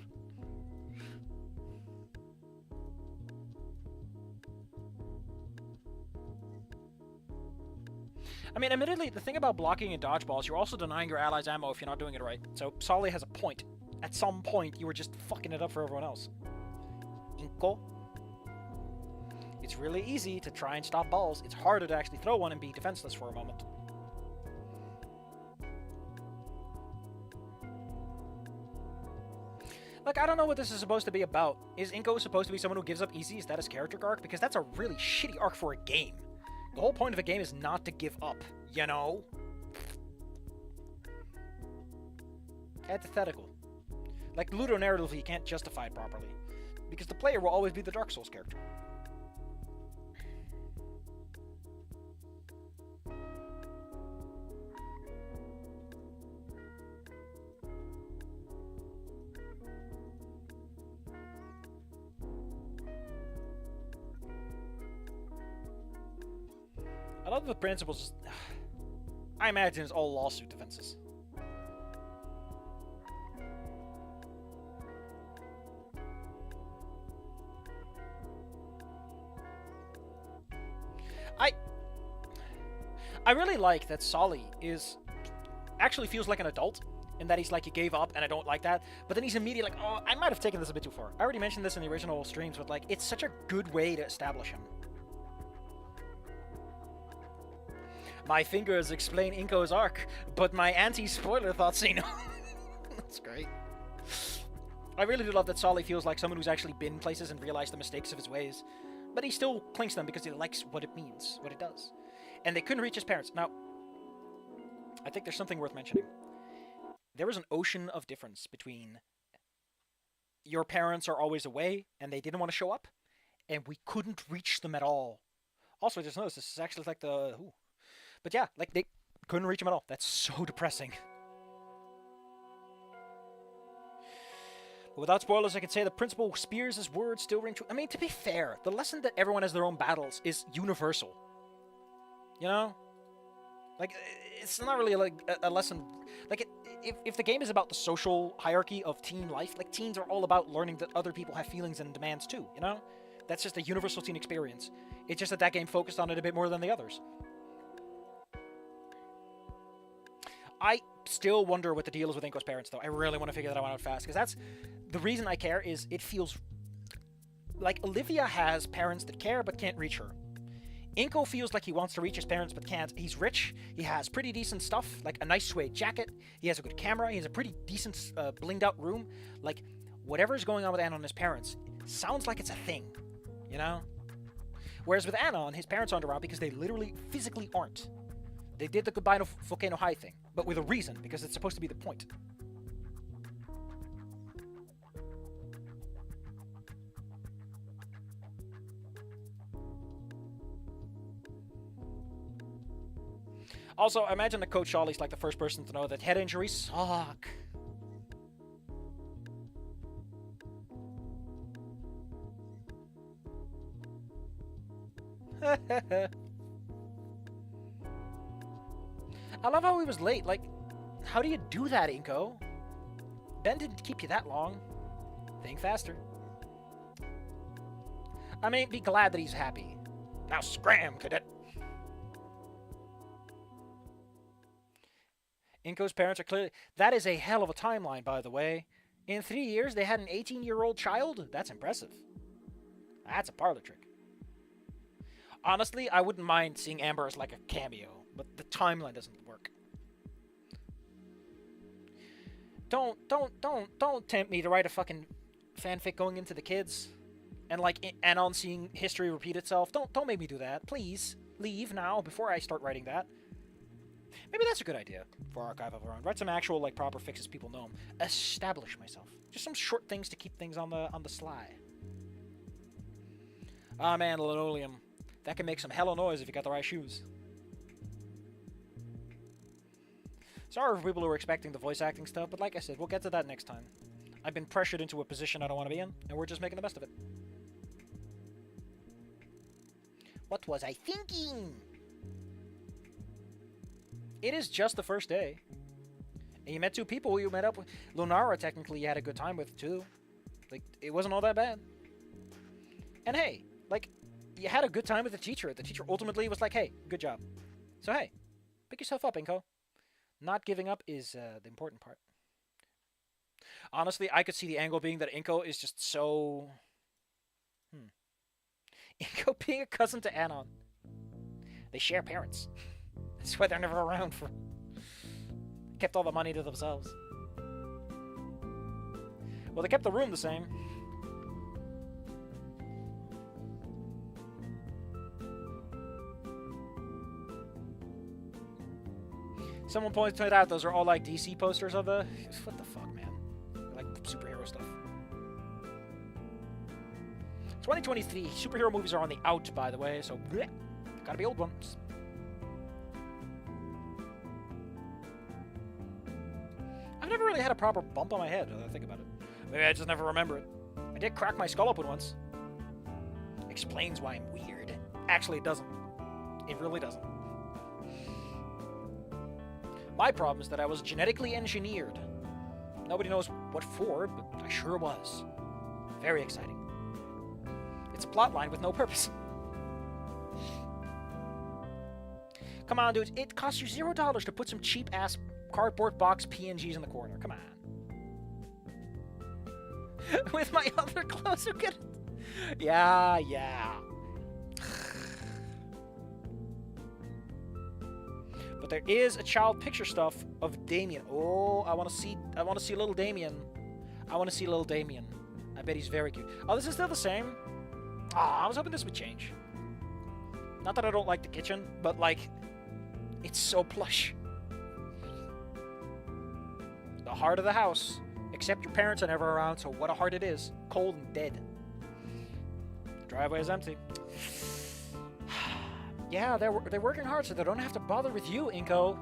I mean, admittedly, the thing about blocking and dodgeballs, you're also denying your allies ammo if you're not doing it right. So, Solly has a point. At some point, you were just fucking it up for everyone else. Inco. It's really easy to try and stop balls. It's harder to actually throw one and be defenseless for a moment. Like, I don't know what this is supposed to be about. Is Inco supposed to be someone who gives up easy? Is that his character arc? Because that's a really shitty arc for a game. The whole point of a game is not to give up, you know? Antithetical. Like, ludonarratively, you can't justify it properly. Because the player will always be the Dark Souls character. I love the principles. I imagine it's all lawsuit defenses. I really like that Solly actually feels like an adult, in that he's like, you gave up and I don't like that, but then he's immediately like, oh, I might have taken this a bit too far. I already mentioned this in the original streams, but like, it's such a good way to establish him. My fingers explain Inco's arc, but my anti-spoiler thoughts say no. That's great. I really do love that Solly feels like someone who's actually been places and realized the mistakes of his ways, but he still clings to them because he likes what it means, what it does. And they couldn't reach his parents. Now, I think there's something worth mentioning. There is an ocean of difference between your parents are always away and they didn't want to show up, and we couldn't reach them at all. Also, I just noticed this is actually like the... Ooh. But yeah, like, they couldn't reach him at all. That's so depressing. But without spoilers, I can say the principal Spears' words still ring true. I mean, to be fair, the lesson that everyone has their own battles is universal. You know? Like, it's not really like a lesson... Like, if the game is about the social hierarchy of teen life, like, teens are all about learning that other people have feelings and demands too, you know? That's just a universal teen experience. It's just that that game focused on it a bit more than the others. I still wonder what the deal is with Inco's parents, though. I really want to figure that out fast, because that's... The reason I care is it feels... Like, Olivia has parents that care but can't reach her. Inco feels like he wants to reach his parents but can't. He's rich, he has pretty decent stuff, like a nice suede jacket, he has a good camera, he has a pretty decent blinged out room. Like, whatever's going on with Anon and his parents sounds like it's a thing, you know? Whereas with Anon, his parents aren't around because they literally physically aren't. They did the goodbye to Volcano High thing, but with a reason, because it's supposed to be the point. Also, I imagine that Coach Shawley's like the first person to know that head injuries suck. I love how he was late. Like, how do you do that, Inco? Ben didn't keep you that long. Think faster. I mean, be glad that he's happy. Now scram, cadet. Inco's parents are clearly... That is a hell of a timeline, by the way. In 3 years, they had an 18-year-old child? That's impressive. That's a parlor trick. Honestly, I wouldn't mind seeing Amber as like a cameo, but the timeline doesn't work. Don't tempt me to write a fucking fanfic going into the kids, and like Anon seeing history repeat itself. Don't make me do that, please. Leave now before I start writing that. Maybe that's a good idea for Archive of Our Own. Write some actual, like, proper fixes people know. Establish myself. Just some short things to keep things on the sly. Ah, man, linoleum. That can make some hella noise if you got the right shoes. Sorry for people who are expecting the voice acting stuff, but like I said, we'll get to that next time. I've been pressured into a position I don't want to be in, and we're just making the best of it. What was I thinking? It is just the first day. And you met 2 people you met up with. Lunara, technically, you had a good time with, too. Like, it wasn't all that bad. And hey, like, you had a good time with the teacher. The teacher ultimately was like, hey, good job. So hey, pick yourself up, Inco. Not giving up is the important part. Honestly, I could see the angle being that Inco is just so... Inco being a cousin to Anon. They share parents. That's why they're never around for... Kept all the money to themselves. Well, they kept the room the same. Someone pointed out those are all like DC posters of the... What the fuck, man? Like superhero stuff. 2023. Superhero movies are on the out, by the way, so... Bleh, gotta be old ones. I've never really had a proper bump on my head, now that I think about it. Maybe I just never remember it. I did crack my skull open once. Explains why I'm weird. Actually, it doesn't. It really doesn't. My problem is that I was genetically engineered. Nobody knows what for, but I sure was. Very exciting. It's a plot line with no purpose. Come on, dude. It costs you $0 to put some cheap-ass cardboard box PNGs in the corner. Come on. With my other clothes, who get it? Yeah. But there is a child picture stuff of Damien. Oh, I want to see little Damien. I bet he's very cute. Oh, this is still the same? I was hoping this would change. Not that I don't like the kitchen, but like, it's so plush. The heart of the house. Except your parents are never around, so what a heart it is. Cold and dead. The driveway is empty. Yeah, they're working hard so they don't have to bother with you, Inco.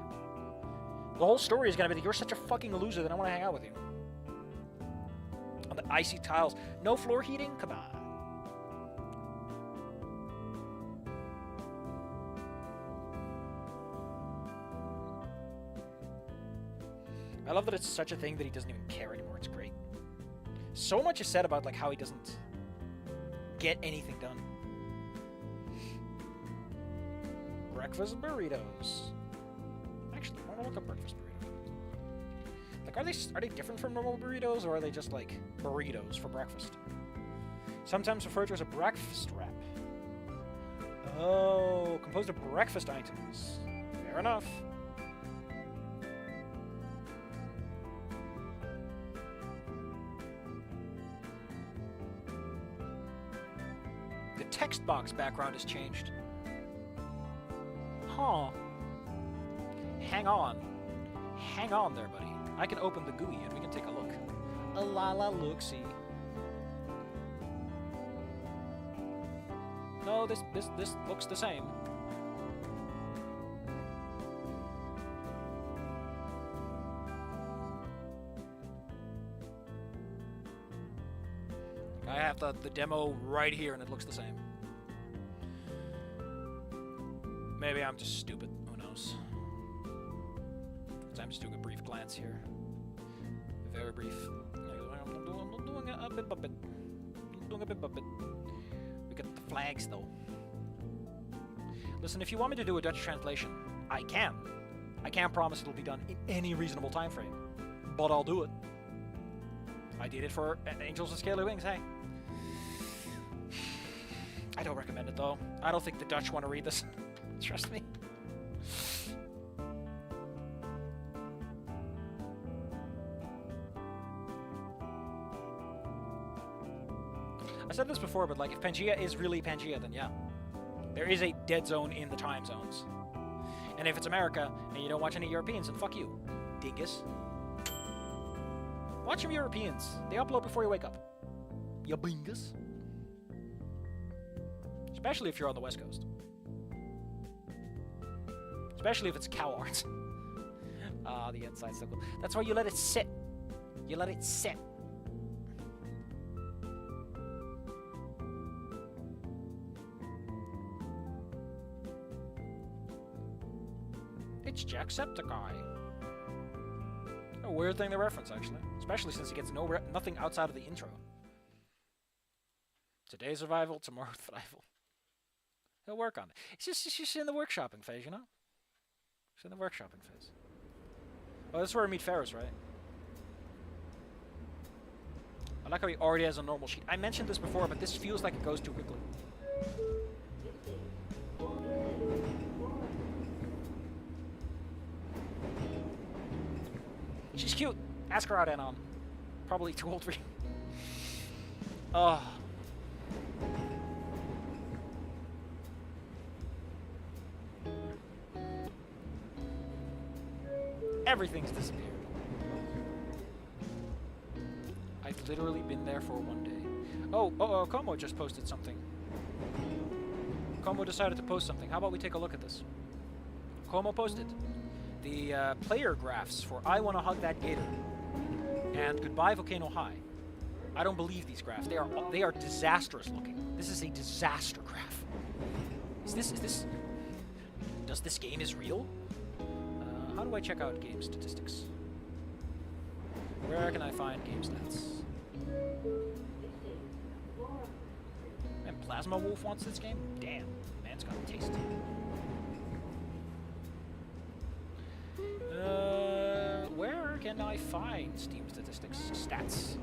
The whole story is going to be that you're such a fucking loser that I want to hang out with you. On the icy tiles. No floor heating? Come on. I love that it's such a thing that he doesn't even care anymore. It's great. So much is said about like how he doesn't get anything done. Breakfast burritos. Actually, I want to look up breakfast burrito. Like, are they different from normal burritos, or are they just like burritos for breakfast? Sometimes referred to as a breakfast wrap. Oh, composed of breakfast items. Fair enough. The text box background has changed. Huh. Hang on. Hang on there, buddy. I can open the GUI and we can take a look. A la look-see. No, this looks the same. I have the demo right here and it looks the same. Maybe I'm just stupid. Who knows? I'm just doing a brief glance here. Very brief. I'm doing a bit by bit. We get the flags though. Listen, if you want me to do a Dutch translation, I can. I can't promise it'll be done in any reasonable time frame, but I'll do it. I did it for Angels with Scaly Wings, hey. I don't recommend it though. I don't think the Dutch want to read this. Trust me. I said this before, but like, if Pangea is really Pangea, then yeah. There is a dead zone in the time zones. And if it's America, and you don't watch any Europeans, then fuck you, dingus. Watch some Europeans. They upload before you wake up. Ya bingus. Especially if you're on the West Coast. Especially if it's cow art. Ah, the inside's so cool. That's why you let it sit. You let it sit. It's Jacksepticeye. A weird thing to reference, actually. Especially since he gets nothing outside of the intro. Today survival, tomorrow thrival. He'll work on it. It's just in the workshopping phase, you know? It's in the workshopping phase. Oh, this is where we meet Ferris, right? I like how he already has a normal sheet. I mentioned this before, but this feels like it goes too quickly. She's cute. Ask her out, Anon. Probably too old for you. Oh. Everything's disappeared. I've literally been there for one day. Oh, Como just posted something. Como decided to post something. How about we take a look at this? Como posted the player graphs for I Wanna Hug That Gator and Goodbye Volcano High. I don't believe these graphs. They are disastrous looking. This is a disaster graph. Does this game is real? How do I check out game statistics? Where can I find game stats? Man, Plasma Wolf wants this game? Damn, man's got a taste. Where can I find Steam statistics? Stats.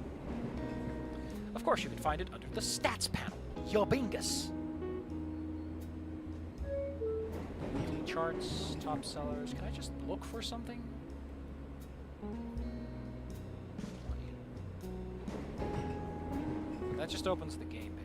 Of course, you can find it under the stats panel. Yobingus. Weekly charts, top sellers. Can I just look for something? That just opens the game page.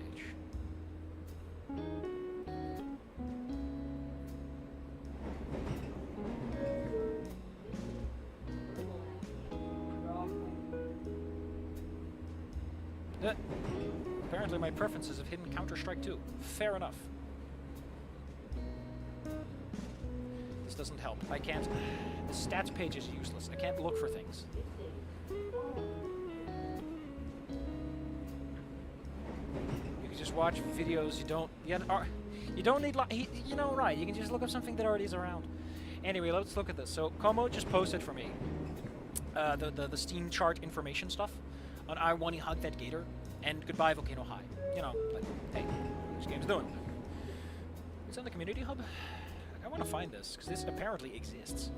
Apparently my preferences have hidden Counter-Strike 2. Fair enough. This doesn't help. I can't... The stats page is useless. I can't look for things. You can just watch videos you don't... You don't need... You know, right. You can just look up something that already is around. Anyway, let's look at this. So, Como just posted for me the Steam chart information stuff on I Wani Hug That Gator and Goodbye Volcano High. You know, like, hey, this game's doing. It's on the community hub. I want to find this because this apparently exists.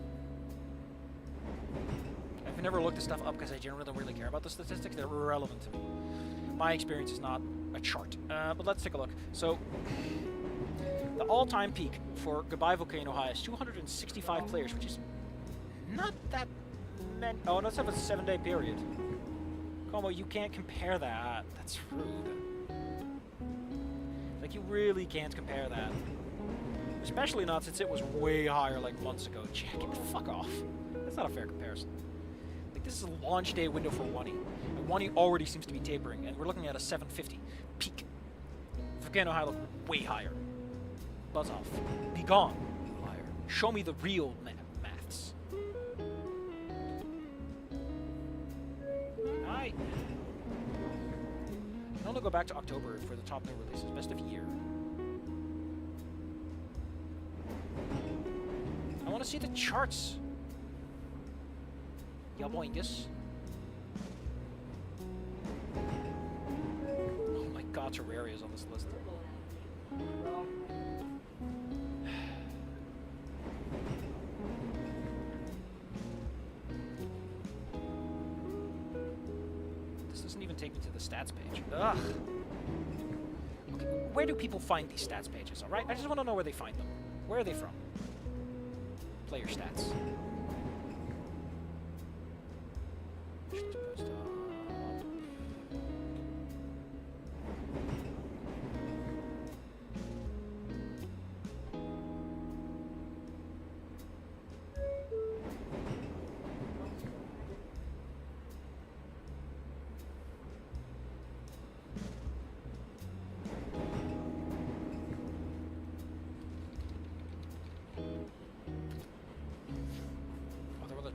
I've never looked this stuff up because I generally don't really care about the statistics. They're irrelevant to me. My experience is not a chart. But let's take a look. So, the all-time peak for Goodbye Volcano High is 265 players, which is not that many. Oh, let's have a 7-day period. Como, you can't compare that. That's rude. Like, you really can't compare that. Especially not since it was way higher like months ago. Jack, get the fuck off. That's not a fair comparison. Like, this is a launch day window for Wani. And Wani already seems to be tapering, and we're looking at a 750 peak. Volcano High look way higher. Buzz off. Be gone, liar. Show me the real maths. I can only go back to October for the top new releases. Best of year. I want to see the charts. Yaboingus. Oh my god, Terraria is on this list. This doesn't even take me to the stats page. Ugh. Okay, where do people find these stats pages, alright? I just want to know where they find them. Where are they from? Player stats.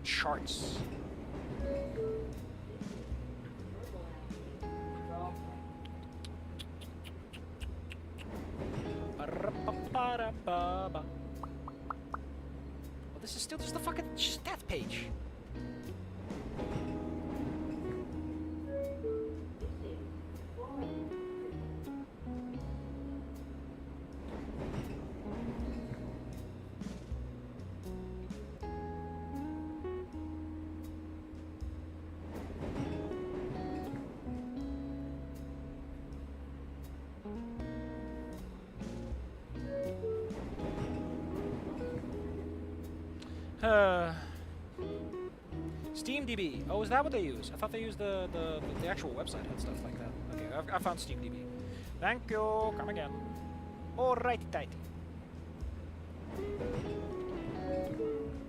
Charts. Well, this is still just the fucking stats page. SteamDB. Oh, is that what they use? I thought they used the actual website and stuff like that. Okay, I found SteamDB. Thank you. Come again. Alrighty tighty.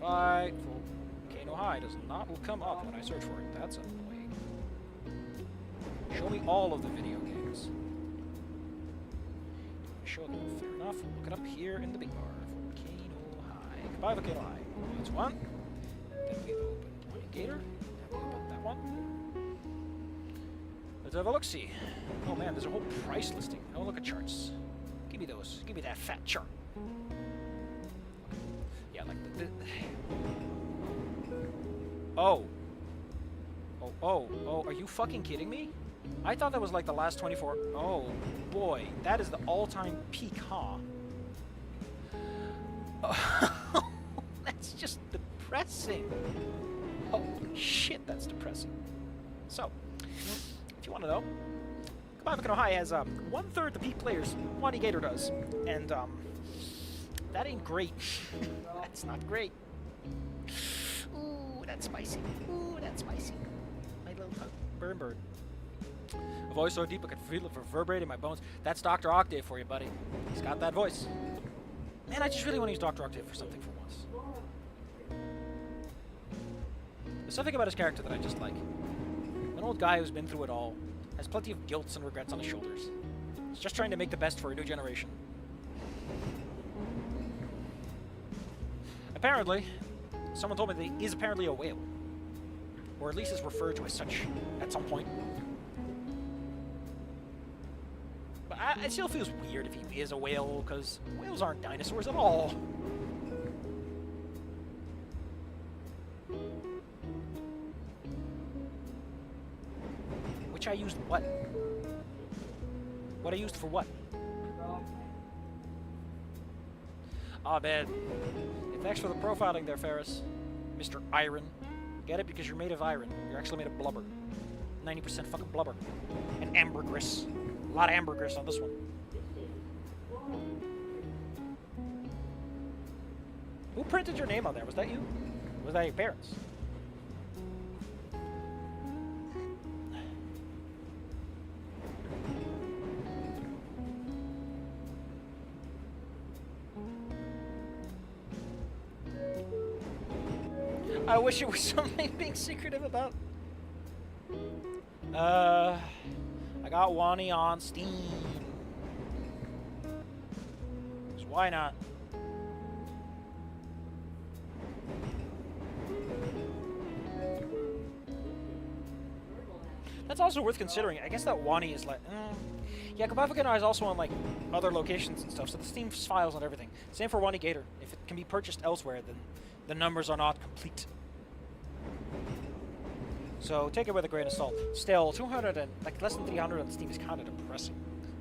Right. Volcano High does not come up when I search for it. That's annoying. Show me all of the video games. Show them. Fair enough. We'll look it up here in the big bar. Volcano High. Goodbye, Volcano High. That's one. Then we open Wani Gator. Happy about that one. Let's have a look-see. Oh man, there's a whole price listing. Oh, look at charts. Give me those. Give me that fat chart. Yeah, like the Oh. Oh, are you fucking kidding me? I thought that was like the last 24... Oh, boy. That is the all-time peak, huh? Oh, that's just depressing. Holy shit, that's depressing. So, if you want to know, Goodbye Volcano High has 1/3 the peak players Wani Gator does. And, that ain't great. That's not great. Ooh, that's spicy. Ooh, that's spicy. My little tongue. Burn, burn. A voice so deep I could feel it reverberate in my bones. That's Dr. Octave for you, buddy. He's got that voice. Man, I just really want to use Dr. Octave for something for once. There's something about his character that I just like. An old guy who's been through it all, has plenty of guilt and regrets on his shoulders. He's just trying to make the best for a new generation. Apparently, someone told me that he is apparently a whale. Or at least is referred to as such at some point. But it still feels weird if he is a whale, because whales aren't dinosaurs at all. Which I used what? What I used for what? Ah, man. Thanks for the profiling there, Ferris. Mr. Iron. Get it? Because you're made of iron. You're actually made of blubber. 90% fucking blubber. And ambergris. A lot of ambergris on this one. Who printed your name on there? Was that you? Was that your parents? I wish it was something being secretive about. I got Wani on Steam. 'Cause why not? That's also worth considering. I guess that Wani is like... yeah, Goodbye Volcano is also on like other locations and stuff, so the Steam files and everything. Same for Wani Gator. If it can be purchased elsewhere, then the numbers are not complete. So take it with a grain of salt. Still, 200 and like less than 300 on Steam is kind of depressing,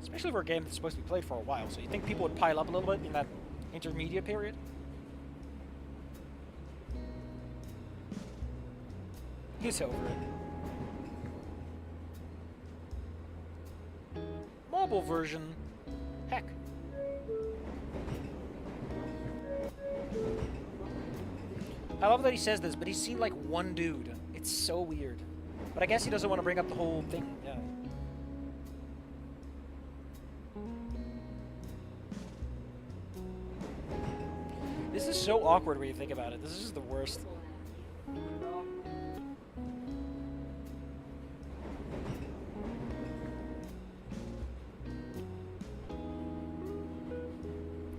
especially for a game that's supposed to be played for a while. So you think people would pile up a little bit in that intermediate period? He's over it. Mobile version, heck. I love that he says this, but he's seen like one dude. It's so weird. But I guess he doesn't want to bring up the whole thing. Yeah. This is so awkward when you think about it. This is just the worst.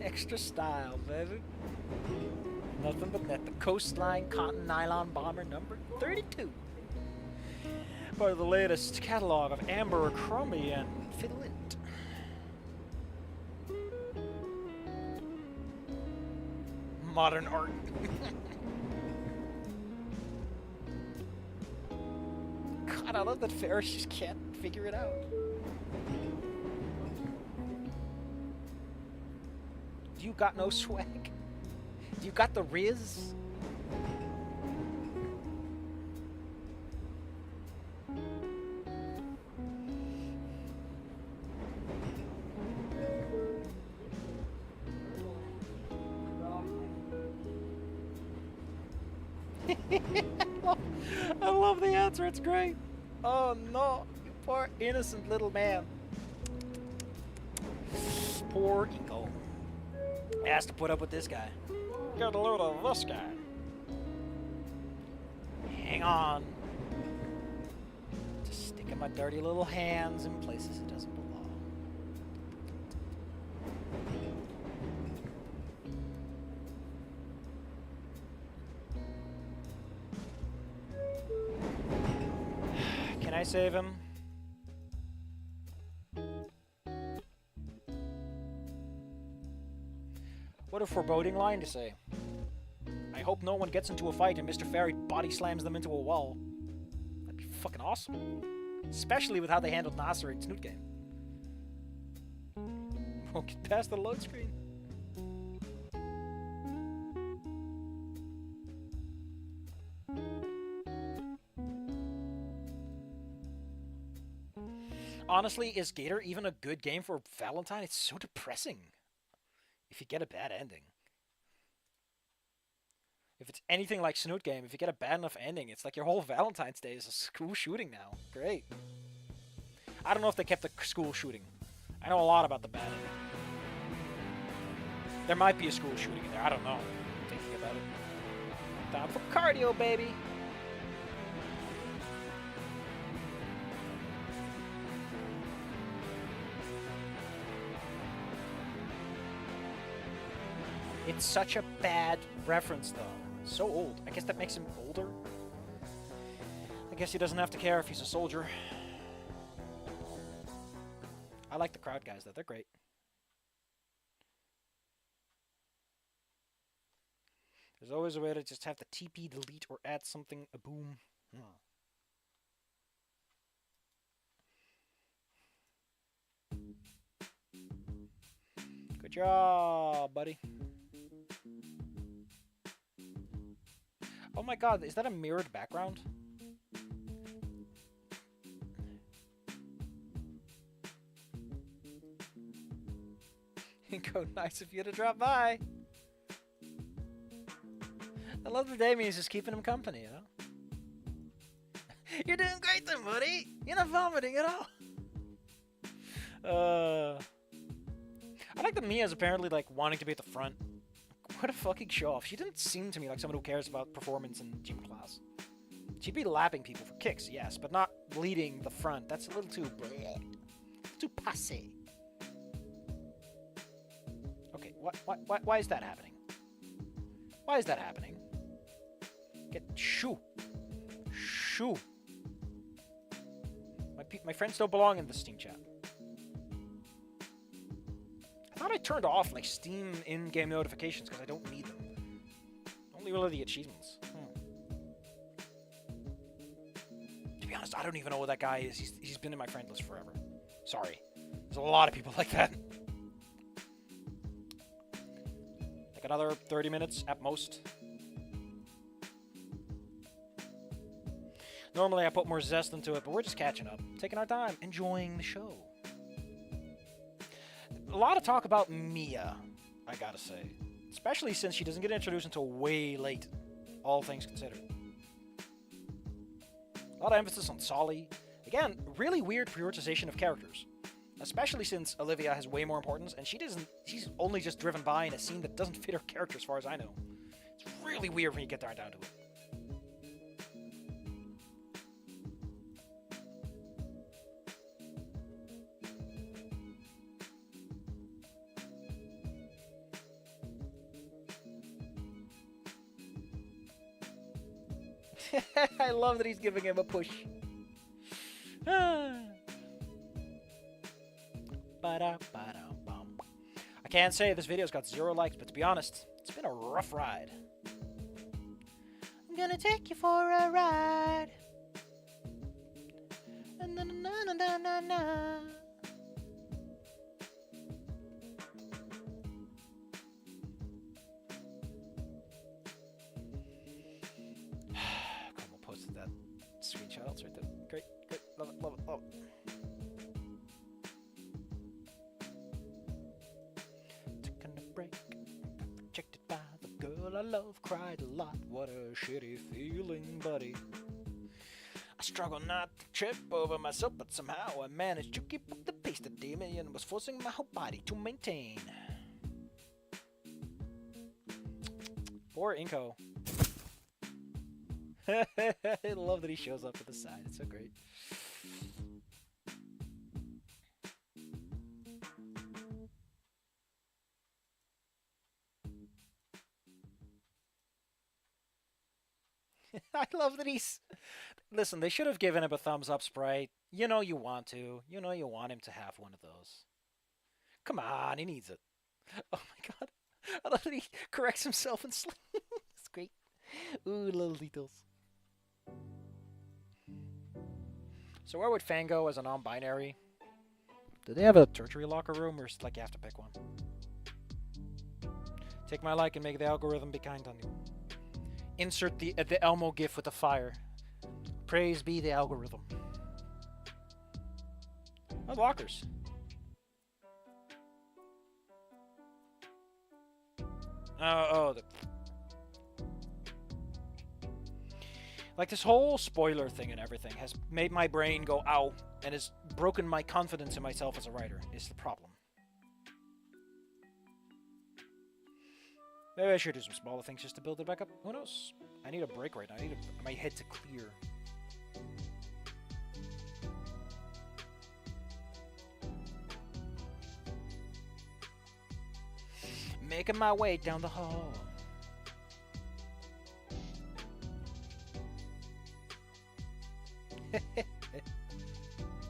Extra style, baby. Nothing but that. The Coastline Cotton Nylon Bomber number 32. Part of the latest catalog of amber, chromy, and filament. Modern art. God, I love that Ferris just can't figure it out. Do you got no swag? You got the Riz? I love the answer. It's great. Oh no, you poor innocent little man. Poor Inco. Has to put up with this guy. Get a load of this guy. Hang on. Just sticking my dirty little hands in places it doesn't belong. Can I save him? What a foreboding line to say. I hope no one gets into a fight and Mr. Fairy body slams them into a wall. That'd be fucking awesome. Especially with how they handled Nasser in Snoot Game. Won't get past the load screen. Honestly, is Gator even a good game for Valentine? It's so depressing. If you get a bad ending. If it's anything like Snoot Game, if you get a bad enough ending, it's like your whole Valentine's Day is a school shooting now. Great. I don't know if they kept the school shooting. I know a lot about the bad ending. There might be a school shooting in there. I don't know. I'm thinking about it. Time for cardio, baby. It's such a bad reference, though. So old. I guess that makes him older. I guess he doesn't have to care if he's a soldier. I like the crowd guys, though. They're great. There's always a way to just have the TP delete or add something. A boom. Good job, buddy. Oh my god, is that a mirrored background? Inco, nice of you to drop by. I love that Damien's just keeping him company, you know? You're doing great then, buddy. You're not vomiting at all. I like that Mia's apparently like wanting to be at the front. What a fucking show off. She didn't seem to me like someone who cares about performance in gym class. She'd be lapping people for kicks, yes, but not leading the front. That's a little too too passé. Okay, why is that happening? Why is that happening? Get shoo. My friends don't belong in the Steam chat. I thought I turned off like Steam in-game notifications because I don't need them. Only really the achievements. To be honest, I don't even know what that guy is. He's been in my friend list forever. Sorry. There's a lot of people like that. Like another 30 minutes at most. Normally I put more zest into it, but we're just catching up. Taking our time, enjoying the show. A lot of talk about Mia, I gotta say. Especially since she doesn't get introduced until way late, all things considered. A lot of emphasis on Solly. Again, really weird prioritization of characters. Especially since Olivia has way more importance, and she's only just driven by in a scene that doesn't fit her character as far as I know. It's really weird when you get down to it. I love that he's giving him a push. I can't say this video's got 0 likes, but to be honest, it's been a rough ride. I'm gonna take you for a ride. Na, na, na, na, na, na. Screenshot, I'll right there. Great, love it, love it, love it. Taking a break, got rejected by the girl I my love cried a lot. What a shitty feeling, buddy. I struggle not to trip over myself, but somehow I managed to keep up the pace the demon was forcing my whole body to maintain. Poor Inco. I love that he shows up to the side. It's so great. I love that he's... Listen, they should have given him a thumbs up sprite. You know you want to. You know you want him to have one of those. Come on, he needs it. Oh my god. I love that he corrects himself and sleep. It's great. Ooh, little details. So where would Fang go as a non-binary? Do they have a tertiary locker room, or is it like you have to pick one? Take my like and make the algorithm be kind on you. Insert the Elmo gif with the fire. Praise be the algorithm. Oh, lockers. Like, this whole spoiler thing and everything has made my brain go ow, and has broken my confidence in myself as a writer, is the problem. Maybe I should do some smaller things just to build it back up. Who knows? I need a break right now. I need my head to clear. Making my way down the hall.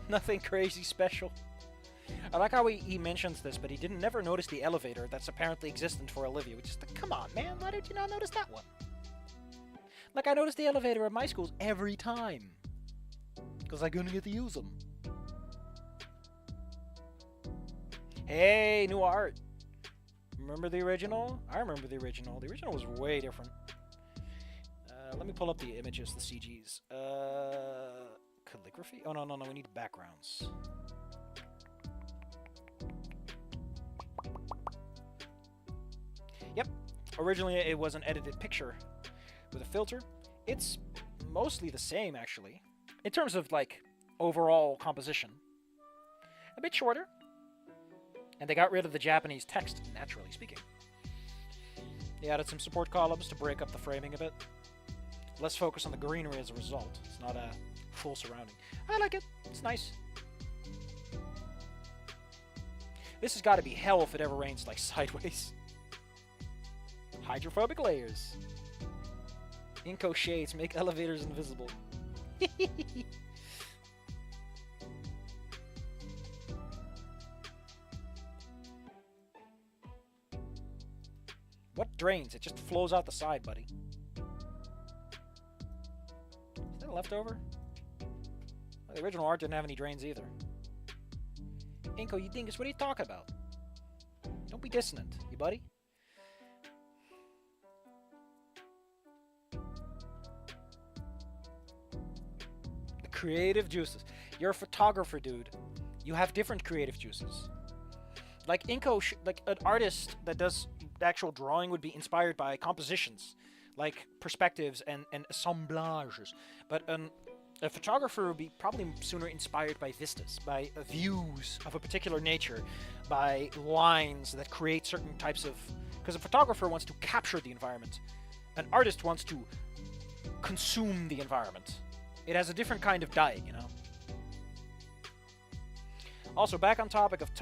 Nothing crazy special. I like how he mentions this, but he never notice the elevator that's apparently existent for Olivia, which is like, come on, man, why did you not notice that one? Like, I notice the elevator at my schools every time. Because I couldn't get to use them. Hey, new art. Remember the original? I remember the original. The original was way different. Let me pull up the images, the CGs. Calligraphy? Oh, no, we need backgrounds. Yep. Originally, it was an edited picture with a filter. It's mostly the same, actually. In terms of, like, overall composition. A bit shorter. And they got rid of the Japanese text, naturally speaking. They added some support columns to break up the framing a bit. Less focus on the greenery as a result. It's not a full surrounding. I like it. It's nice. This has got to be hell if it ever rains, like, sideways. Hydrophobic layers. Inco shades make elevators invisible. What drains? It just flows out the side, buddy. Is that a leftover? Well, the original art didn't have any drains either. Inco, you dingus, what are you talking about? Don't be dissonant, you buddy. The creative juices. You're a photographer, dude. You have different creative juices. Like Inco, like an artist that does actual drawing would be inspired by compositions, like perspectives and assemblages. But a photographer would be probably sooner inspired by vistas, by views of a particular nature, by lines that create certain types of... Because a photographer wants to capture the environment. An artist wants to consume the environment. It has a different kind of diet, you know? Also, back on topic of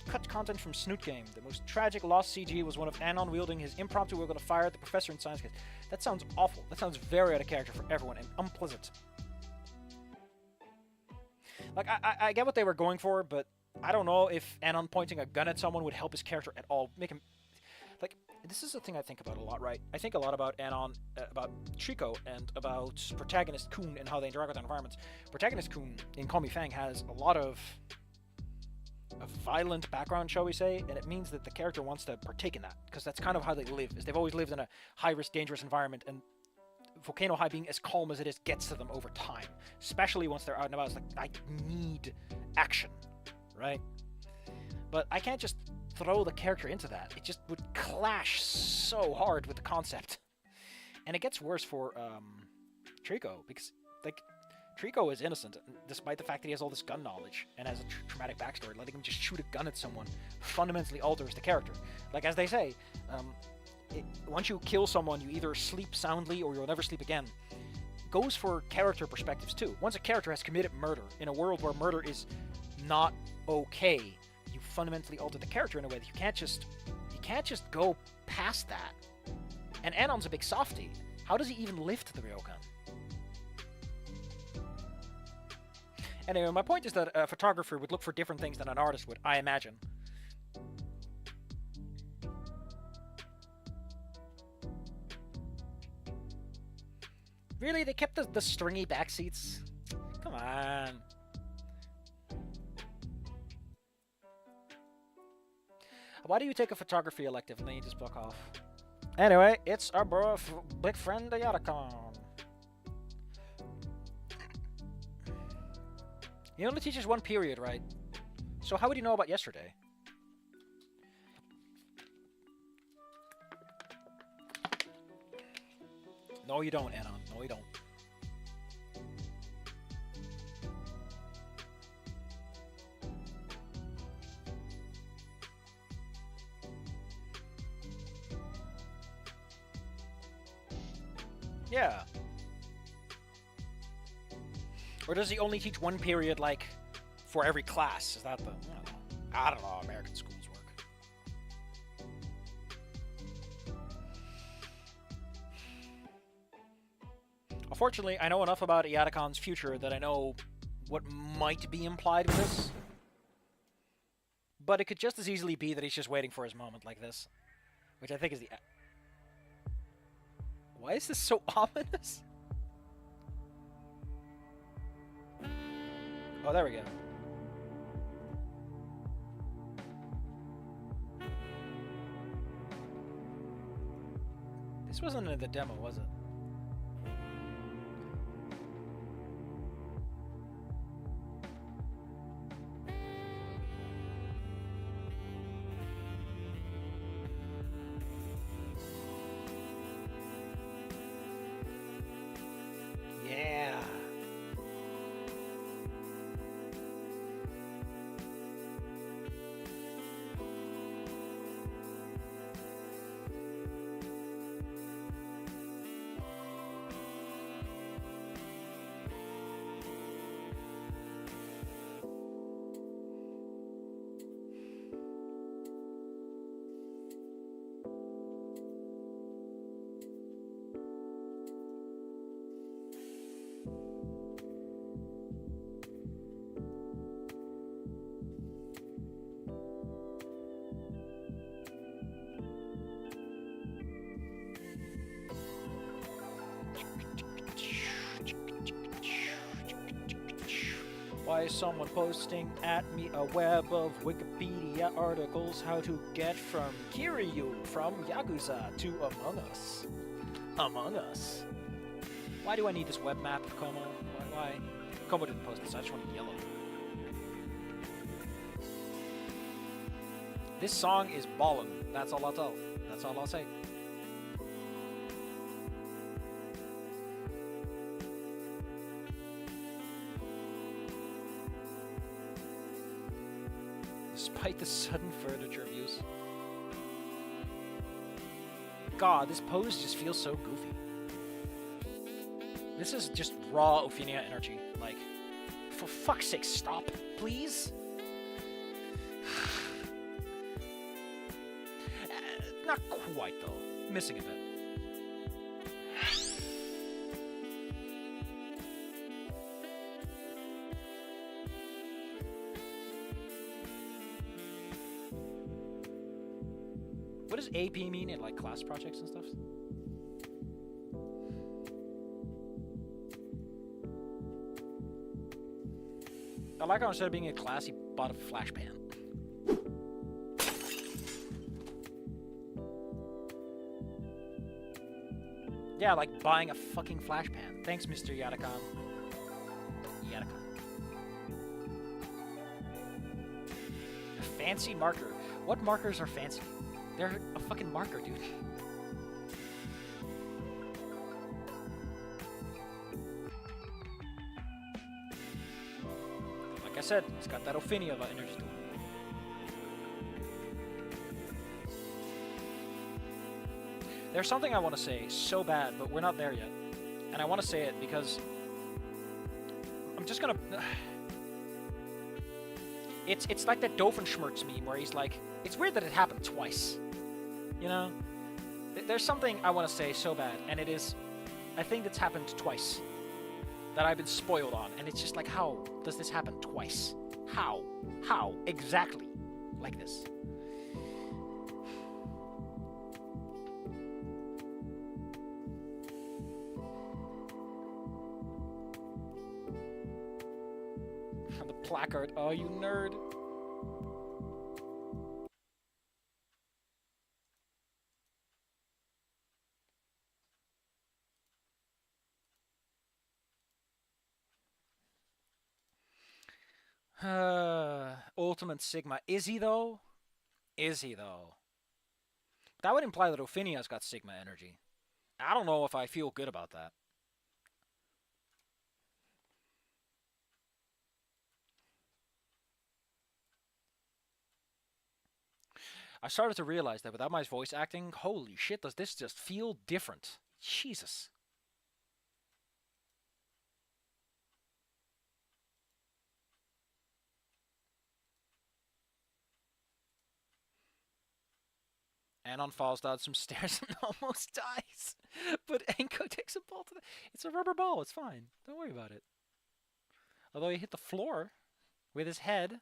cut content from Snoot Game. The most tragic lost CG was one of Anon wielding his impromptu we're going to fire at the professor in science class. That sounds awful. That sounds very out of character for everyone and unpleasant. Like, I get what they were going for, but I don't know if Anon pointing a gun at someone would help his character at all. Make him... Like, this is a thing I think about a lot, right? I think a lot about Anon, about Trico, and about Protagonist Kun and how they interact with their environments. Protagonist Kun in Call Me Fang has a lot of a violent background, shall we say, and it means that the character wants to partake in that, because that's kind of how they live, is they've always lived in a high-risk, dangerous environment, and Volcano High being as calm as it is gets to them over time, especially once they're out and about. It's like, I need action, right? But I can't just throw the character into that. It just would clash so hard with the concept. And it gets worse for Trico, because, like, Trico is innocent, despite the fact that he has all this gun knowledge and has a traumatic backstory. Letting him just shoot a gun at someone fundamentally alters the character. Like, as they say, once you kill someone, you either sleep soundly or you'll never sleep again. Goes for character perspectives, too. Once a character has committed murder, in a world where murder is not okay, you fundamentally alter the character in a way that you can't just go past that. And Anon's a big softie. How does he even lift the Ryokan? Anyway, my point is that a photographer would look for different things than an artist would, I imagine. Really? They kept the stringy backseats? Come on. Why do you take a photography elective and then you just block off? Anyway, it's our big friend Yatacon. He only teaches one period, right? So how would you know about yesterday? No, you don't, Anon. No, you don't. Yeah. Or does he only teach one period, like, for every class? Is that the... I don't know how American schools work. Unfortunately, I know enough about Yatacon's future that I know what might be implied with this. But it could just as easily be that he's just waiting for his moment like this. Which I think is the... Why is this so ominous? Oh, there we go. This wasn't in the demo, was it? Yeah. Why is someone posting at me a web of Wikipedia articles how to get from Kiryu from Yakuza to Among Us? Among Us? Why do I need this web map, Como? Why? Como didn't post this, I just want yellow. This song is ballin'. That's all I'll tell. That's all I'll say. Despite the sudden furniture abuse. God, this pose just feels so goofy. This is just raw Ophinia energy. Like, for fuck's sake, stop, please? Not quite, though. Missing a bit. What does AP mean in, like, class projects and stuff? I like how instead of being in class, he bought a flash pan. Yeah, like buying a fucking flash pan. Thanks, Mr. Yatacon. Yatacon. A fancy marker. What markers are fancy? They're a fucking marker, dude. Like I said, it's got that Ophinia energy to it. There's something I want to say so bad, but we're not there yet. And I want to say it because I'm just gonna... It's like that Doofenshmirtz meme where he's like, it's weird that it happened twice. You know? There's something I want to say so bad, and it is a thing that's happened twice that I've been spoiled on, and it's just like, how does this happen twice? How? How? Exactly like this. The placard. Oh, you nerd. Ultimate Sigma. Is he, though? Is he, though? That would imply that Ophinia's got Sigma energy. I don't know if I feel good about that. I started to realize that without my voice acting, holy shit, does this just feel different. Jesus. Anon falls down some stairs and almost dies. But Inco takes a ball to the... It's a rubber ball, it's fine. Don't worry about it. Although he hit the floor with his head.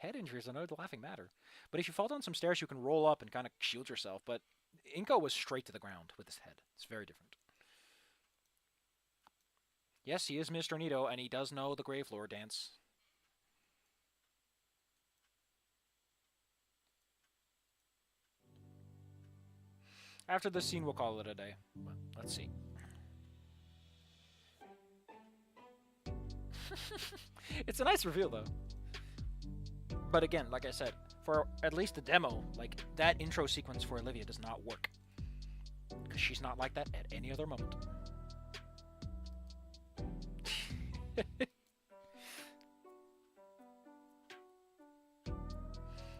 Head injuries are no laughing matter. But if you fall down some stairs, you can roll up and kind of shield yourself. But Inco was straight to the ground with his head. It's very different. Yes, he is Mr. Nito, and he does know the Grave Lore dance. After this scene, we'll call it a day. But let's see. It's a nice reveal, though. But again, like I said, for at least the demo, like, that intro sequence for Olivia does not work. Because she's not like that at any other moment.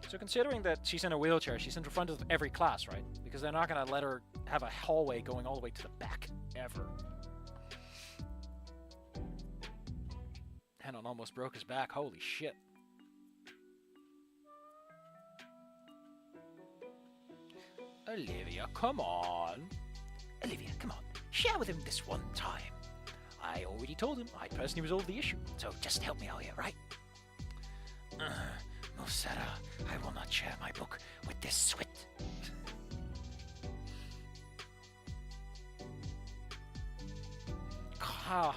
So considering that she's in a wheelchair, she's in the front of every class, right? Because they're not going to let her have a hallway going all the way to the back, ever. Henon almost broke his back, holy shit. Olivia, come on. Olivia, come on. Share with him this one time. I already told him I personally resolved the issue, so just help me out here, right? No, Sarah, I will not share my book with this swit. God.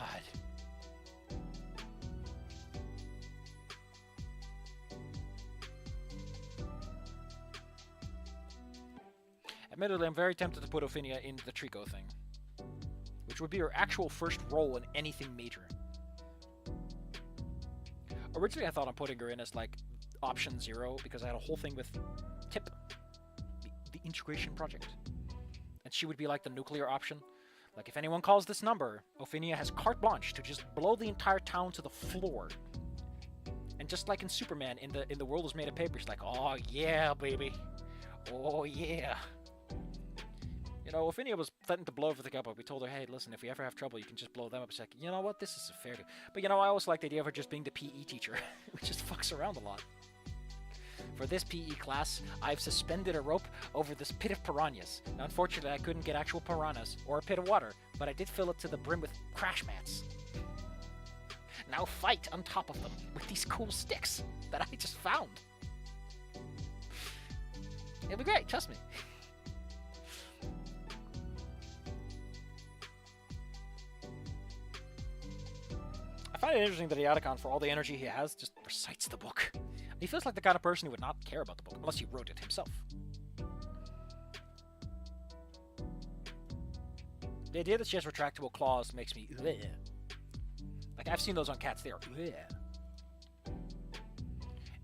Admittedly, I'm very tempted to put Ophinia into the Trico thing, which would be her actual first role in anything major. Originally, I thought I'm putting her in as, like, option 0, because I had a whole thing with TIP, the integration project. And she would be, like, the nuclear option. Like, if anyone calls this number, Ophinia has carte blanche to just blow the entire town to the floor. And just like in Superman, in the world was made of paper, she's like, oh, yeah, baby. Oh, yeah. You know, Ophinia was threatening to blow everything up, but we told her, hey, listen, if we ever have trouble, you can just blow them up. She's like, you know what, this is a fair deal. But, you know, I always like the idea of her just being the PE teacher, which just fucks around a lot. For this PE class, I've suspended a rope over this pit of piranhas. Now, unfortunately, I couldn't get actual piranhas or a pit of water, but I did fill it to the brim with crash mats. Now fight on top of them with these cool sticks that I just found. It'll be great, trust me. I find it interesting that Iadicon, for all the energy he has, just recites the book. He feels like the kind of person who would not care about the book, unless he wrote it himself. The idea that she has retractable claws makes me bleh. Like, I've seen those on cats, they are bleh.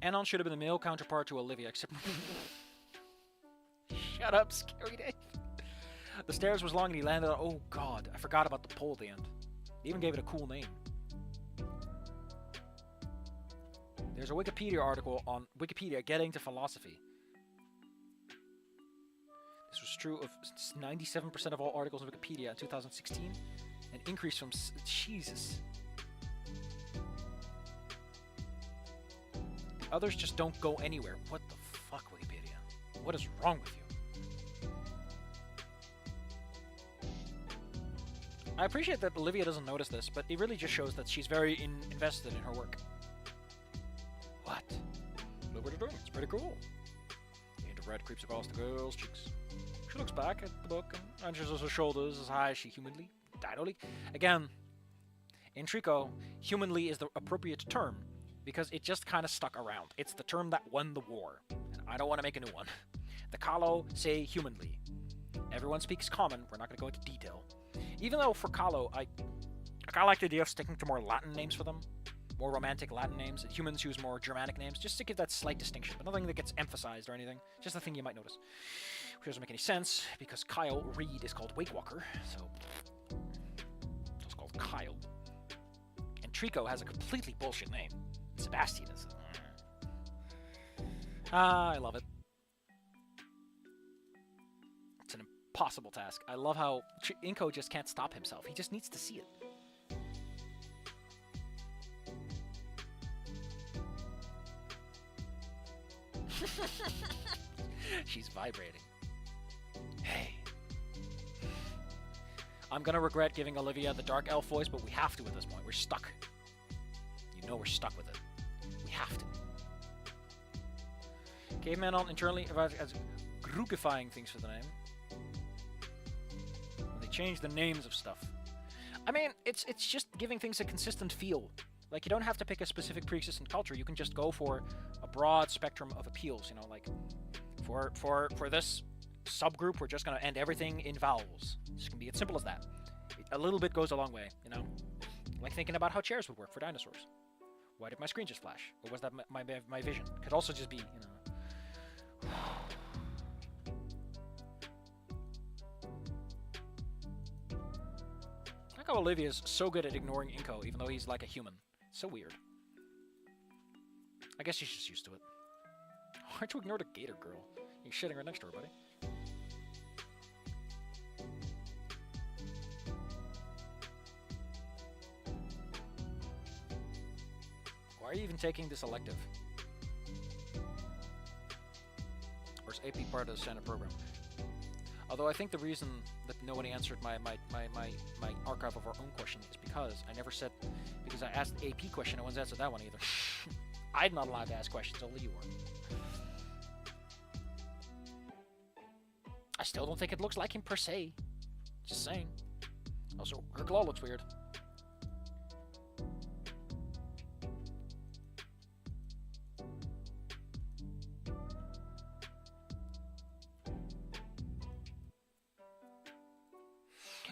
Anon should have been the male counterpart to Olivia, except... Shut up, Scary Dave. The stairs was long and he landed on... Oh, God. I forgot about the pole at the end. They even gave it a cool name. There's a Wikipedia article on Wikipedia getting to philosophy. This was true of 97% of all articles on Wikipedia in 2016. An increase from... Jesus. The others just don't go anywhere. What the fuck, Wikipedia? What is wrong with you? I appreciate that Olivia doesn't notice this, but it really just shows that she's very invested in her work. What? Look what they're doing. It's pretty cool. The hint of red creeps across the girl's cheeks. She looks back at the book and hunches her shoulders as high as she humanly, tidily. Again, in Trico, humanly is the appropriate term because it just kind of stuck around. It's the term that won the war, and I don't want to make a new one. The Kalo say humanly. Everyone speaks common. We're not going to go into detail. Even though for Kalo, I kind of like the idea of sticking to more Latin names for them. More romantic Latin names. Humans use more Germanic names, just to give that slight distinction, but nothing that gets emphasized or anything. Just a thing you might notice. Which doesn't make any sense, because Kyle Reed is called Wake Walker, so it's called Kyle. And Trico has a completely bullshit name. Sebastian is... I love it. It's an impossible task. I love how Inco just can't stop himself. He just needs to see it. She's vibrating. Hey. I'm gonna regret giving Olivia the dark elf voice, but we have to at this point. We're stuck. You know we're stuck with it. We have to. Caveman on internally as groupifying things for the name. When they change the names of stuff. I mean, it's just giving things a consistent feel. Like, you don't have to pick a specific pre-existent culture. You can just go for a broad spectrum of appeals, you know, like, for this subgroup, we're just going to end everything in vowels. This can be as simple as that. A little bit goes a long way, you know? Like thinking about how chairs would work for dinosaurs. Why did my screen just flash? Or was that my vision? Could also just be, you know... I like how Olivia's so good at ignoring Inco, even though he's like a human. So weird. I guess she's just used to it. Why'd you ignore the Gator girl? You're shitting right next to her, buddy. Why are you even taking this elective? Or is AP part of the standard program? Although I think the reason that nobody answered my archive of our own question is because I never said... Because I asked the AP question, no one's answered that one either. I'm not allowed to ask questions, only you are. I still don't think it looks like him per se. Just saying. Also, her glow looks weird.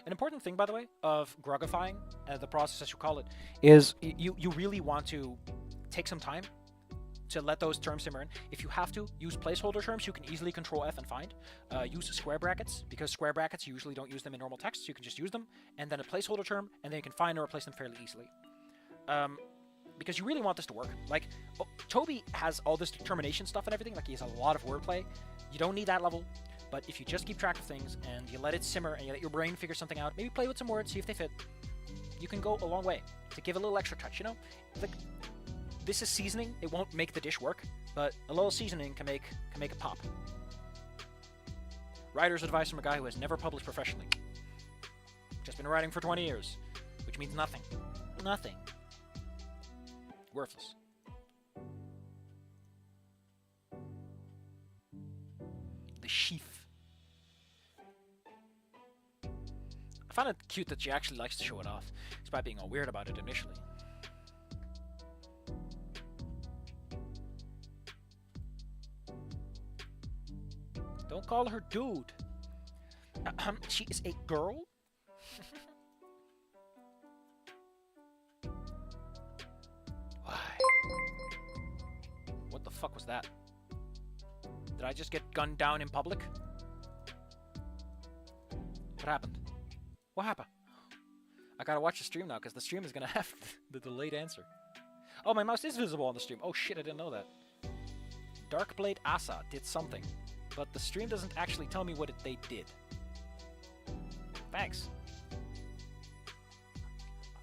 An important thing, by the way, of grogifying, the process as you call it, is you really want to take some time to let those terms simmer in. If you have to, use placeholder terms you can easily Control F and find. Use square brackets, because square brackets, you usually don't use them in normal text, so you can just use them, and then a placeholder term, and then you can find and replace them fairly easily. Because you really want this to work. Like, Toby has all this determination stuff and everything, like he has a lot of wordplay. You don't need that level. But if you just keep track of things, and you let it simmer, and you let your brain figure something out, maybe play with some words, see if they fit, you can go a long way to give a little extra touch, you know? Like, this is seasoning. It won't make the dish work, but a little seasoning can make it pop. Writer's advice from a guy who has never published professionally. Just been writing for 20 years, which means nothing. Nothing. Worthless. The sheath. I find it cute that she actually likes to show it off, despite being all weird about it initially. Don't call her dude. She is a girl? Why? What the fuck was that? Did I just get gunned down in public? What happened? I gotta watch the stream now, because the stream is gonna have the delayed answer. Oh, my mouse is visible on the stream. Oh shit, I didn't know that. Darkblade Asa did something, but the stream doesn't actually tell me what they did. Thanks.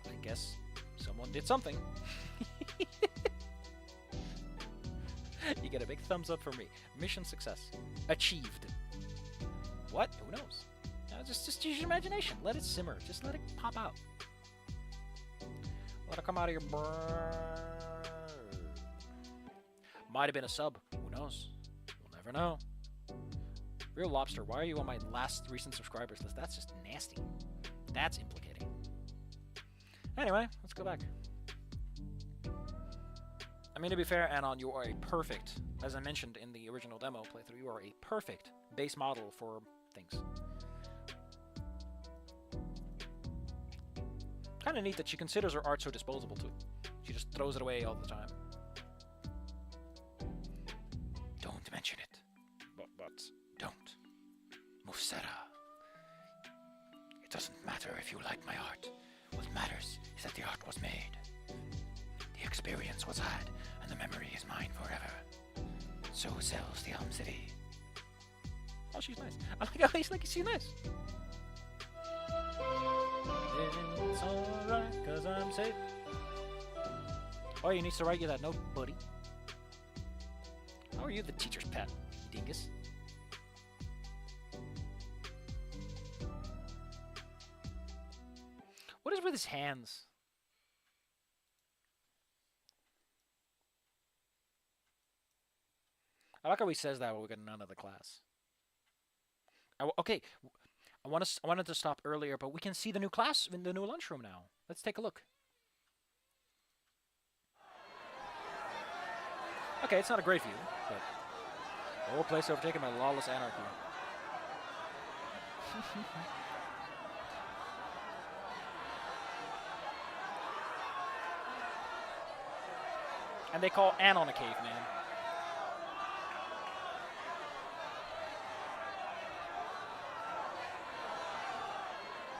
I guess someone did something. You get a big thumbs up from me. Mission success. Achieved. What? Who knows? Just use your imagination. Let it simmer. Just let it pop out. Let it come out of your brain. Might have been a sub. Who knows? We'll never know. Real Lobster, why are you on my last recent subscribers list? That's just nasty. That's implicating. Anyway, let's go back. I mean, to be fair, Anon, you are a perfect, as I mentioned in the original demo playthrough, you are a perfect base model for things. Kind of neat that she considers her art so disposable, too. She just throws it away all the time. Don't mention it. But don't. Musera. It doesn't matter if you like my art. What matters is that the art was made. The experience was had, and the memory is mine forever. So sells the Elm City. Oh, she's nice. I like how she's nice. It's alright, cause I'm safe. Oh, he needs to write you that note, buddy. How are you the teacher's pet, you dingus? What is with his hands? I like how he says that when we get none of the class. Okay, I wanted to stop earlier, but we can see the new class in the new lunchroom now. Let's take a look. Okay, it's not a great view, but the whole place overtaken by lawless anarchy. And they call Anon a caveman.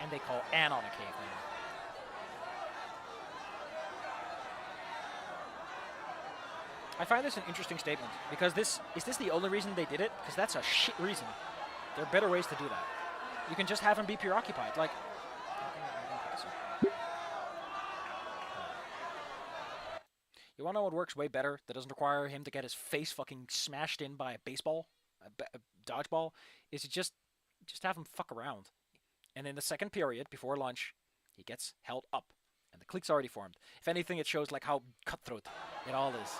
And they call Anon a caveman. I find this an interesting statement, because is this the only reason they did it? Because that's a shit reason. There are better ways to do that. You can just have him be preoccupied, like... You wanna know what works way better, that doesn't require him to get his face fucking smashed in by a baseball? A dodgeball? Is to just have him fuck around. And in the second period, before lunch, he gets held up. And the clique's already formed. If anything, it shows like how cutthroat it all is.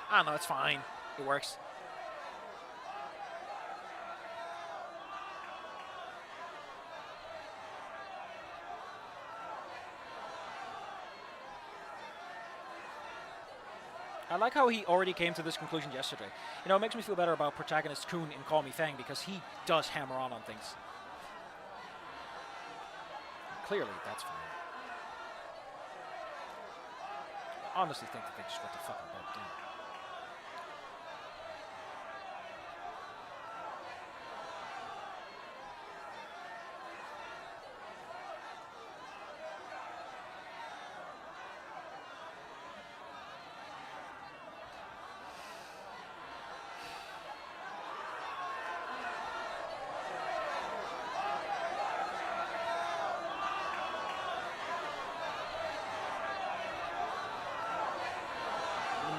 I don't know, it's fine. It works. I like how he already came to this conclusion yesterday. You know, it makes me feel better about protagonist Kun in Call Me Fang, because he does hammer on things. Clearly, that's fine. I honestly think that they just got the fucking boat down.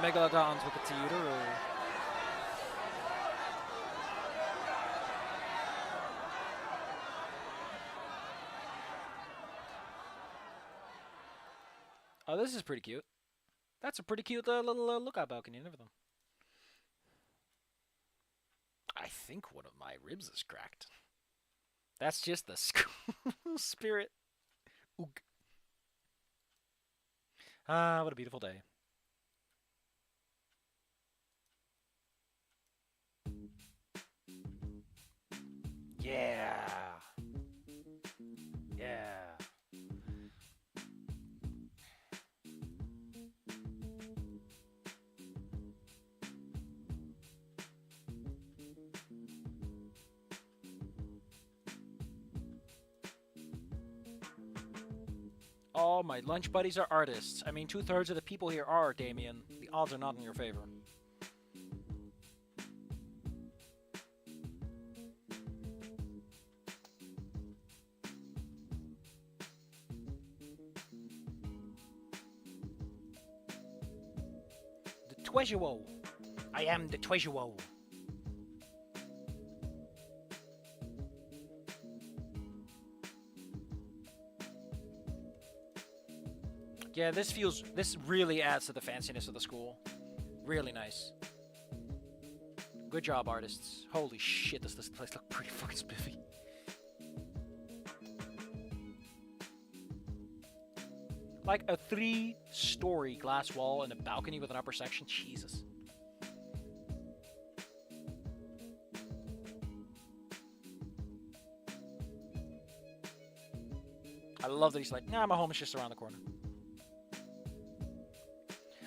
Megalodons with the theater, or... Oh, this is pretty cute. That's a pretty cute little lookout balcony and everything. I think one of my ribs is cracked. That's just the school spirit. Oog. Ah, what a beautiful day. Yeah. Yeah. All my lunch buddies are artists. I mean, 2/3 of the people here are, Damien. The odds are not in your favor. The Twezuo. I am the Twezuo. Yeah, this really adds to the fanciness of the school. Really nice. Good job, artists. Holy shit, does this place look pretty fucking spiffy. Like a 3-story glass wall and a balcony with an upper section. Jesus. I love that he's like, nah, my home is just around the corner.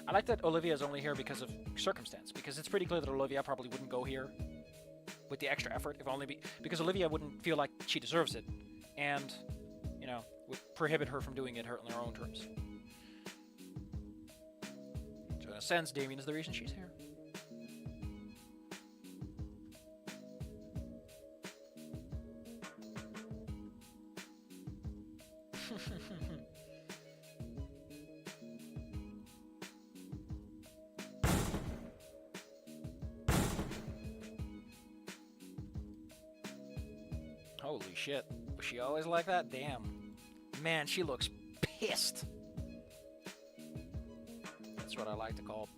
I like that Olivia's only here because of circumstance, because it's pretty clear that Olivia probably wouldn't go here with the extra effort, if only because Olivia wouldn't feel like she deserves it, and, you know, would prohibit her from doing it on her own terms. So in a sense, Damien is the reason she's here. Holy shit. Was she always like that? Damn. Man, she looks pissed. That's what I like to call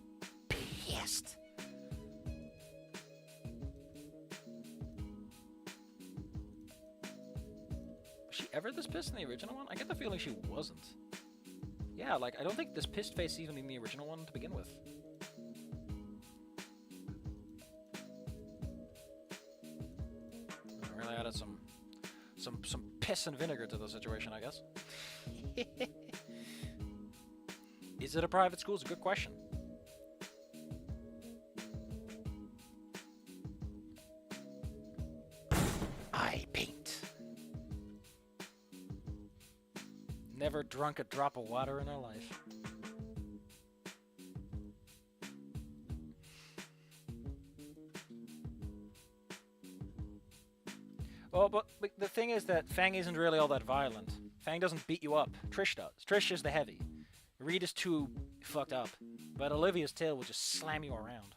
pissed. Was she ever this pissed in the original one? I get the feeling she wasn't. Yeah, like, I don't think this pissed face is even in the original one to begin with. I really added some piss and vinegar to the situation, I guess. Is it a private school? Is a good question. I paint. Never drunk a drop of water in her life. Well, but the thing is that Fang isn't really all that violent. Fang doesn't beat you up. Trish does. Trish is the heavy. Reed is too fucked up. But Olivia's tail will just slam you around.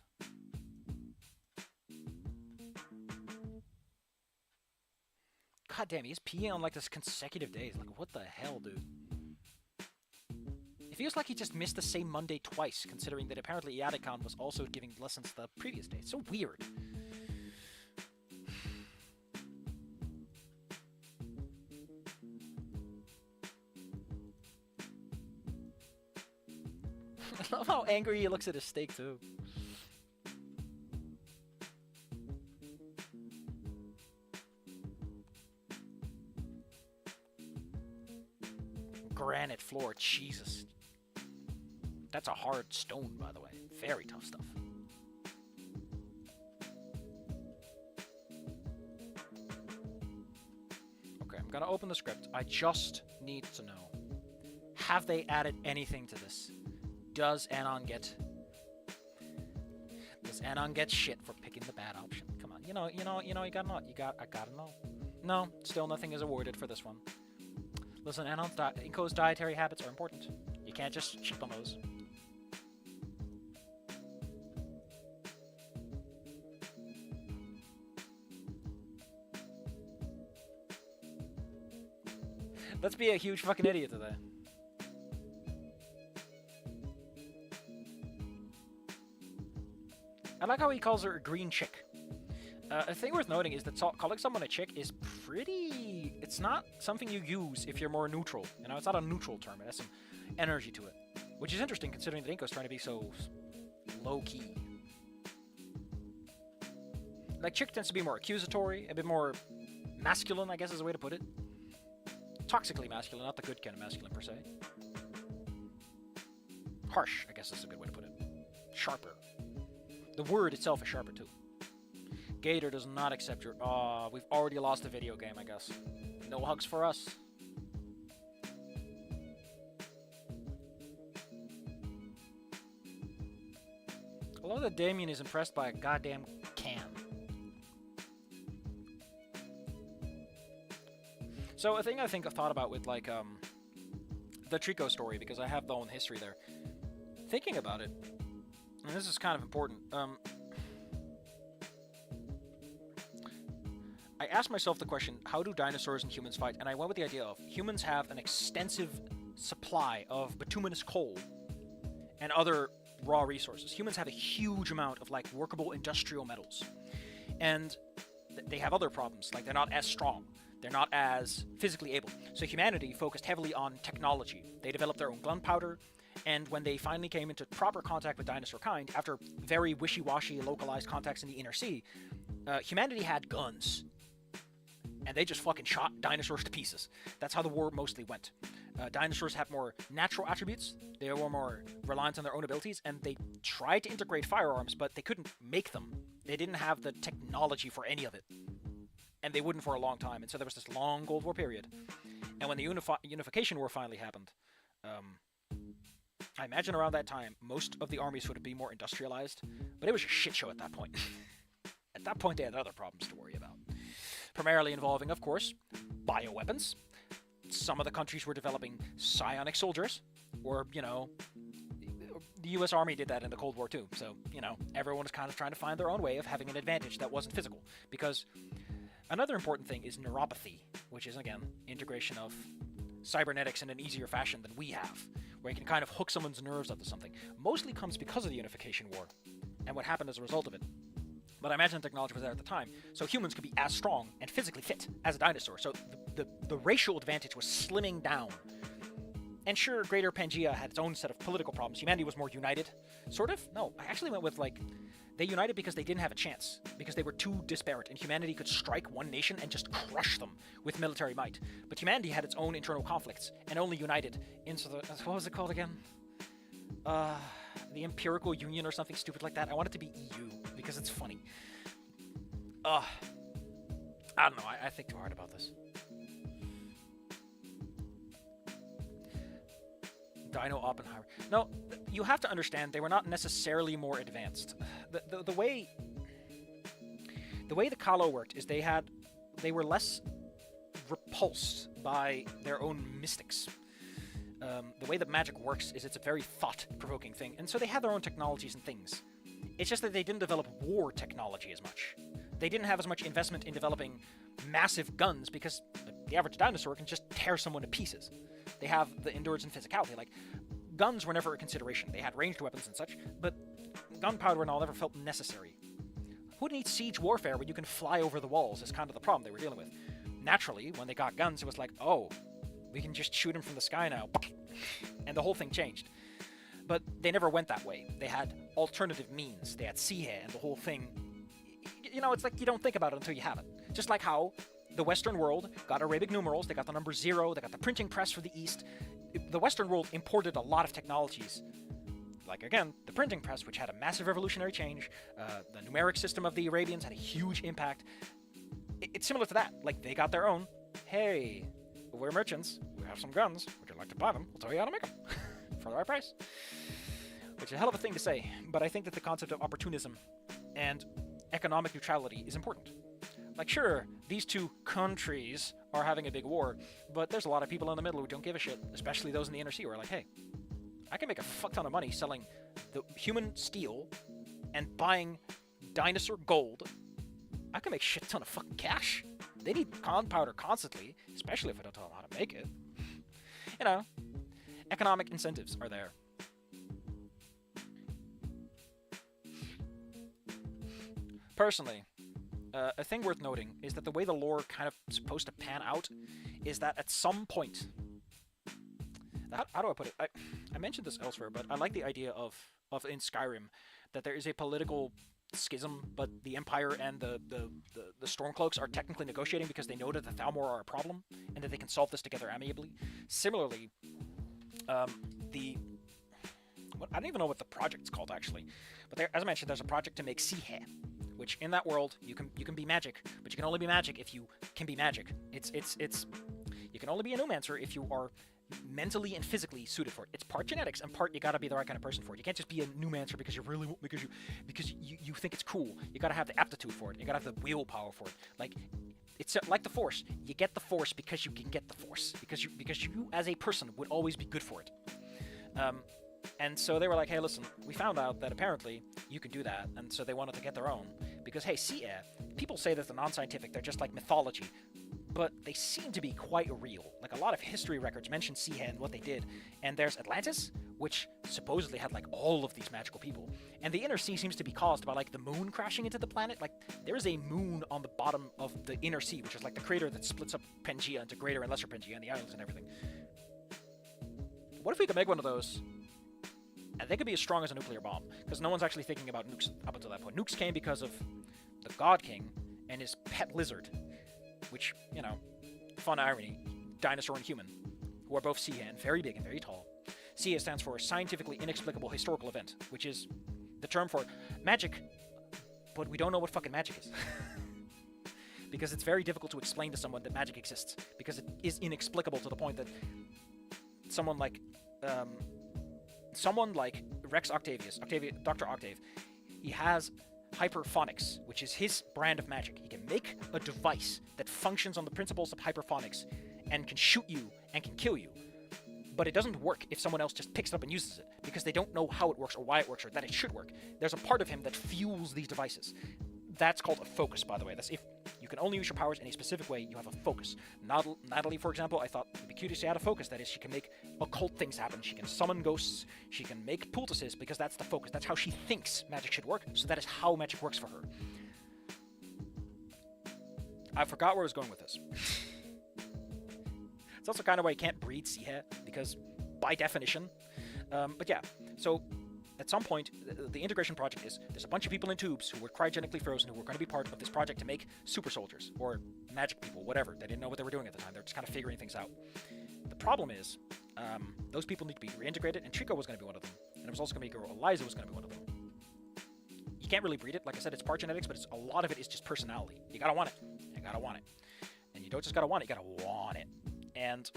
God damn, he's peeing on like this consecutive days. Like, what the hell, dude? It feels like he just missed the same Monday twice, considering that apparently Iadicon was also giving lessons the previous day. It's so weird. I love how angry he looks at his steak, too. Granite floor, Jesus. That's a hard stone, by the way. Very tough stuff. Okay, I'm gonna open the script. I just need to know. Have they added anything to this? Does Anon get shit for picking the bad option? Come on, you gotta know. I gotta know. No, still nothing is awarded for this one. Listen, Inco's dietary habits are important. You can't just shit on those. Let's be a huge fucking idiot today. I like how he calls her a green chick. A thing worth noting is that calling someone a chick is pretty... It's not something you use if you're more neutral. You know, it's not a neutral term. It has some energy to it. Which is interesting considering that Inco's trying to be so low-key. Like, chick tends to be more accusatory, a bit more masculine, I guess is a way to put it. Toxically masculine, not the good kind of masculine per se. Harsh, I guess is a good way to put it. Sharper. The word itself is sharper too. Gator does not accept your... we've already lost the video game, I guess. No hugs for us. I love that Damien is impressed by a goddamn can. So a thing I think I've thought about with like the Trico story, because I have the own history there. Thinking about it, and this is kind of important. I asked myself the question, how do dinosaurs and humans fight? And I went with the idea of humans have an extensive supply of bituminous coal and other raw resources. Humans have a huge amount of like workable industrial metals. And they have other problems, like they're not as strong. They're not as physically able. So humanity focused heavily on technology. They developed their own gunpowder, and when they finally came into proper contact with dinosaur kind, after very wishy-washy localized contacts in the inner sea, humanity had guns. And they just fucking shot dinosaurs to pieces. That's how the war mostly went. Dinosaurs had more natural attributes, they were more reliant on their own abilities, and they tried to integrate firearms, but they couldn't make them. They didn't have the technology for any of it. And they wouldn't for a long time, and so there was this long Cold War period. And when the Unification War finally happened, I imagine around that time, most of the armies would be more industrialized, but it was a shit show at that point. At that point, they had other problems to worry about. Primarily involving, of course, bioweapons. Some of the countries were developing psionic soldiers, or, you know, the US Army did that in the Cold War too. So, you know, everyone was kind of trying to find their own way of having an advantage that wasn't physical. Because another important thing is neuropathy, which is, again, integration of cybernetics in an easier fashion than we have, where you can kind of hook someone's nerves up to something. Mostly comes because of the Unification War, and what happened as a result of it. But I imagine technology was there at the time, so humans could be as strong and physically fit as a dinosaur, so the racial advantage was slimming down. And sure, Greater Pangea had its own set of political problems. Humanity was more united. Sort of? No, I actually went with, like, they united because they didn't have a chance, because they were too disparate, and humanity could strike one nation and just crush them with military might. But humanity had its own internal conflicts, and only united into the... what was it called again? The Empirical Union or something stupid like that. I want it to be EU, because it's funny. I don't know, I think too hard about this. Dino Oppenheimer. No, you have to understand, they were not necessarily more advanced. The way the Kalo worked is they were less repulsed by their own mystics. The way that magic works is it's a very thought-provoking thing, and so they had their own technologies and things. It's just that they didn't develop war technology as much. They didn't have as much investment in developing massive guns, because the average dinosaur can just tear someone to pieces. They have the endurance and physicality. Like, guns were never a consideration. They had ranged weapons and such, but gunpowder and all never felt necessary. Who needs siege warfare when you can fly over the walls is kind of the problem they were dealing with. Naturally, when they got guns, it was like, oh, we can just shoot them from the sky now. And the whole thing changed. But they never went that way. They had alternative means. They had Sihe and the whole thing. You know, it's like you don't think about it until you have it. Just like how the Western world got Arabic numerals, they got the number 0, they got the printing press for the East. The Western world imported a lot of technologies. Like, again, the printing press, which had a massive revolutionary change. The numeric system of the Arabians had a huge impact. It's similar to that. Like, they got their own. Hey, we're merchants. We have some guns. Would you like to buy them? We'll tell you how to make them. For the right price. Which is a hell of a thing to say. But I think that the concept of opportunism and economic neutrality is important. Like, sure, these two countries are having a big war, but there's a lot of people in the middle who don't give a shit, especially those in the inner sea who are like, hey, I can make a fuck ton of money selling the human steel and buying dinosaur gold. I can make shit ton of fucking cash. They need gunpowder constantly, especially if I don't tell them how to make it. You know, economic incentives are there. Personally, a thing worth noting is that the way the lore kind of supposed to pan out is that at some point... How do I put it? I mentioned this elsewhere, but I like the idea of in Skyrim that there is a political schism, but the Empire and the Stormcloaks are technically negotiating because they know that the Thalmor are a problem and that they can solve this together amicably. Similarly, I don't even know what the project's called actually, but as I mentioned, there's a project to make Sihe, which in that world you can be magic, but you can only be magic if you can be magic. You can only be a Noomancer if you are mentally and physically suited for it. It's part genetics and part you gotta be the right kind of person for it. You can't just be a Numancer because you think it's cool. You gotta have the aptitude for it. You gotta have the willpower for it. Like, it's like the Force. You get the Force because you can get the Force. Because you as a person would always be good for it. And so they were like, hey, listen, we found out that apparently you can do that, and so they wanted to get their own. Because, hey, sea air, people say that they're non-scientific, they're just like mythology, but they seem to be quite real. Like, a lot of history records mention sea air and what they did, and there's Atlantis, which supposedly had, like, all of these magical people. And the inner sea seems to be caused by, like, the moon crashing into the planet. Like, there is a moon on the bottom of the inner sea, which is like the crater that splits up Pangaea into Greater and Lesser Pangaea and the islands and everything. What if we could make one of those? And they could be as strong as a nuclear bomb, because no one's actually thinking about nukes up until that point. Nukes came because of the God King and his pet lizard, which, you know, fun irony, dinosaur and human, who are both sea and very big and very tall. SIA stands for Scientifically Inexplicable Historical Event, which is the term for magic, but we don't know what fucking magic is. Because it's very difficult to explain to someone that magic exists, because it is inexplicable to the point that someone like Rex Octavius, Dr. Octave, he has hyperphonics, which is his brand of magic. He can make a device that functions on the principles of hyperphonics and can shoot you and can kill you. But it doesn't work if someone else just picks it up and uses it, because they don't know how it works or why it works or that it should work. There's a part of him that fuels these devices. That's called a focus, by the way. That's if you can only use your powers in a specific way, you have a focus. Natalie, for example, I thought it'd be cute if she had a focus. That is, she can make occult things happen. She can summon ghosts. She can make poultices, because that's the focus. That's how she thinks magic should work, so that is how magic works for her. I forgot where I was going with this. It's also kind of why you can't breed sea hair, because by definition. But yeah, so at some point, the integration project is, there's a bunch of people in tubes who were cryogenically frozen who were going to be part of this project to make super soldiers, or magic people, whatever. They didn't know what they were doing at the time. They're just kind of figuring things out. The problem is, those people need to be reintegrated, and Trico was going to be one of them. And it was also going to be a girl, Eliza was going to be one of them. You can't really breed it. Like I said, it's part genetics, but a lot of it is just personality. You gotta want it. You gotta want it. And you don't just gotta want it, you gotta want it. And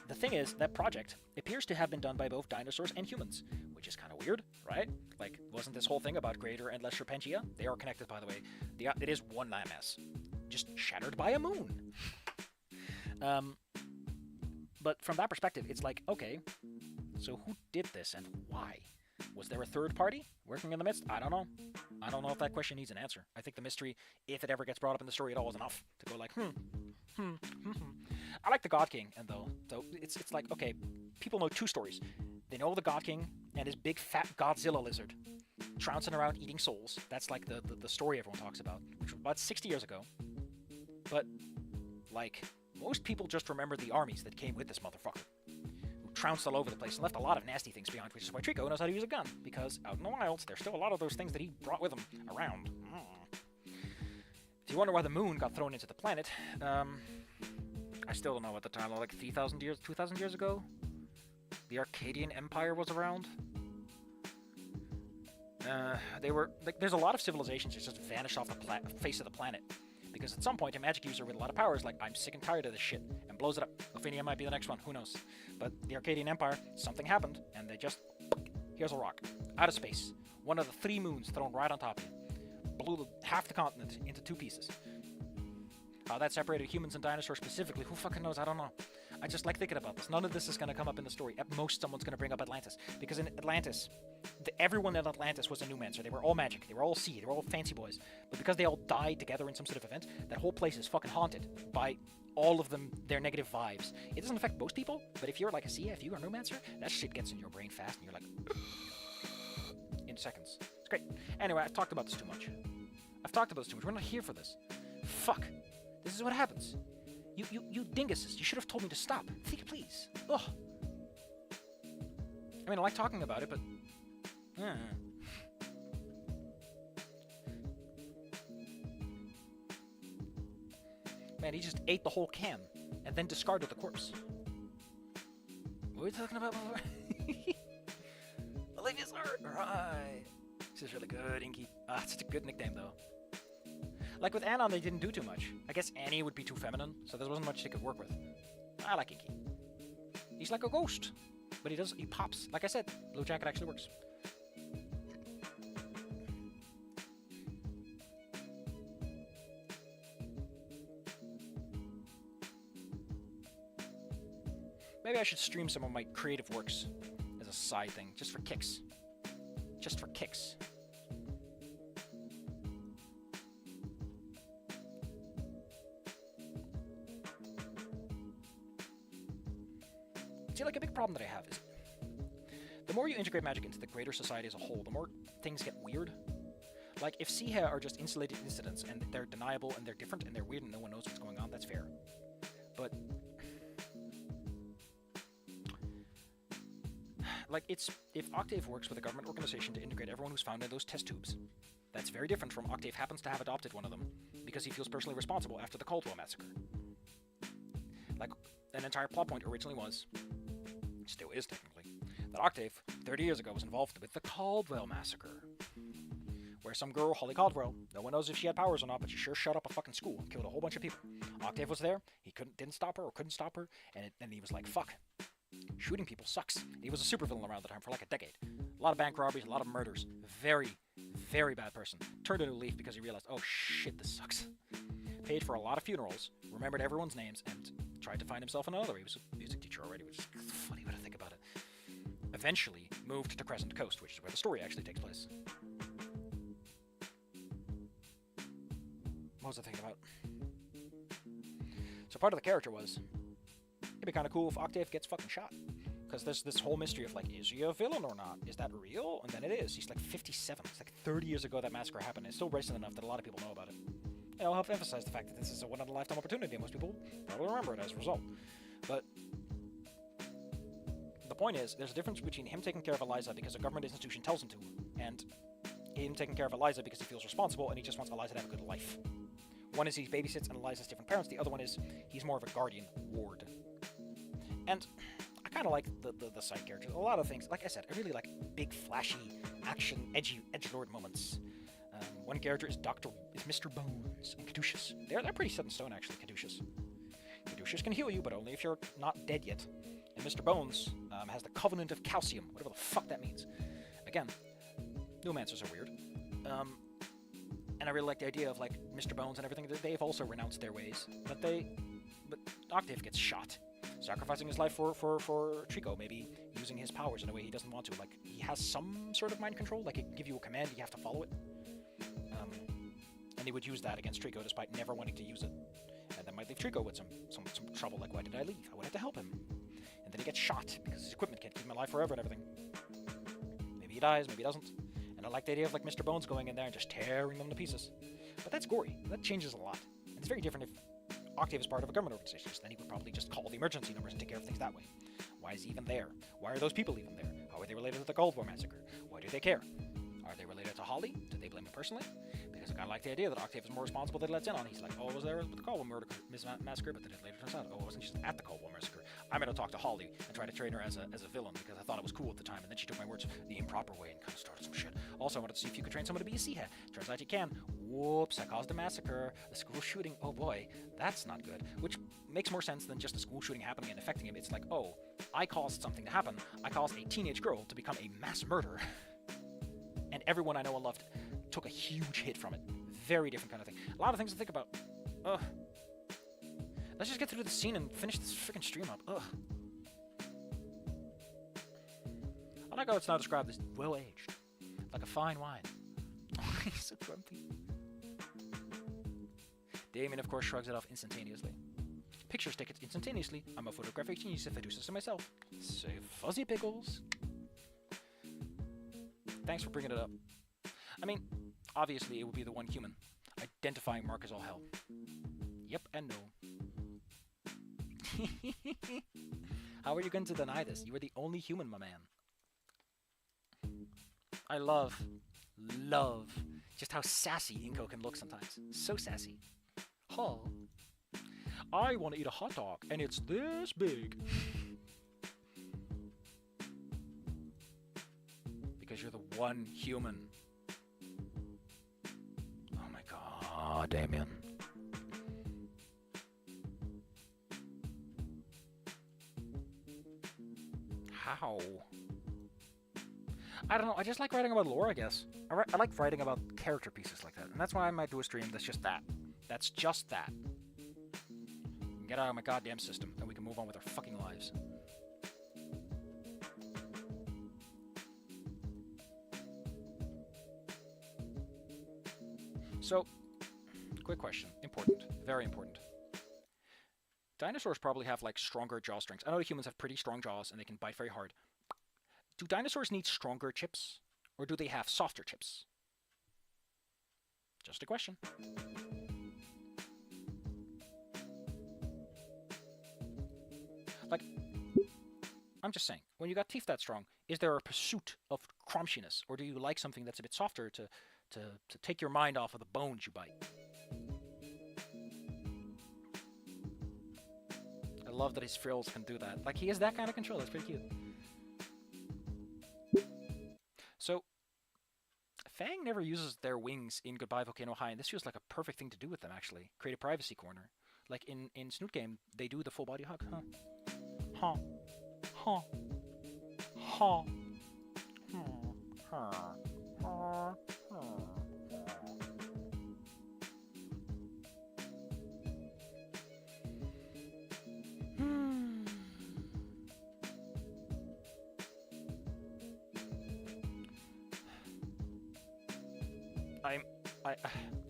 the thing is, that project appears to have been done by both dinosaurs and humans, which is kind of weird, right? Like, wasn't this whole thing about Greater and Lesser Pangaea? They are connected, by the way. It is one landmass, just shattered by a moon. But from that perspective, it's like, okay, so who did this and why? Was there a third party working in the midst? I don't know. I don't know if that question needs an answer. I think the mystery, if it ever gets brought up in the story at all, is enough to go like, I like the God King, and though it's like, okay, people know two stories. They know the God King and his big fat Godzilla lizard trouncing around eating souls. That's like the story everyone talks about, which was about 60 years ago. But like, most people just remember the armies that came with this motherfucker, who trounced all over the place and left a lot of nasty things behind, which is why Trico knows how to use a gun, because out in the wilds, there's still a lot of those things that he brought with him around. If you wonder why the moon got thrown into the planet, I still don't know at the time, like 3,000 years, 2,000 years ago, the Arcadian Empire was around. They were, like, there's a lot of civilizations that just vanished off the face of the planet. Because at some point, a magic user with a lot of power is like, I'm sick and tired of this shit, and blows it up. Ophinia might be the next one, who knows. But the Arcadian Empire, something happened, and they just, here's a rock, out of space. One of the 3 moons thrown right on top of you. Blew half the continent into 2 pieces. How that separated humans and dinosaurs specifically, who fucking knows, I don't know. I just like thinking about this. None of this is going to come up in the story. At most, someone's going to bring up Atlantis. Because in Atlantis, everyone in Atlantis was a Numancer. They were all magic. They were all sea. They were all fancy boys. But because they all died together in some sort of event, that whole place is fucking haunted by all of them, their negative vibes. It doesn't affect most people, but if you're like a sea, if you're a Numancer, that shit gets in your brain fast, and you're like, in seconds. It's great. Anyway, I've talked about this too much. We're not here for this. Fuck. This is what happens. You dinguses, you should have told me to stop. Think, please. Ugh. I mean, I like talking about it, but... Man, he just ate the whole can, and then discarded the corpse. What were we talking about before? Olivia's art! Right. This is really good, Inky. It's such a good nickname, though. Like with Anon, they didn't do too much. I guess Annie would be too feminine, so there wasn't much they could work with. I like Inky. He's like a ghost. But he pops. Like I said, Blue Jacket actually works. Maybe I should stream some of my creative works as a side thing, just for kicks. Just for kicks. See, like, a big problem that I have is the more you integrate magic into the greater society as a whole, the more things get weird. Like, if Sihe are just insulated incidents and they're deniable and they're different and they're weird and no one knows what's going on, that's fair. But like, if Octave works with a government organization to integrate everyone who's found in those test tubes, that's very different from Octave happens to have adopted one of them because he feels personally responsible after the Caldwell massacre. Like, an entire plot point originally was, still is technically, that Octave, 30 years ago, was involved with the Caldwell massacre, where some girl, Holly Caldwell, no one knows if she had powers or not, but she sure shut up a fucking school and killed a whole bunch of people. Octave was there, he didn't stop her or couldn't stop her, and he was like, fuck. Shooting people sucks. He was a supervillain around the time for like a decade. A lot of bank robberies, a lot of murders. Very, very bad person. Turned a new leaf because he realized, oh shit, this sucks. Paid for a lot of funerals, remembered everyone's names, and tried to find himself another. He was a music teacher already, which is funny when I think about it. Eventually moved to Crescent Coast, which is where the story actually takes place. What was I thinking about? So part of the character was, it'd be kind of cool if Octave gets fucking shot. Because there's this whole mystery of, like, is he a villain or not? Is that real? And then it is. He's like 57. It's like 30 years ago that massacre happened. It's still recent enough that a lot of people know about it. And I'll help emphasize the fact that this is a one-in-a-lifetime opportunity, and most people probably remember it as a result. But the point is, there's a difference between him taking care of Eliza because a government institution tells him to, and him taking care of Eliza because he feels responsible and he just wants Eliza to have a good life. One is he babysits and Eliza's different parents, the other one is he's more of a guardian ward. And I kind of like the side characters. A lot of things, like I said, I really like big, flashy, action, edgelord moments. One character is Mr. Bones and Caduceus. They're pretty set in stone, actually, Caduceus. Caduceus can heal you, but only if you're not dead yet. And Mr. Bones has the Covenant of Calcium, whatever the fuck that means. Again, Noomancers are weird. And I really like the idea of, like, Mr. Bones and everything. They've also renounced their ways. But Octave gets shot. Sacrificing his life for Trico, maybe using his powers in a way he doesn't want to. Like, he has some sort of mind control, like he can give you a command, you have to follow it. And he would use that against Trico despite never wanting to use it. And that might leave Trico with some trouble, like, why did I leave? I wanted to help him. And then he gets shot because his equipment can't keep him alive forever and everything. Maybe he dies, maybe he doesn't. And I like the idea of, like, Mr. Bones going in there and just tearing them to pieces. But that's gory. That changes a lot. And it's very different if Octave is part of a government organization, so then he would probably just call the emergency numbers and take care of things that way. Why is he even there? Why are those people even there? How are they related to the Cold War massacre? Why do they care? Are they related to Holly? Do they blame him personally? Because I kind of like the idea that Octave is more responsible than he lets in on. He's like, oh, I was there with the Caldwell massacre, but then it later turns out, oh, I wasn't just at the Caldwell massacre. I'm going to talk to Holly and try to train her as a villain because I thought it was cool at the time, and then she took my words the improper way and kind of started some shit. Also, I wanted to see if you could train someone to be a Sihe. Turns out you can. Whoops, I caused a massacre. The school shooting, oh boy, that's not good. Which makes more sense than just a school shooting happening and affecting him. It's like, oh, I caused something to happen. I caused a teenage girl to become a mass murderer. And everyone I know and loved took a huge hit from it. Very different kind of thing. A lot of things to think about. Ugh. Let's just get through the scene and finish this freaking stream up. Ugh. I like how it's now described as well-aged. Like a fine wine. He's so grumpy. Damien, of course, shrugs it off instantaneously. Pictures take it instantaneously. I'm a photographic genius if I do so myself. Say fuzzy pickles. Thanks for bringing it up. I mean, obviously it would be the one human, identifying Mark as all hell. Yep and no. How are you going to deny this? You are the only human, my man. I love just how sassy Inco can look sometimes. So sassy. Huh. I want to eat a hot dog, and it's this big. Because you're the one human. Oh my god, Damien. How? I don't know. I just like writing about lore, I guess. I like writing about character pieces like that. And that's why I might do a stream that's just that. That's just that. Get out of my goddamn system, and we can move on with our fucking lives. So, quick question. Important. Very important. Dinosaurs probably have, like, stronger jaw strengths. I know humans have pretty strong jaws, and they can bite very hard. Do dinosaurs need stronger chips? Or do they have softer chips? Just a question. Like, I'm just saying, when you got teeth that strong, is there a pursuit of crunchiness? Or do you like something that's a bit softer to take your mind off of the bones you bite? I love that his frills can do that. Like, he has that kind of control. That's pretty cute. So, Fang never uses their wings in Goodbye Volcano High, and this feels like a perfect thing to do with them, actually. Create a privacy corner. Like, in Snoot Game, they do the full body hug, huh? Huh. Huh. Huh. Huh. Huh.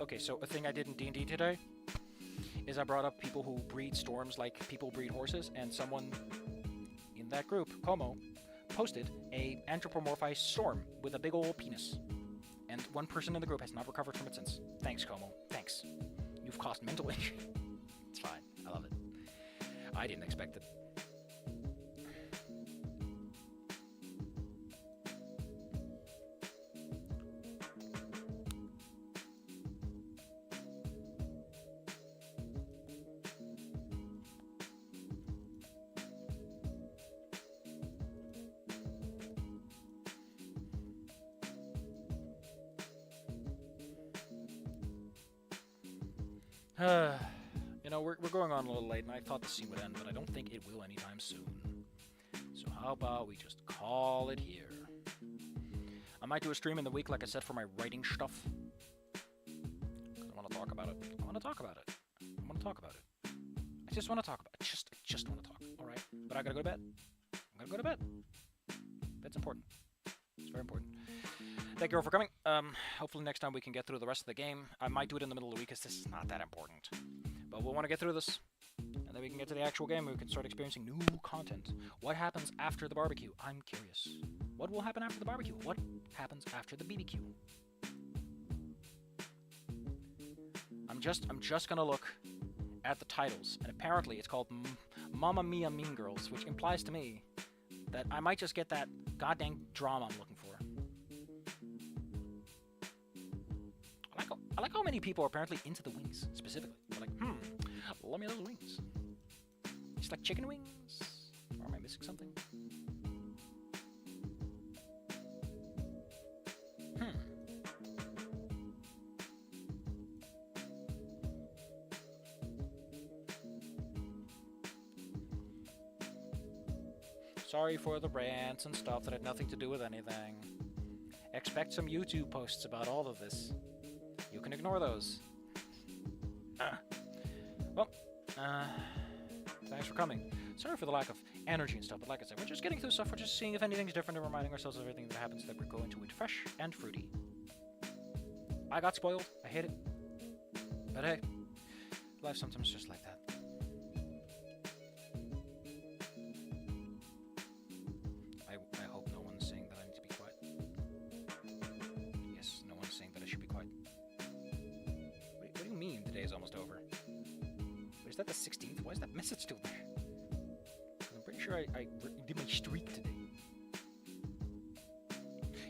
Okay, so a thing I did in D&D today is I brought up people who breed storms like people breed horses, and someone in that group, Como, posted a anthropomorphized storm with a big old penis. And one person in the group has not recovered from it since. Thanks, Como. Thanks. You've caused mental injury. It's fine. I love it. I didn't expect it. You know, we're going on a little late, and I thought the scene would end, but I don't think it will anytime soon. So how about we just call it here? I might do a stream in the week, like I said, for my writing stuff. Because I want to talk about it. I want to talk about it. I want to talk about it. I just want to talk about it. I just want to talk. All right? But I gotta go to bed. I'm gonna go to bed. That's important. It's very important. Thank you all for coming. Hopefully next time we can get through the rest of the game. I might do it in the middle of the week because this is not that important. But we'll want to get through this. And then we can get to the actual game and we can start experiencing new content. What happens after the barbecue? I'm curious. What will happen after the barbecue? What happens after the BBQ? I'm just gonna look at the titles. And apparently it's called Mamma Mia Mean Girls, which implies to me that I might just get that goddamn drama I'm looking for. I like how many people are apparently into the wings, specifically. They're like, let me have those wings. It's like chicken wings? Or am I missing something? Sorry for the rants and stuff that had nothing to do with anything. Expect some YouTube posts about all of this. You can ignore those. Well, thanks for coming. Sorry for the lack of energy and stuff, but like I said, we're just getting through stuff. We're just seeing if anything's different and reminding ourselves of everything that happens that we're going to it fresh and fruity. I got spoiled. I hate it. But hey, life sometimes just like that. I hope no one's saying that I need to be quiet. Yes, no one's saying that I should be quiet. What do you mean the day is almost over? Wait, is that the 16th? Why is that message still there? I'm pretty sure I did my streak today.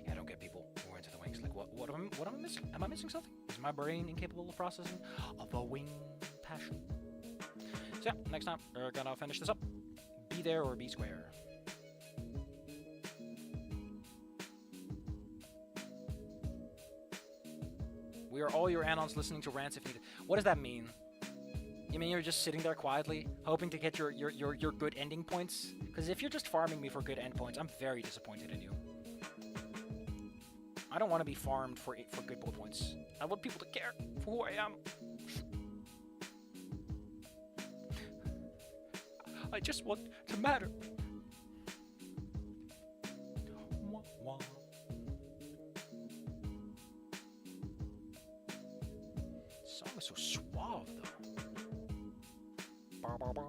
Yeah, I don't get people who are into the wings. Like, what am I missing? Am I missing something? Is my brain incapable of processing of a wing passion? So yeah, next time we're gonna finish this up. Be there or be square. We are all your anons listening to rants if needed. What does that mean? You mean you're just sitting there quietly, hoping to get your good ending points? Because if you're just farming me for good end points, I'm very disappointed in you. I don't want to be farmed for good bullet points. I want people to care for who I am. I just want to matter. Wah, wah. Song is so suave, though. Bah, bah, bah.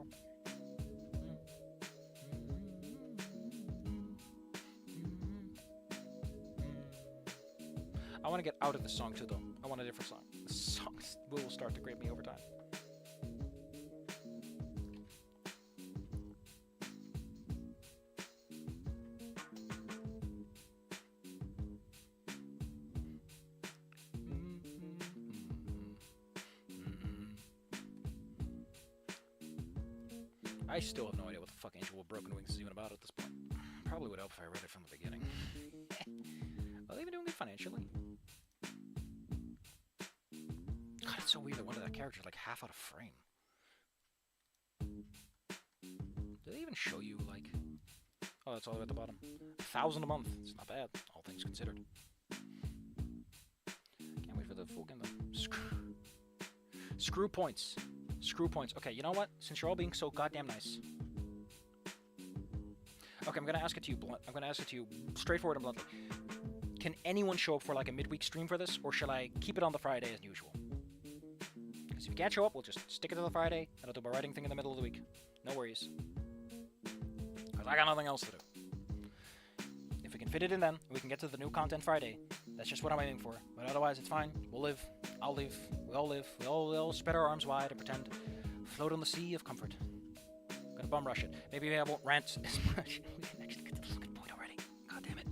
I want to get out of this song too, though. I want a different song. This song will start to grate me over time. I still have no idea what the fuck Angel with Broken Wings is even about at this point. Probably would help if I read it from the beginning. Well, they've been doing good financially. God, it's so weird that one of that character is like half out of frame. Do they even show you, like... Oh, that's all the way at the bottom. 1,000 a month. It's not bad, all things considered. Can't wait for the full game, though. Screw points. Screw points. Okay, you know what? Since you're all being so goddamn nice. Okay, I'm gonna ask it to you blunt. I'm gonna ask it to you straightforward and bluntly. Can anyone show up for like a midweek stream for this, or shall I keep it on the Friday as usual? Because if you can't show up, we'll just stick it to the Friday, and I'll do my writing thing in the middle of the week. No worries. Because I got nothing else to do. If we can fit it in then, we can get to the new content Friday. That's just what I'm aiming for. But otherwise, it's fine. We'll live. I'll live. We all live. We all spread our arms wide and pretend float on the sea of comfort. I'm gonna bum rush it. Maybe I won't rant as much. We can actually get to the fucking point already. God damn it.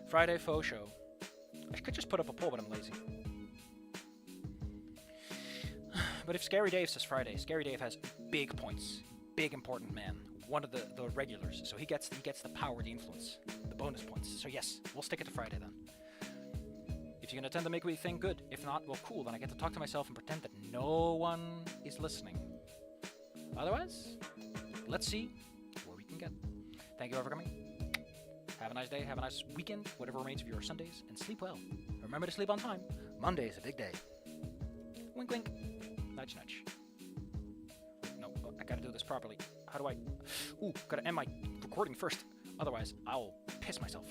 Friday faux show. I could just put up a poll, but I'm lazy. But if Scary Dave says Friday, Scary Dave has big points. Big important man. One of the regulars. So he gets the power, the influence, the bonus points. So yes, we'll stick it to Friday then. If you can attend the midweek thing, good. If not, well, cool. Then I get to talk to myself and pretend that no one is listening. Otherwise, let's see where we can get. Thank you all for coming. Have a nice day. Have a nice weekend. Whatever remains of your Sundays. And sleep well. Remember to sleep on time. Monday is a big day. Wink, wink. Nudge, nudge. Wait, no, I gotta do this properly. How do I... Ooh, gotta end my recording first. Otherwise, I'll piss myself.